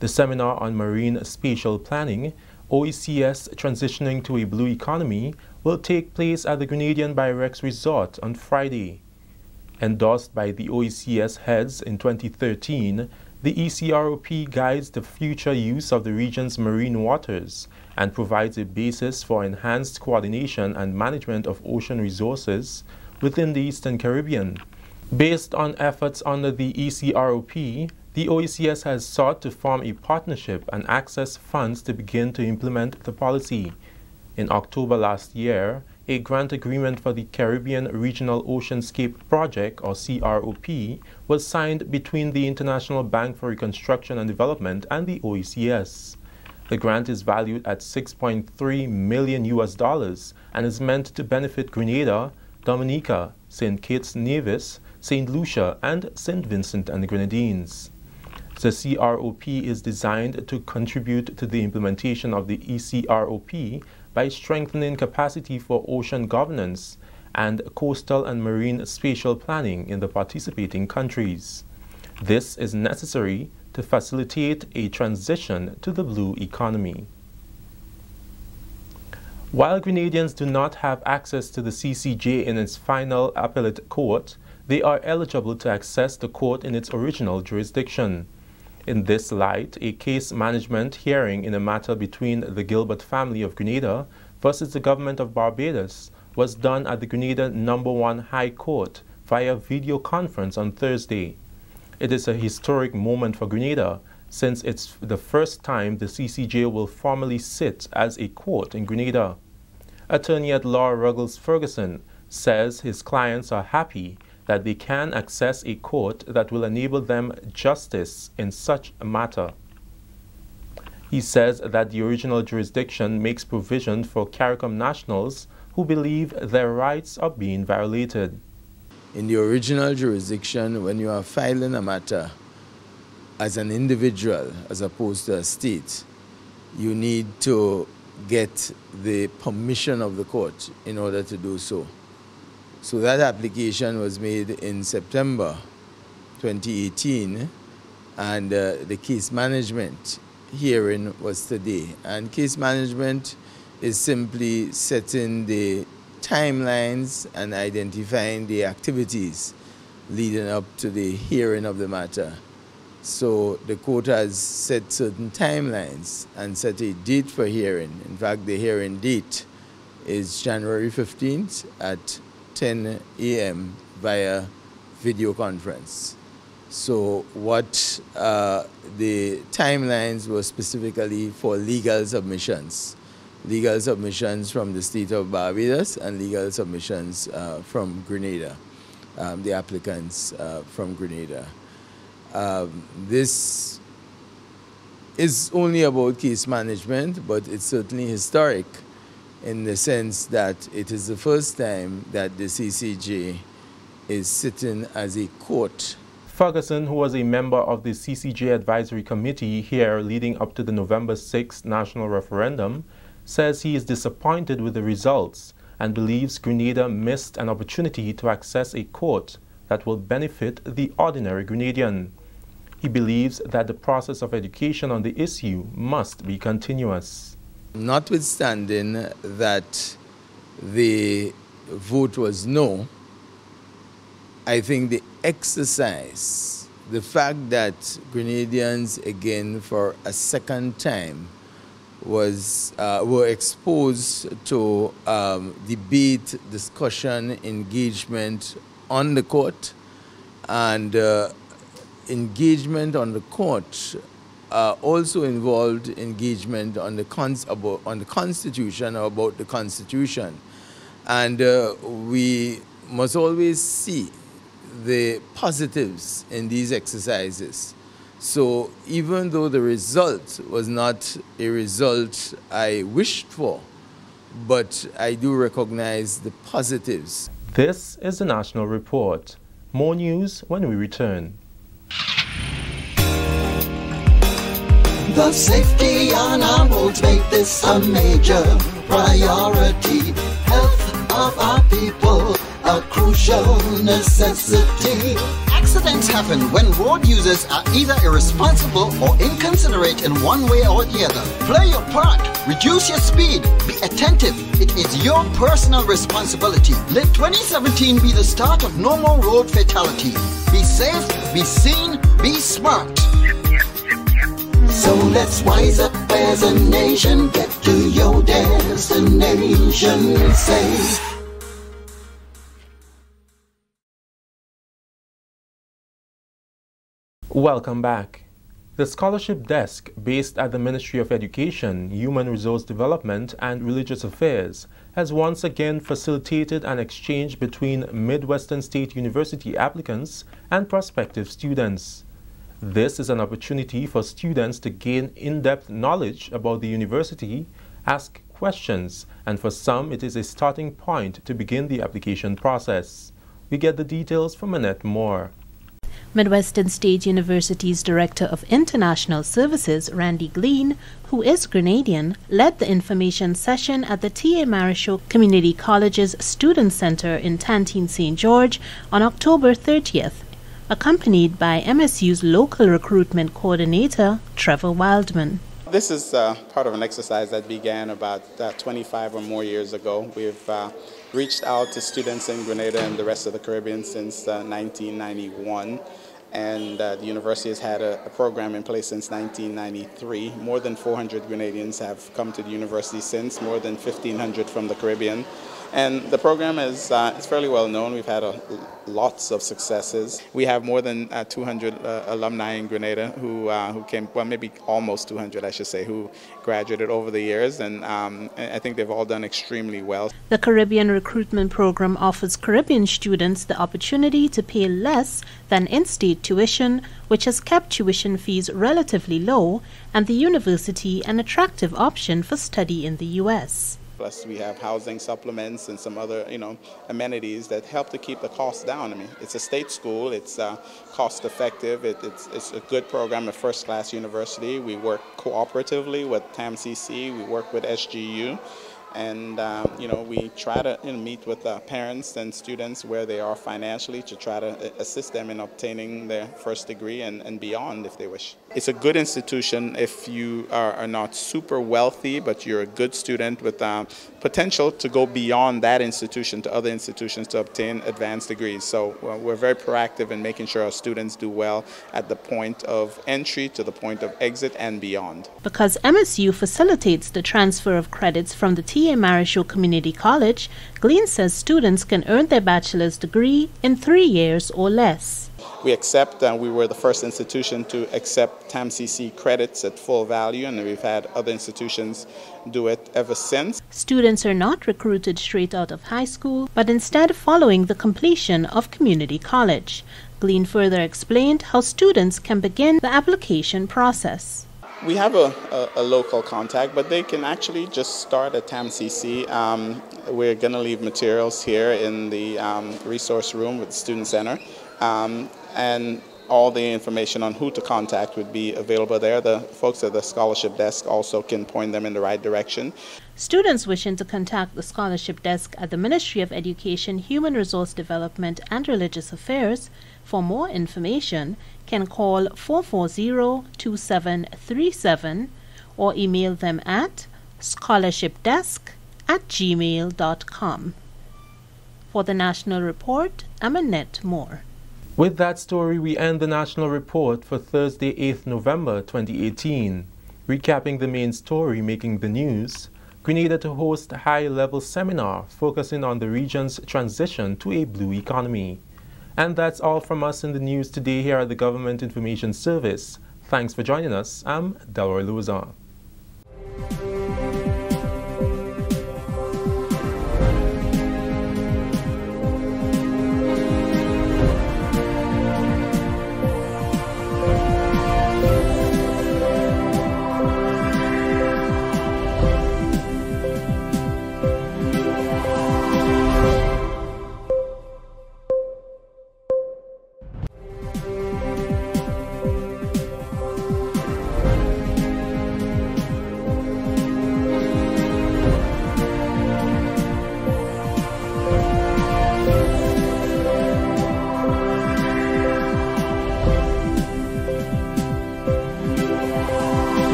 The seminar on marine spatial planning, OECS Transitioning to a Blue Economy, will take place at the Grenadian Birex Resort on Friday. Endorsed by the OECS heads in 2013, the ECROP guides the future use of the region's marine waters and provides a basis for enhanced coordination and management of ocean resources within the Eastern Caribbean. Based on efforts under the ECROP, the OECS has sought to form a partnership and access funds to begin to implement the policy. In October last year, a grant agreement for the Caribbean Regional Oceanscape Project, or CROP, was signed between the International Bank for Reconstruction and Development and the OECS. The grant is valued at $6.3 million and is meant to benefit Grenada, Dominica, St. Kitts Nevis, St. Lucia, and St. Vincent and the Grenadines. The CROP is designed to contribute to the implementation of the ECROP by strengthening capacity for ocean governance and coastal and marine spatial planning in the participating countries. This is necessary to facilitate a transition to the blue economy. While Grenadians do not have access to the CCJ in its final appellate court, they are eligible to access the court in its original jurisdiction. In this light, a case management hearing in a matter between the Gilbert family of Grenada versus the government of Barbados was done at the Grenada No. 1 High Court via video conference on Thursday. It is a historic moment for Grenada, since it's the first time the CCJ will formally sit as a court in Grenada. Attorney at law Ruggles Ferguson says his clients are happy that they can access a court that will enable them justice in such a matter. He says that the original jurisdiction makes provision for CARICOM nationals who believe their rights are being violated. In the original jurisdiction, when you are filing a matter as an individual as opposed to a state, you need to get the permission of the court in order to do so. So that application was made in September 2018, and the case management hearing was today. And case management is simply setting the timelines and identifying the activities leading up to the hearing of the matter. So the court has set certain timelines and set a date for hearing. In fact, the hearing date is January 15th at 10 a.m. via video conference. So what the timelines were specifically for legal submissions from the state of Barbados and legal submissions from Grenada, the applicants from Grenada. This is only about case management, but it's certainly historic in the sense that it is the first time that the CCJ is sitting as a court. Ferguson, who was a member of the CCJ Advisory Committee here leading up to the November 6th national referendum, says he is disappointed with the results and believes Grenada missed an opportunity to access a court that will benefit the ordinary Grenadian. He believes that the process of education on the issue must be continuous. Notwithstanding that the vote was no, I think the exercise, the fact that Grenadians again for a second time were exposed to debate, discussion, engagement on the court, and engagement on the court also involved engagement on the Constitution or about the Constitution. And we must always see the positives in these exercises. So even though the result was not a result I wished for, but I do recognize the positives. This is the National Report. More news when we return. The safety on our roads make this a major priority. Health of our people, a crucial necessity. Accidents happen when road users are either irresponsible or inconsiderate in one way or the other. Play your part. Reduce your speed. Be attentive. It is your personal responsibility. Let 2017 be the start of no more road fatality. Be safe, be seen, be smart. So let's wise up as a nation. Get to your destination safe. Welcome back. The Scholarship Desk, based at the Ministry of Education, Human Resource Development and Religious Affairs, has once again facilitated an exchange between Midwestern State University applicants and prospective students. This is an opportunity for students to gain in-depth knowledge about the university, ask questions, and for some it is a starting point to begin the application process. We get the details from Annette Moore. Midwestern State University's Director of International Services, Randy Glean, who is Grenadian, led the information session at the T.A. Marichaud Community College's Student Center in Tantine St. George on October 30th, accompanied by MSU's local recruitment coordinator, Trevor Wildman. This is part of an exercise that began about 25 or more years ago. We've reached out to students in Grenada and the rest of the Caribbean since 1991. And the university has had a program in place since 1993. More than 400 Grenadians have come to the university since, more than 1,500 from the Caribbean. And the program is it's fairly well known. We've had lots of successes. We have more than 200 alumni in Grenada who came, well, maybe almost 200, I should say, who graduated over the years, and I think they've all done extremely well. The Caribbean Recruitment Program offers Caribbean students the opportunity to pay less than in-state tuition, which has kept tuition fees relatively low, and the university an attractive option for study in the U.S. Plus, we have housing supplements and some other, amenities that help to keep the costs down. I mean, it's a state school. It's cost effective. It's a good program, a first-class university. We work cooperatively with TAMCC. We work with SGU. And, we try to meet with parents and students where they are financially to try to assist them in obtaining their first degree and beyond if they wish. It's a good institution if you are not super wealthy, but you're a good student with potential to go beyond that institution to other institutions to obtain advanced degrees. So we're very proactive in making sure our students do well at the point of entry to the point of exit and beyond. Because MSU facilitates the transfer of credits from the T.A. Marichaud Community College, Glean says students can earn their bachelor's degree in 3 years or less. We accept, we were the first institution to accept TAMCC credits at full value, and we've had other institutions do it ever since. Students are not recruited straight out of high school, but instead following the completion of community college. Glean further explained how students can begin the application process. We have a local contact, but they can actually just start at TAMCC. We're going to leave materials here in the resource room with the Student Center. And all the information on who to contact would be available there. The folks at the scholarship desk also can point them in the right direction. Students wishing to contact the scholarship desk at the Ministry of Education, Human Resource Development and Religious Affairs for more information can call 440-2737 or email them at scholarshipdesk@gmail.com. For the National Report, I'm Annette Moore. With that story, we end the National Report for Thursday, 8th November 2018. Recapping the main story making the news, Grenada to host a high-level seminar focusing on the region's transition to a blue economy. And that's all from us in the news today here at the Government Information Service. Thanks for joining us. I'm Delroy Louzan.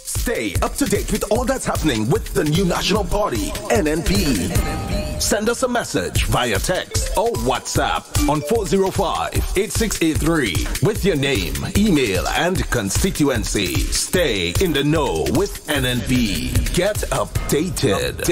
Stay up to date with all that's happening with the new national party, NNP. Send us a message via text or WhatsApp on 405-8683 with your name, email, and constituency. Stay in the know with NNP. Get updated.